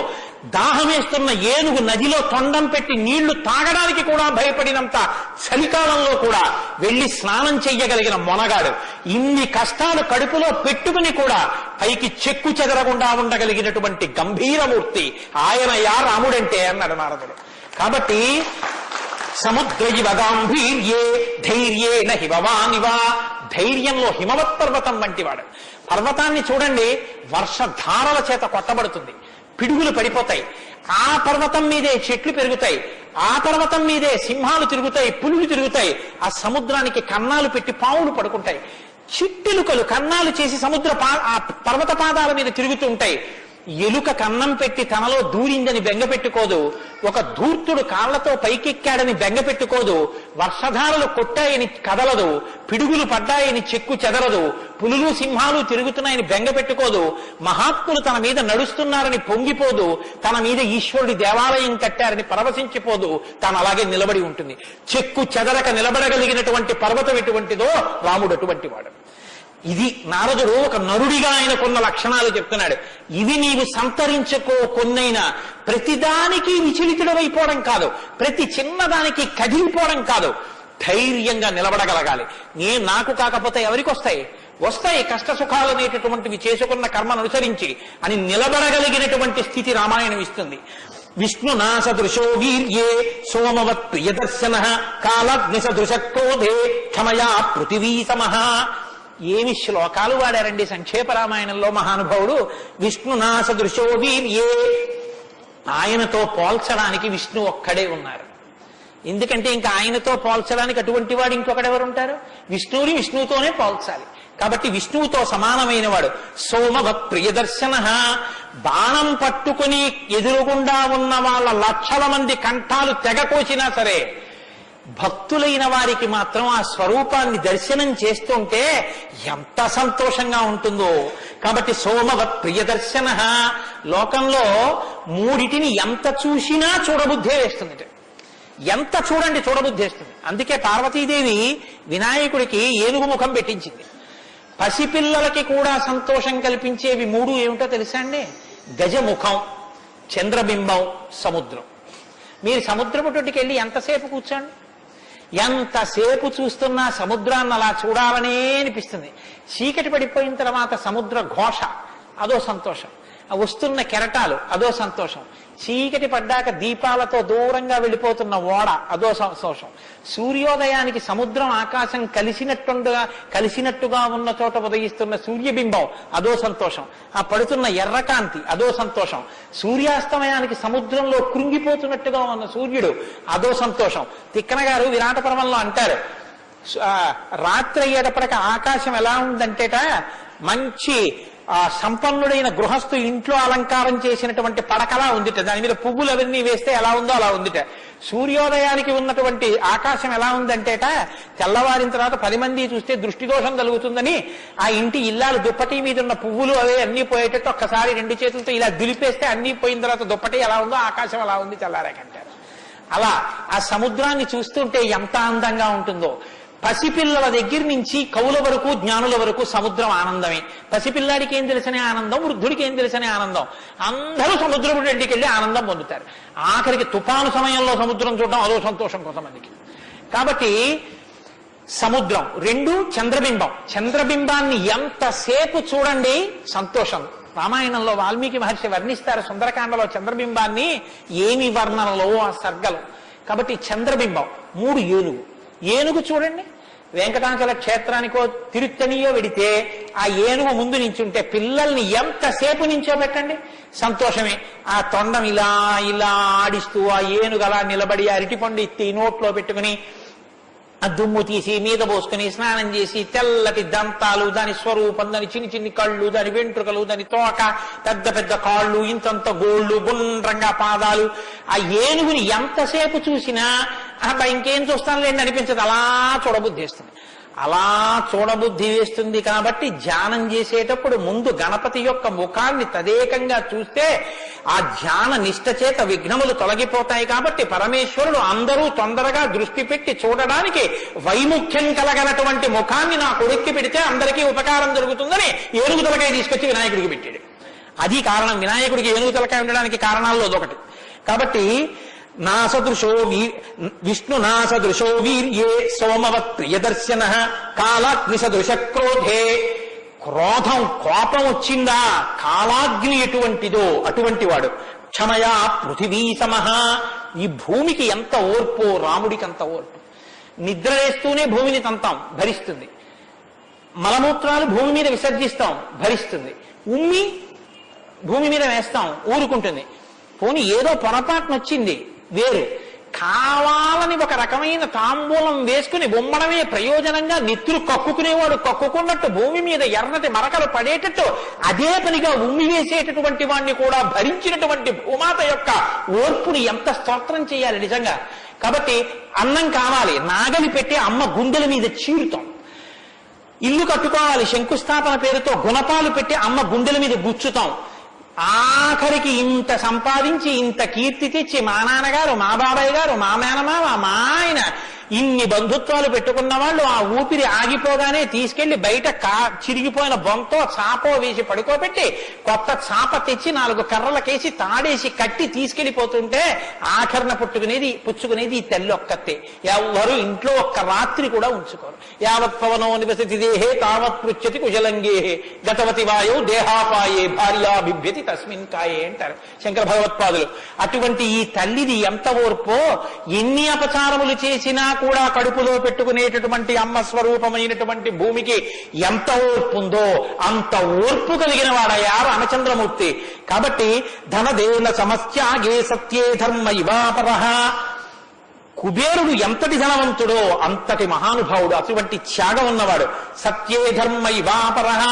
దాహమేస్తున్న ఏనుగు నదిలో తొండం పెట్టి నీళ్లు తాగడానికి కూడా భయపడినంత చలికాలంలో కూడా వెళ్లి స్నానం చెయ్యగలిగిన మొనగాడు. ఇన్ని కష్టాలు కడుపులో పెట్టుకుని కూడా పైకి చెక్కు చెదరకుండా ఉండగలిగినటువంటి గంభీరమూర్తి ఆయనయా రాముడంటే అన్నాడు నారదుడు. కాబట్టి సముద్రైవ గాంభీర్యే ధైర్యేణ హిమవానివా, ధైర్యంలో హిమవత్ పర్వతం వంటివాడు. పర్వతాన్ని చూడండి, వర్షధారల చేత కొట్టబడుతుంది, పిడుగులు పడిపోతాయి. ఆ పర్వతం మీదే చెట్లు పెరుగుతాయి, ఆ పర్వతం మీదే సింహాలు తిరుగుతాయి, పులులు తిరుగుతాయి. ఆ సముద్రానికి కన్నాలు పెట్టి పావులు పడుకుంటాయి. చిట్టెలుకలు కన్నాలు చేసి ఆ పర్వత పాదాల మీద తిరుగుతూ ఉంటాయి. ఎలుక కన్నం పెట్టి తనలో దూరిందని బెంగ పెట్టుకోదు, ఒక ధూర్తుడు కాళ్లతో పైకెక్కాడని బెంగ పెట్టుకోదు, వర్షధారలు కొట్టాయని కదలదు, పిడుగులు పడ్డాయని చెక్కు చెదరదు, పులులు సింహాలు తిరుగుతున్నాయని బెంగ పెట్టుకోదు, మహాత్ములు తన మీద నడుస్తున్నారని పొంగిపోదు, తన మీద ఈశ్వరుడి దేవాలయం కట్టారని పరవశించిపోదు, తాను అలాగే నిలబడి ఉంటుంది. చెక్కు చెదరక నిలబడగలిగినటువంటి పర్వతం ఎటువంటిదో రాముడు అటువంటి వాడు. ఇది నారదుడు ఒక నరుడిగా ఆయనకున్న లక్షణాలు చెప్తున్నాడు. ఇవి నీవు సంతరించుకో, కొన్నైనా ప్రతిదానికి విచలితుడమైపోవడం కాదు, ప్రతి చిన్నదానికి కదిలిపోవడం కాదు, ధైర్యంగా నిలబడగలగాలి. నాకు కాకపోతే ఎవరికి వస్తాయి కష్ట సుఖాలు అనేటటువంటివి చేసుకున్న కర్మను అనుసరించి అని నిలబడగలిగినటువంటి స్థితి రామాయణం ఇస్తుంది. విష్ణునా సదృశో వీర్యే సోమవత్ ప్రియదర్శన కాలగ్ని సదృశ క్రోధే క్షమయా పృథివీ సమః. ఏమి శ్లోకాలు వాడారండి సంక్షేప రామాయణంలో మహానుభావుడు. విష్ణునా సదృశో వీర్యే, ఆయనతో పోల్చడానికి విష్ణు ఒక్కడే ఉన్నారు. ఎందుకంటే ఇంకా ఆయనతో పోల్చడానికి అటువంటి వాడు ఇంకొకడెవరు ఉంటారు? విష్ణువుని విష్ణువుతోనే పోల్చాలి. కాబట్టి విష్ణువుతో సమానమైన వాడు. సోమవత్ ప్రియదర్శన, బాణం పట్టుకుని ఎదురుగుండా ఉన్న వాళ్ళ లక్షల మంది కంఠాలు తెగకోసినా సరే భక్తులైన వారికి మాత్రం ఆ స్వరూపాన్ని దర్శనం చేస్తుంటే ఎంత సంతోషంగా ఉంటుందో. కాబట్టి సోమవత్ ప్రియదర్శన. లోకంలో మూడిటిని ఎంత చూసినా చూడబుద్ధే వేస్తుంది, ఎంత చూడండి చూడబుద్ధి వేస్తుంది. అందుకే పార్వతీదేవి వినాయకుడికి ఏనుగు ముఖం పెట్టించింది. పసిపిల్లలకి కూడా సంతోషం కల్పించేవి మూడు ఏమిటో తెలుసా అండి? గజముఖం, చంద్రబింబం, సముద్రం. మీరు సముద్రపు తొట్టుకి వెళ్ళి ఎంతసేపు కూర్చోండి, ఎంతసేపు చూస్తున్నా సముద్రాన్ని అలా చూడాలనే అనిపిస్తుంది. చీకటి పడిపోయిన తర్వాత సముద్ర ఘోష అదో సంతోషం, వస్తున్న కెరటాలు అదో సంతోషం, చీకటి పడ్డాక దీపాలతో దూరంగా వెళ్ళిపోతున్న ఓడ అదో సంతోషం, సూర్యోదయానికి సముద్రం ఆకాశం కలిసినట్టుగా ఉన్న చోట ఉదయిస్తున్న సూర్యబింబం అదో సంతోషం, ఆ పడుతున్న ఎర్రకాంతి అదో సంతోషం, సూర్యాస్తమయానికి సముద్రంలో కృంగిపోతున్నట్టుగా ఉన్న సూర్యుడు అదో సంతోషం. తిక్కన గారు విరాట పర్వంలో అంటారు, రాత్రి అయ్యేటప్పటికి ఆకాశం ఎలా ఉందంటేట మంచి సంపన్నుడైన గృహస్థు ఇంట్లో అలంకారం చేసినటువంటి పడకలా ఉందిట, దాని మీద పువ్వులు అవన్నీ వేస్తే ఎలా ఉందో అలా ఉందిట. సూర్యోదయానికి ఉన్నటువంటి ఆకాశం ఎలా ఉందంటేట తెల్లవారిన తర్వాత 10 మంది చూస్తే దృష్టి దోషం కలుగుతుందని ఆ ఇంటి ఇల్లాలు దుప్పటి మీద ఉన్న పువ్వులు అవే అన్ని పోయేటట్టు ఒక్కసారి 2 చేతులతో ఇలా దులిపేస్తే అన్ని పోయిన తర్వాత దుప్పటి ఎలా ఉందో ఆకాశం అలా ఉంది తెల్లారాకంటారు. అలా ఆ సముద్రాన్ని చూస్తుంటే ఎంత అందంగా ఉంటుందో. పసిపిల్లల దగ్గర నుంచి కవుల వరకు జ్ఞానుల వరకు సముద్రం ఆనందమే. పసిపిల్లాడికి ఏం తెలిసనే ఆనందం, వృద్ధుడికి ఏం తెలిసనే ఆనందం. అందరూ సముద్రపు ఇంటికి వెళ్ళి ఆనందం పొందుతారు. ఆఖరికి తుఫాను సమయంలో సముద్రం చూడడం అదో సంతోషం కొంతమందికి. కాబట్టి సముద్రం 2, చంద్రబింబం. చంద్రబింబాన్ని ఎంతసేపు చూడండి సంతోషం. రామాయణంలో వాల్మీకి మహర్షి వర్ణిస్తారు సుందరకాండలో చంద్రబింబాన్ని, ఏమి వర్ణనలో ఆ సర్గలు. కాబట్టి చంద్రబింబం. 3 ఏనుగు చూడండి, వెంకటాచల క్షేత్రానికో తిరుత్తనియో వెడితే ఆ ఏనుగు ముందు నించుంటే పిల్లల్ని ఎంతసేపు నించోబెట్టండి సంతోషమే. ఆ తొండం ఇలా ఇలా ఆడిస్తూ ఆ ఏనుగు అలా నిలబడి అరటిపండు ఎత్తి నోట్లో పెట్టుకుని ఆ దుమ్ము తీసి మీద పోసుకుని స్నానం చేసి తెల్లటి దంతాలు, దాని స్వరూపం, దాని చిన్ని కళ్ళు, దాని వెంట్రుకలు, దాని తోక, పెద్ద పెద్ద కాళ్ళు, ఇంతంత గోళ్ళు, గుండ్రంగా పాదాలు. ఆ ఏనుగుని ఎంతసేపు చూసినా ఇంకేం చూస్తానులేండి అనిపించదు, అలా చూడబుద్ధి వేస్తుంది. అలా చూడబుద్ధి వేస్తుంది కాబట్టి ధ్యానం చేసేటప్పుడు ముందు గణపతి యొక్క ముఖాన్ని తదేకంగా చూస్తే ఆ ధ్యాన నిష్ట చేత విఘ్నములు తొలగిపోతాయి. కాబట్టి పరమేశ్వరుడు అందరూ తొందరగా దృష్టి పెట్టి చూడడానికి వైముఖ్యం కలగనటువంటి ముఖాన్ని నా కొడుక్కి పెడితే అందరికీ ఉపకారం జరుగుతుందని ఏనుగు తలకాయ తీసుకొచ్చి వినాయకుడికి పెట్టాడు. అది కారణం. వినాయకుడికి ఏనుగు తలకాయ ఉండడానికి కారణాల్లో అదొకటి. కాబట్టి విష్ణు నాసదృశో వీర్యే సోమవత్ ప్రియదర్శన కాలాగ్ని సదృశ క్రోధే. క్రోధం, కోపం వచ్చిందా కాలాగ్ని ఎటువంటిదో అటువంటి వాడు. క్షమయా పృథివీ సమః. ఈ భూమికి ఎంత ఓర్పో రాముడికి అంత ఓర్పు. నిద్రలేస్తూనే భూమిని తంతాం, భరిస్తుంది. మలమూత్రాలు భూమి మీద విసర్జిస్తాం, భరిస్తుంది. ఉమ్మి భూమి మీద వేస్తాం, ఊరుకుంటుంది. పోనీ ఏదో పొరపాటున వచ్చింది వేరు, కావాలని ఒక రకమైన తాంబూలం వేసుకుని ఉమ్మడమే ప్రయోజనంగా నెత్తురు కక్కుకునేవాడు కక్కుకున్నట్టు భూమి మీద ఎర్రటి మరకలు పడేటట్టు అదే పనిగా ఉమ్మి వేసేటటువంటి వాడిని కూడా భరించినటువంటి భూమాత యొక్క ఓర్పుని ఎంత స్తోత్రం చేయాలి నిజంగా. కాబట్టి అన్నం కావాలి, నాగలి పెట్టి అమ్మ గుండెల మీద చీరుతాం. ఇల్లు కట్టుకోవాలి, శంకుస్థాపన పేరుతో గుణపాలు పెట్టి అమ్మ గుండెల మీద గుచ్చుతాం. ఆఖరికి ఇంత సంపాదించి ఇంత కీర్తి తెచ్చి మా నాన్నగారు, మా బాబాయ్ గారు, మా మేనమామ, మా ఆయన ఇన్ని బంధుత్వాలు పెట్టుకున్న వాళ్ళు ఆ ఊపిరి ఆగిపోగానే తీసుకెళ్లి బయట చిరిగిపోయిన బొంతో చాపో వేసి పడుకోబెట్టి కొత్త చాప తెచ్చి 4 కర్రలకేసి తాడేసి కట్టి తీసుకెళ్లిపోతుంటే ఆఖరణ పుచ్చుకునేది ఈ తల్లి ఒక్కతే. ఎవరు ఇంట్లో ఒక్క రాత్రి కూడా ఉంచుకోరు. యావత్ పవనో నివసతి దేహే తావత్ పృచ్చతి కుశలంగేహే గతవతి వాయో దేహాపాయే భార్యా బిభ్యతి తస్మిన్ కాయే అంటారు శంకర భగవత్పాదులు. అటువంటి ఈ తల్లిది ఎంత ఓర్పో, ఎన్ని అపచారములు చేసినా కూడా కడుపులో పెట్టుకునేటటువంటి అమ్మ స్వరూపమైనటువంటి భూమికి ఎంత ఓర్పు ఉందో అంత ఓర్పు కలిగిన వాడయ్యా రామచంద్రమూర్తి. కాబట్టి ధనదేన సమస్యాగే సత్యే ధర్మ ఇవాపరః. కుబేరుడు ఎంతటి ధనవంతుడో అంతటి మహానుభావుడు, అటువంటి త్యాగం ఉన్నవాడు. సత్యే ధర్మ ఇవాపరః.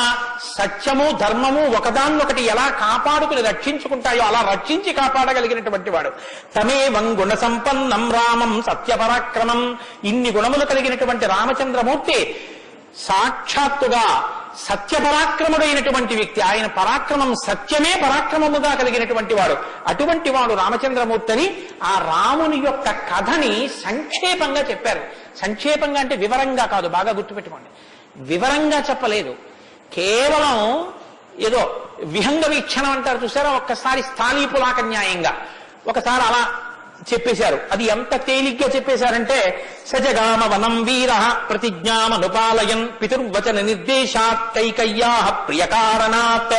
సత్యము ధర్మము ఒకదాన్నొకటి ఎలా కాపాడుకుని రక్షించుకుంటాయో అలా రక్షించి కాపాడగలిగినటువంటి వాడు. తమేవం గుణ సంపన్నం రామం సత్యపరాక్రమం. ఇన్ని గుణములు కలిగినటువంటి రామచంద్రమూర్తి సాక్షాత్తుగా సత్యపరాక్రముడైనటువంటి వ్యక్తి. ఆయన పరాక్రమం సత్యమే పరాక్రమముగా కలిగినటువంటి వాడు. అటువంటి వాడు రామచంద్రమూర్తిని ఆ రాముని యొక్క కథని సంక్షేపంగా చెప్పారు. సంక్షేపంగా అంటే వివరంగా కాదు, బాగా గుర్తుపెట్టుకోండి. వివరంగా చెప్పలేదు, కేవలం ఏదో విహంగ వీక్షణం అంటారు చూసారా, ఒక్కసారి స్థాళీపులాక న్యాయంగా ఒకసారి అలా చెప్పేశారు. అది ఎంత తేలిగ్గా చెప్పేశారంటే సజగామ వనం వీర ప్రతిజ్ఞామనుపాలయన్ పితుర్వచన నిర్దేశాత్ కైకయ్యా ప్రియకారణాత్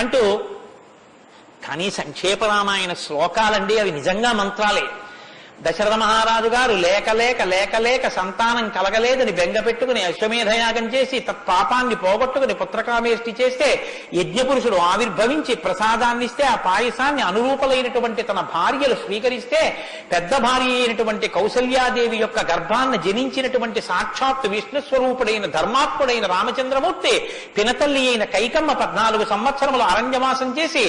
అంటూ. కానీ సంక్షేప రామాయణ శ్లోకాలండి, అవి నిజంగా మంత్రాలే. దశరథ మహారాజు గారు లేక లేక లేక లేక సంతానం కలగలేదని బెంగ పెట్టుకుని అశ్వమేధయాగం చేసి తత్పాపాన్ని పోగొట్టుకుని పుత్రకామేష్టి చేస్తే యజ్ఞపురుషుడు ఆవిర్భవించి ప్రసాదాన్నిస్తే ఆ పాయసాన్ని అనురూపలైనటువంటి తన భార్యలు స్వీకరిస్తే పెద్ద భార్య అయినటువంటి కౌసల్యాదేవి యొక్క గర్భాన్ని జనించినటువంటి సాక్షాత్ విష్ణుస్వరూపుడైన ధర్మాత్ముడైన రామచంద్రమూర్తి పినతల్లి అయిన కైకమ్మ 14 సంవత్సరములు అరణ్యవాసం చేసి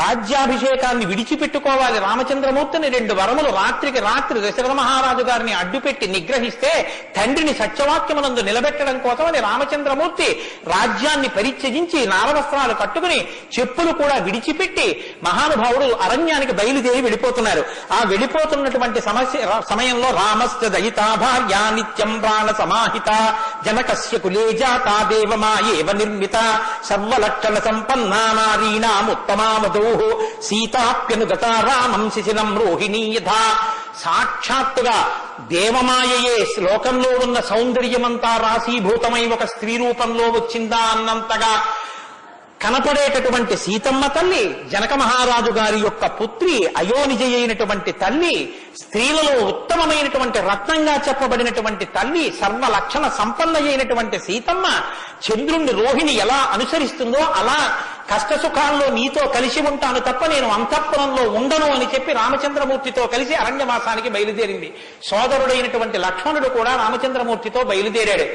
రాజ్యాభిషేకాన్ని విడిచిపెట్టుకోవాలి రామచంద్రమూర్తిని 2 వరములు రాత్రికి రాత్రి దశరథ మహారాజు గారిని అడ్డుపెట్టి నిగ్రహిస్తే తండ్రిని సత్యవాక్యమునందు నిలబెట్టడం కోసమని రామచంద్రమూర్తి రాజ్యాన్ని పరిత్యజించి నారవస్త్రాలు కట్టుకుని చెప్పులు కూడా విడిచిపెట్టి మహానుభావుడు అరణ్యానికి బయలుదేరి వెళ్ళిపోతున్నారు. ఆ వెళ్ళిపోతున్నటువంటి సమయంలో రామస్య దయితా భార్య నిత్యం ప్రాణ సమాహిత జనకస్య కులే జాతా దేవమాయేవ నిర్మిత సర్వలక్షణ సంపన్నా నారీణాముత్తమామదో సీతాప్యనుగత రామం శిశినం రోహిణీ యథా. సాక్షాత్తుగా దేవమాయయే లోకంలో ఉన్న సౌందర్యమంతా రాశీభూతమై ఒక స్త్రీ రూపంలో వచ్చిందా అన్నంతగా కనపడేటటువంటి సీతమ్మ తల్లి, జనక మహారాజు గారి యొక్క పుత్రి, అయోనిజ అయినటువంటి తల్లి, స్త్రీలలో ఉత్తమమైనటువంటి రత్నంగా చెప్పబడినటువంటి తల్లి, సర్వలక్షణ సంపన్న అయినటువంటి సీతమ్మ చంద్రుణ్ణి రోహిణి ఎలా అనుసరిస్తుందో అలా కష్టసుఖాల్లో నీతో కలిసి ఉంటాను తప్ప నేను అంతఃపురంలో ఉండను అని చెప్పి రామచంద్రమూర్తితో కలిసి అరణ్యవాసానికి బయలుదేరింది. సోదరుడైనటువంటి లక్ష్మణుడు కూడా రామచంద్రమూర్తితో బయలుదేరాడు.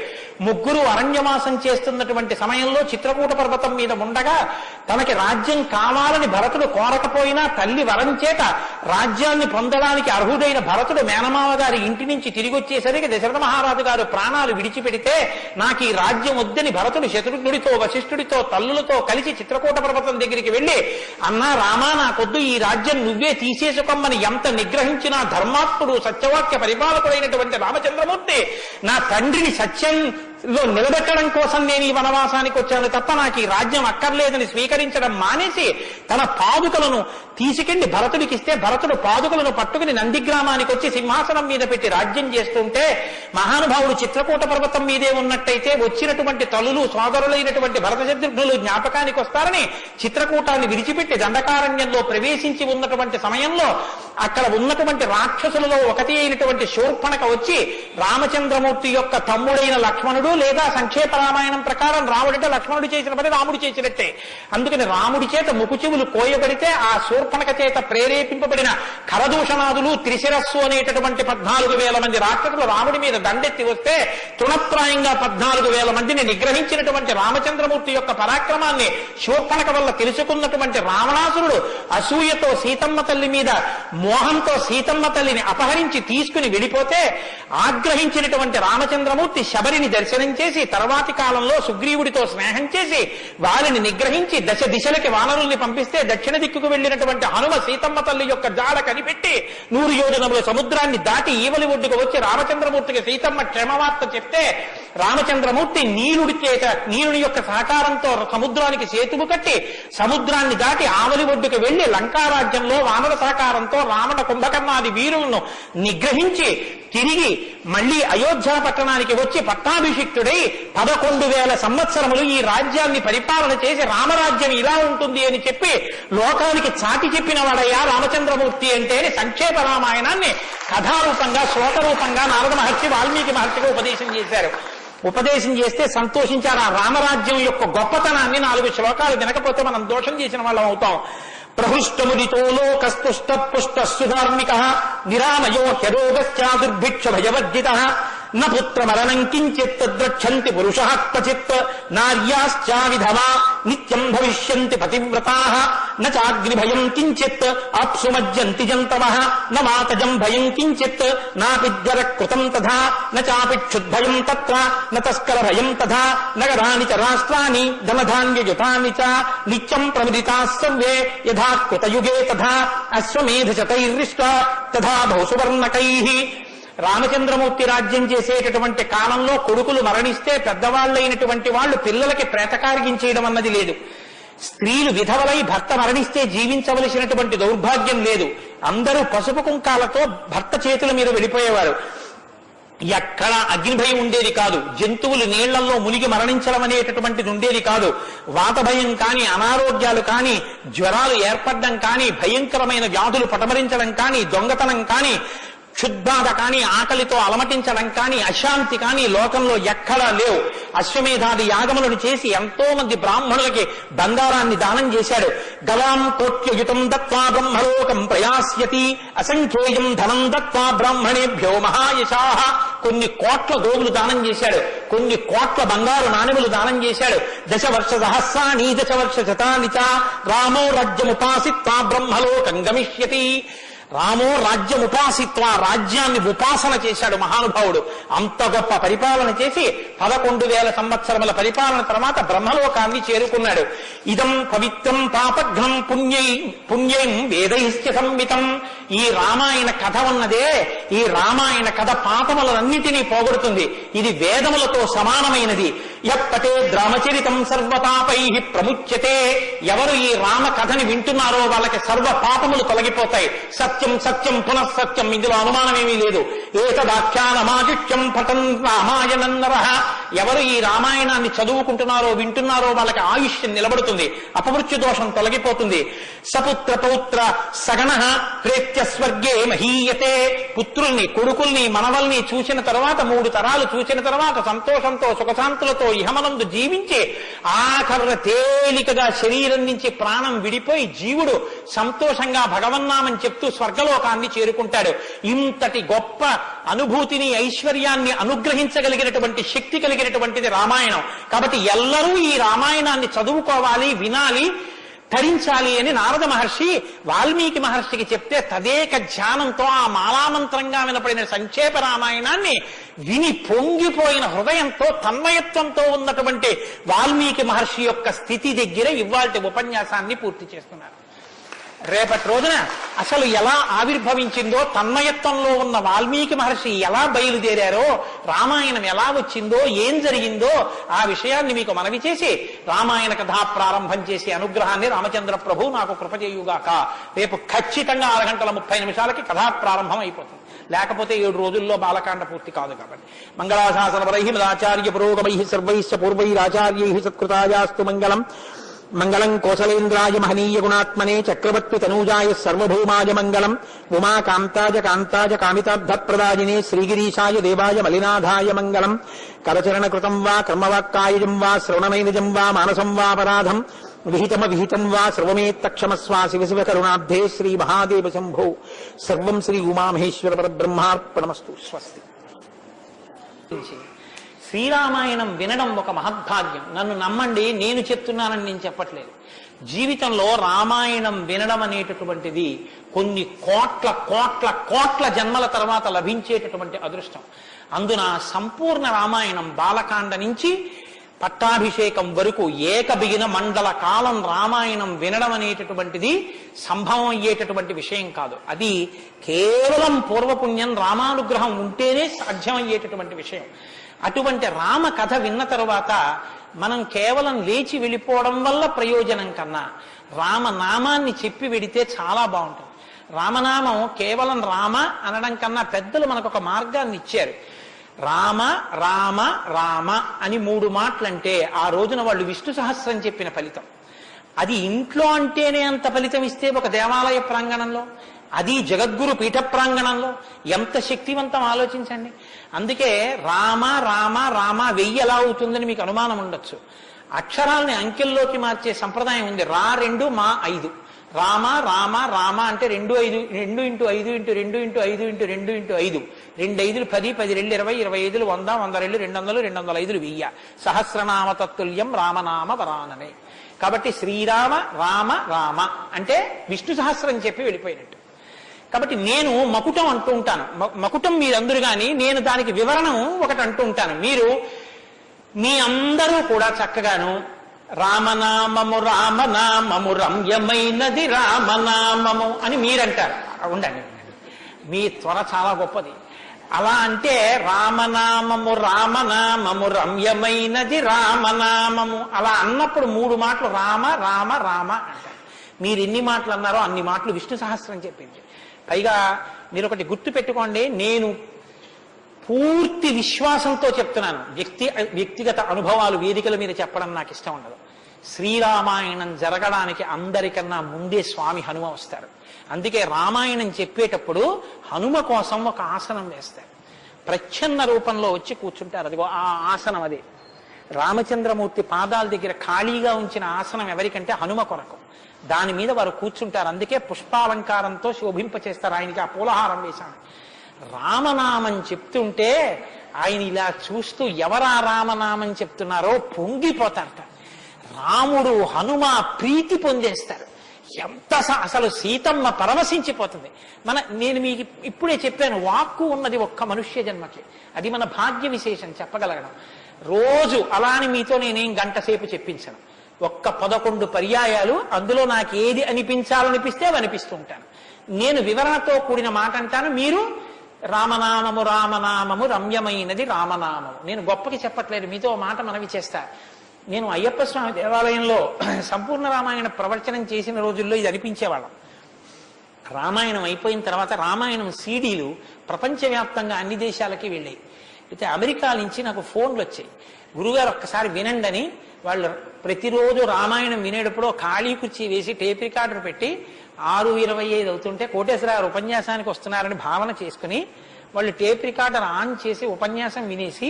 ముగ్గురు అరణ్యవాసం చేస్తున్నటువంటి సమయంలో చిత్రకూట పర్వతం మీద ఉండగా తనకి రాజ్యం కావాలని భరతుడు కోరకపోయినా తల్లి వరం చేత రాజ్యాన్ని పొందడానికి అర్హుడైన భరతుడు మేనమావ గారి ఇంటి నుంచి తిరిగి వచ్చేసరికి దశరథ మహారాజు గారు ప్రాణాలు విడిచిపెడితే నాకు ఈ రాజ్యం వద్దని భరతుడు శత్రుఘ్నుడితో వశిష్ఠుడితో తల్లులతో కలిసి చిత్రకూట పర్వతం దగ్గరికి వెళ్లి, అన్నా రామా నాకొద్దు, ఈ రాజ్యం నువ్వే తీసేసుకోమని ఎంత నిగ్రహించినా ధర్మాత్ముడు సత్యవాక్య పరిపాలకుడైనటువంటి రామచంద్రమూర్తి నా తండ్రిని సత్యంలో నిలబెట్టడం కోసం నేను ఈ వనవాసానికి వచ్చాను తప్ప నాకు ఈ రాజ్యం అక్కర్లేదని స్వీకరించడం మానేసి తన పాదుకలను తీసుకెళ్లి భరతుడికి ఇస్తే భరతుడు పాదుకలను పట్టుకుని నందిగ్రామానికి వచ్చి సింహాసనం మీద పెట్టి రాజ్యం చేస్తుంటే మహానుభావుడు చిత్రకూట పర్వతం మీదే ఉన్నట్టయితే వచ్చినటువంటి తల్లులు సోదరులైనటువంటి భరత శత్రుఘ్నులు జ్ఞాపకానికి వస్తారని చిత్రకూటాన్ని విడిచిపెట్టి దండకారణ్యంలో ప్రవేశించి ఉన్నటువంటి సమయంలో అక్కడ ఉన్నటువంటి రాక్షసులలో ఒకటి అయినటువంటి శూర్పణఖ వచ్చి రామచంద్రమూర్తి యొక్క తమ్ముడైన లక్ష్మణుడు రాముడు లేదా సంక్షేప రామాయణం ప్రకారం రాముడంటే లక్ష్మణుడు చేసిన పని రాముడు చేసినట్టే. అందుకని రాముడి చేత ముకుచెవులు కోయబడితే ఆ శూర్పణఖ చేత ప్రేరేపింపబడిన కరదూషణాదులు త్రిశిరస్సు అనేటటువంటి 14,000 మంది రాక్షసులు రాముడి మీద దండెత్తి వస్తే తృణప్రాయంగా 14,000 మందిని నిగ్రహించినటువంటి రామచంద్రమూర్తి యొక్క పరాక్రమాన్ని శూర్పణఖ వల్ల తెలుసుకున్నటువంటి రావణాసురుడు అసూయతో సీతమ్మ తల్లి మీద మోహంతో సీతమ్మ తల్లిని అపహరించి తీసుకుని వెళ్ళిపోతే ఆగ్రహించినటువంటి రామచంద్రమూర్తి శబరిని దర్శనం చేసి తర్వాతి కాలంలో సుగ్రీవుడితో స్నేహం చేసి వారిని నిగ్రహించి దశ దిశలకి వానరుల్ని పంపిస్తే దక్షిణ దిక్కుకు వెళ్లినటువంటి హనుమ సీతమ్మ తల్లి యొక్క జాడ కనిపెట్టి 100 యోజనముల సముద్రాన్ని దాటి ఈవలి ఒడ్డుకు వచ్చి రామచంద్రమూర్తికి సీతమ్మ క్షేమవార్త చెప్తే రామచంద్రమూర్తి నీలుని యొక్క సహకారంతో సముద్రానికి సేతువు కట్టి సముద్రాన్ని దాటి ఆవలి ఒడ్డుకు వెళ్లి లంకారాజ్యంలో వానర సహకారంతో రావణ కుంభకర్ణాది వీరులను నిగ్రహించి తిరిగి మళ్లీ అయోధ్య పట్టణానికి వచ్చి పట్టాభిషిక్తుడై 11,000 సంవత్సరములు ఈ రాజ్యాన్ని పరిపాలన చేసి రామరాజ్యం ఇలా ఉంటుంది అని చెప్పి లోకానికి చాటి చెప్పిన వాడయ్యా రామచంద్రమూర్తి అంటే సంక్షేప రామాయణాన్ని కథారూపంగా శ్లోకరూపంగా నారద మహర్షి వాల్మీకి మహర్షిగా ఉపదేశం చేశారు. ఉపదేశం చేస్తే సంతోషించారు. ఆ రామరాజ్యం యొక్క గొప్పతనాన్ని 4 శ్లోకాలు వినకపోతే మనం దోషం చేసిన వాళ్ళం అవుతాం. ప్రహృష్టముదితో లోకస్తుష్ట పుష్ట సుధార్మిక నిరామయో హ్యరోగశ్చాదుర్భిక్ష భయవర్జిత న పుత్రమరణం కించిత్ ద్రక్షంతి పురుషః క్వచిత్ నార్యాశ్చా విధవా నిత్యం భవిష్యంతి పతివ్రతాః న చాగ్నిభయం కించిత్ ఆప్సుమజ్జంతి జంతవః న మాతజం భయం కించిత్ నాపిద్వర కృతం తథా న చాపి క్షుద్భయం తత్ర న తస్కర భయం తథా నగరాణి చ రాష్ట్రాణి ధనధాన్యయుతాని చ నిత్యం ప్రముదితాః సర్వే యథా కృతయుగే తథా అశ్వమేధశతైర్రిష్టా తథా బహుసువర్ణకైః. రామచంద్రమూర్తి రాజ్యం చేసేటటువంటి కాలంలో కొడుకులు మరణిస్తే పెద్దవాళ్లైనటువంటి వాళ్ళు పిల్లలకి ప్రేతకార్గించేయడం అన్నది లేదు. స్త్రీలు విధవలై భర్త మరణిస్తే జీవించవలసినటువంటి దౌర్భాగ్యం లేదు. అందరూ పసుపు కుంకాలతో భర్త చేతుల మీద వెళ్ళిపోయేవారు. ఎక్కడ అగ్నిభయం ఉండేది కాదు. జంతువులు నీళ్లలో మునిగి మరణించడం అనేటటువంటిది ఉండేది కాదు. వాత భయం కానీ, అనారోగ్యాలు కానీ, జ్వరాలు ఏర్పడడం కానీ, భయంకరమైన వ్యాధులు పటమరించడం కానీ, దొంగతనం కానీ, క్షుద్బాధ కానీ, ఆకలితో అలమటించడం కానీ, అశాంతి కానీ లోకంలో ఎక్కడా లేవు. అశ్వమేధాది యాగములను చేసి ఎంతో మంది బ్రాహ్మణులకి బంగారాన్ని దానం చేశాడు. గవాం కోట్యయుతం దత్వా బ్రహ్మలోకం ప్రయాస్యతి అసంఖ్యేయం ధనం దత్వా బ్రాహ్మణేభ్యో మహాయశాః. కొన్ని కోట్ల గోవులు దానం చేశాడు. కొన్ని కోట్ల బంగారు నాణెములు దానం చేశాడు. 10 వర్ష సహస్రాణి 10 వర్ష శతాని చ రామో రాజ్యముపాసిత్వా బ్రహ్మలోకం గమిష్యతి. రామో రాజ్యముపాసిత్వ, రాజ్యాన్ని ఉపాసన చేశాడు మహానుభావుడు. అంత గొప్ప పరిపాలన చేసి 11,000 సంవత్సరముల పరిపాలన తర్వాత బ్రహ్మలోకాన్ని చేరుకున్నాడు. ఇదం పవిత్రం పాపఘ్నం పుణ్యం వేదైశ్చ సంవితం. ఈ రామాయణ కథ ఉన్నదే, ఈ రామాయణ కథ పాపములన్నింటినీ పోగొడుతుంది. ఇది వేదములతో సమానమైనది. యప్పటే రామచరితం సర్వపాపై ప్రముచ్యతే. ఎవరు ఈ రామ కథని వింటున్నారో వాళ్ళకి సర్వ పాపములు తొలగిపోతాయి. సత్యం సత్యం పునఃసత్యం, ఇందులో అనుమానమేమీ లేదు. ఏతదాఖ్యానమాదిత్యం పఠన్ రామాయణం నరః. ఎవరు ఈ రామాయణాన్ని చదువుకుంటున్నారో వింటున్నారో వాళ్ళకి ఆయుష్యం నిలబడుతుంది, అపమృత్యు దోషం తొలగిపోతుంది. సపుత్ర పౌత్ర సగణ ప్రేత్య స్వర్గే మహీయతే. పుత్రుల్ని, కొడుకుల్ని, మనవల్ని చూసిన తర్వాత 3 తరాలు చూసిన తర్వాత సంతోషంతో సుఖశాంతులతో ఇహమనందు జీవించి ఆఖరణ తేలికగా శరీరం నుంచి ప్రాణం విడిపోయి జీవుడు సంతోషంగా భగవన్నామని చెప్తూ స్వర్గలోకాన్ని చేరుకుంటాడు. ఇంతటి గొప్ప అనుభూతిని, ఐశ్వర్యాన్ని అనుగ్రహించగలిగినటువంటి శక్తి కలిగినటువంటిది రామాయణం. కాబట్టి ఎల్లరూ ఈ రామాయణాన్ని చదువుకోవాలి, వినాలి, ధరించాలి అని నారద మహర్షి వాల్మీకి మహర్షికి చెప్తే తదేక ధ్యానంతో ఆ మాలామంత్రంగా వినపడిన సంక్షేప రామాయణాన్ని విని పొంగిపోయిన హృదయంతో తన్మయత్వంతో ఉన్నటువంటి వాల్మీకి మహర్షి యొక్క స్థితి దగ్గర ఇవాల్టి ఉపన్యాసాన్ని పూర్తి చేస్తున్నారు. రేపటి రోజున అసలు ఎలా ఆవిర్భవించిందో, తన్మయత్వంలో ఉన్న వాల్మీకి మహర్షి ఎలా బయలుదేరారో, రామాయణం ఎలా వచ్చిందో, ఏం జరిగిందో ఆ విషయాన్ని మీకు మనవి చేసి రామాయణ కథా ప్రారంభం చేసే అనుగ్రహాన్ని రామచంద్ర ప్రభు నాకు కృప చేయుగాక. రేపు ఖచ్చితంగా 6 గంటల 30 నిమిషాలకి కథా ప్రారంభం అయిపోతుంది. లేకపోతే 7 రోజుల్లో బాలకాండ పూర్తి కాదు. కాబట్టి మంగళాశాసనపరై మదాచార్య పురోగమై సర్వైశ్చ పూర్వైరాచార్యై సత్కృతాయాస్తు మంగళం. మంగళం కోసలేంద్రాయ మహనీయ గుణాత్మనే చక్రవర్తి తనూజాయ సర్వభౌమాయ మంగళం ఉమాకాంతాయ కాంతాయ కామితార్థప్రదాయినే శ్రీగిరీశాయ దేవాయ మలినాథాయ మంగళం కరచరణ కృతం వా కర్మవాక్కాయజం వా శ్రవణనైనజం వా మానసం వా పరాధం విహితం వా సర్వమేత్తక్షమస్వా శివ శివ కరుణాబ్ధే శ్రీ మహాదేవ శంభో సర్వం శ్రీ ఉమామహేశ్వర పరబ్రహ్మార్పణమస్తు. స్వస్తి. శ్రీరామాయణం వినడం ఒక మహద్భాగ్యం. నన్ను నమ్మండి, నేను చెప్తున్నానని నేను చెప్పట్లేదు. జీవితంలో రామాయణం వినడం అనేటటువంటిది కొన్ని కోట్ల కోట్ల కోట్ల జన్మల తర్వాత లభించేటటువంటి అదృష్టం. అందున సంపూర్ణ రామాయణం బాలకాండ నుంచి పట్టాభిషేకం వరకు ఏకబిగిన మండల కాలం రామాయణం వినడం అనేటటువంటిది సంభవం అయ్యేటటువంటి విషయం కాదు. అది కేవలం పూర్వపుణ్యం రామానుగ్రహం ఉంటేనే సాధ్యమయ్యేటటువంటి విషయం. అటువంటి రామ కథ విన్న తరువాత మనం కేవలం లేచి వెళ్ళిపోవడం వల్ల ప్రయోజనం కన్నా రామనామాన్ని చెప్పి వెడితే చాలా బాగుంటుంది. రామనామం కేవలం రామ అనడం కన్నా పెద్దలు మనకు ఒక మార్గాన్ని ఇచ్చారు. రామ రామ రామ అని 3 మాటలంటే ఆ రోజున వాళ్ళు విష్ణు సహస్రం చెప్పిన ఫలితం. అది ఇంట్లో అంటేనే అంత ఫలితం ఇస్తే ఒక దేవాలయ ప్రాంగణంలో, అది జగద్గురు పీఠ ప్రాంగణంలో ఎంత శక్తివంతం ఆలోచించండి. అందుకే రామ రామ రామ 1000 ఎలా అవుతుందని మీకు అనుమానం ఉండొచ్చు. అక్షరాల్ని అంకెల్లోకి మార్చే సంప్రదాయం ఉంది. 2 మా 5 రామ రామ రామ అంటే 2 5 2 × 5 × 2 × 5 × 2 × 5 2 5 10 10 2 20 20 100 100 200 205 1000 సహస్రనామ తత్తుల్యం రామనామ వరాననే. కాబట్టి శ్రీరామ రామ రామ అంటే విష్ణు సహస్రం చెప్పి వెళ్ళిపోయినట్టు. కాబట్టి నేను మకుటం అంటూ ఉంటాను. మకుటం మీరందరూ కానీ నేను దానికి వివరణం ఒకటి అంటూ ఉంటాను. మీరు మీ అందరూ కూడా చక్కగాను రామనామము రామనామము రమ్యమైనది రామనామము అని మీరంటారు. ఉండండి, మీ త్వర చాలా గొప్పది. అలా అంటే రామనామము రామనామము రమ్యమైనది రామనామము అలా అన్నప్పుడు 3 మాటలు రామ రామ రామ అంటారు. మీరు ఎన్ని మాటలు అన్నారో అన్ని మాటలు విష్ణు సహస్రం చెప్పింది. పైగా మీరు ఒకటి గుర్తు పెట్టుకోండి, నేను పూర్తి విశ్వాసంతో చెప్తున్నాను. వ్యక్తిగత అనుభవాలు వేదికల మీద చెప్పడం నాకు ఇష్టం ఉండదు. శ్రీరామాయణం జరగడానికి అందరికన్నా ముందే స్వామి హనుమ వస్తారు. అందుకే రామాయణం చెప్పేటప్పుడు హనుమ కోసం ఒక ఆసనం వేస్తారు. ప్రచ్ఛన్న రూపంలో వచ్చి కూర్చుంటారు. అదిగో ఆ ఆసనం అదే. రామచంద్రమూర్తి పాదాల దగ్గర ఖాళీగా ఉంచిన ఆసనం ఎవరికంటే హనుమ కొరకు. దాని మీద వారు కూర్చుంటారు. అందుకే పుష్పాలంకారంతో శోభింపచేస్తారు. ఆయనకి ఆ పూలహారం వేశాను. రామనామం చెప్తుంటే ఆయన ఇలా చూస్తూ ఎవరా రామనామం చెప్తున్నారో పొంగిపోతారట. రాముడు హనుమ ప్రీతి పొందేస్తారు. ఎంత అసలు సీతమ్మ పరవశించిపోతుంది. నేను మీకు ఇప్పుడే చెప్పాను, వాక్కు ఉన్నది ఒక్క మనుష్య జన్మకి. అది మన భాగ్య విశేషం చెప్పగలగడం. రోజు అలా అని మీతో నేనేం గంట సేపు చెప్పించను. ఒక్క 11 పర్యాయాలు అందులో నాకు ఏది అనిపించాలనిపిస్తే అవి అనిపిస్తూ ఉంటాను. నేను వివరణతో కూడిన మాట అంటాను, మీరు రామనామము రామనామము రమ్యమైనది రామనామము. నేను గొప్పకి చెప్పట్లేదు, మీతో మాట మనవి చేస్తా. నేను అయ్యప్ప స్వామి దేవాలయంలో సంపూర్ణ రామాయణ ప్రవచనం చేసిన రోజుల్లో ఇది అనిపించేవాళ్ళం. రామాయణం అయిపోయిన తర్వాత రామాయణం సీడీలు ప్రపంచవ్యాప్తంగా అన్ని దేశాలకి వెళ్ళాయి. అయితే అమెరికా నుంచి నాకు ఫోన్లు వచ్చాయి, గురుగారు ఒక్కసారి వినండి అని. వాళ్ళు ప్రతిరోజు రామాయణం వినేటప్పుడు ఖాళీ కుర్చీ వేసి టేప్ రికార్డర్ పెట్టి 6:25 అవుతుంటే కోటేశ్వరరావు ఉపన్యాసానికి వస్తున్నారని భావన చేసుకుని వాళ్ళు టేప్ రికార్డర్ ఆన్ చేసి ఉపన్యాసం వినేసి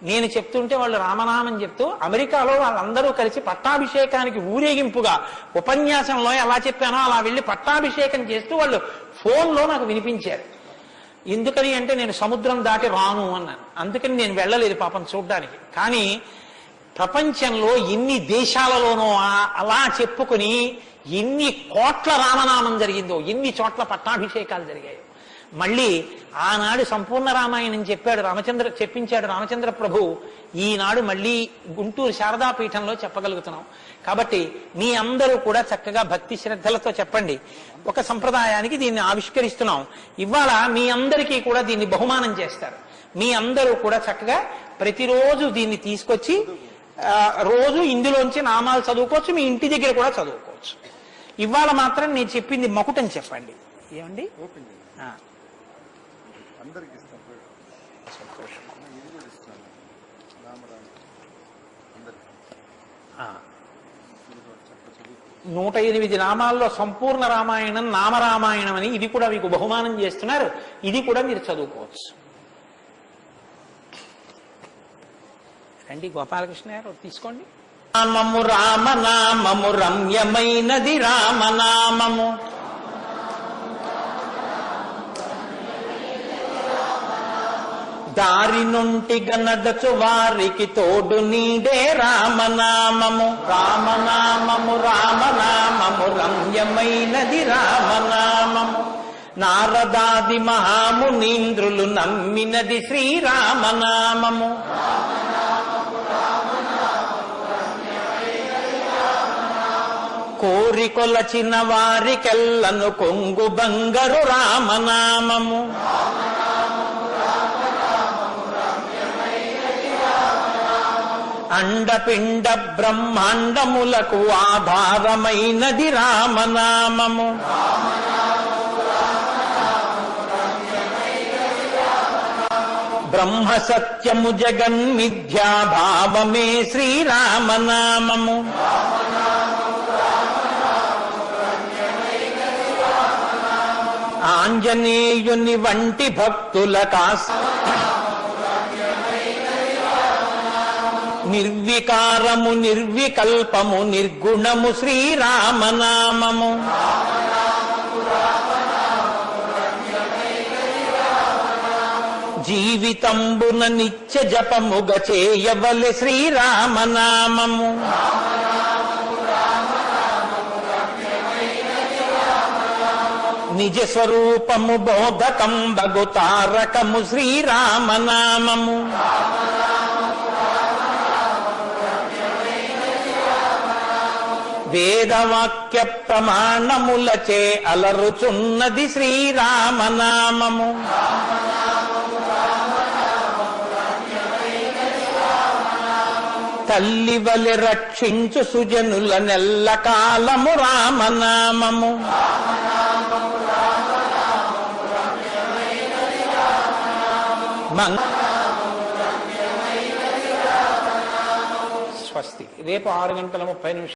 నేను చెప్తుంటే వాళ్ళు రామనామం చెప్తూ అమెరికాలో వాళ్ళందరూ కలిసి పట్టాభిషేకానికి ఊరేగింపుగా ఉపన్యాసంలో ఎలా చెప్పానో అలా వెళ్ళి పట్టాభిషేకం చేస్తూ వాళ్ళు ఫోన్లో నాకు వినిపించారు. ఎందుకని అంటే నేను సముద్రం దాటి రాను అన్నాను. అందుకని నేను వెళ్ళలేదు పాపం చూడ్డానికి. కానీ ప్రపంచంలో ఎన్ని దేశాలలోనో అలా చెప్పుకుని ఎన్ని కోట్ల రామనామం జరిగిందో, ఎన్ని చోట్ల పట్టాభిషేకాలు జరిగాయో. మళ్ళీ ఆనాడు సంపూర్ణ రామాయణం చెప్పించాడు రామచంద్ర ప్రభు. ఈనాడు మళ్ళీ గుంటూరు శారదాపీఠంలో చెప్పగలుగుతున్నాం. కాబట్టి మీ అందరూ కూడా చక్కగా భక్తి శ్రద్ధలతో చెప్పండి. ఒక సంప్రదాయానికి దీన్ని ఆవిష్కరిస్తున్నాం. ఇవాళ మీ అందరికీ కూడా దీన్ని బహుమానం చేస్తారు. మీ అందరూ కూడా చక్కగా ప్రతిరోజు దీన్ని తీసుకొచ్చి రోజు ఇందులోంచి నామాలు చదువుకోవచ్చు, మీ ఇంటి దగ్గర కూడా చదువుకోవచ్చు. ఇవాళ మాత్రం నేను చెప్పింది మకుటం చెప్పండి. ఏమండి 108 నామాల్లో సంపూర్ణ రామాయణం నామరామాయణం అని ఇది కూడా మీకు బహుమానం చేస్తున్నారు. ఇది కూడా మీరు చదువుకోవచ్చు. రండి గోపాలకృష్ణ గారు తీసుకోండి. నామము రామనామము రమ్యమైనది రామనామము, దారి నుండి గనదచు వారికి తోడు నీడే రామనామము. రామనామము రామనామము రమ్యమైనది రామనామము, నారదాది మహామునీంద్రులు నమ్మినది శ్రీరామనామము. కోరికొలచిన వారికెల్లను కొంగు బంగరు రామనామము. అండపిండ బ్రహ్మాండములకు ఆధారమైనది రామనామము. బ్రహ్మ సత్యము జగన్మిథ్యా భావమే శ్రీరామనామము. ఆంజనేయుని వంటి భక్తుల నిర్వికారము నిర్వికల్పము నిర్గుణము శ్రీరామనామము. జీవితంబున నిత్య జపముగ చేయవలె శ్రీరామనామము. నిజ స్వరూపము బోధకంబగు తారకము శ్రీరామనామము. వేదవాక్య ప్రమాణములచే అలరుచున్నది శ్రీరామనామము. తల్లి వలె రక్షించు సుజనుల నెల్ల కాలము రామనామము. స్వస్తి. రేపు 6:30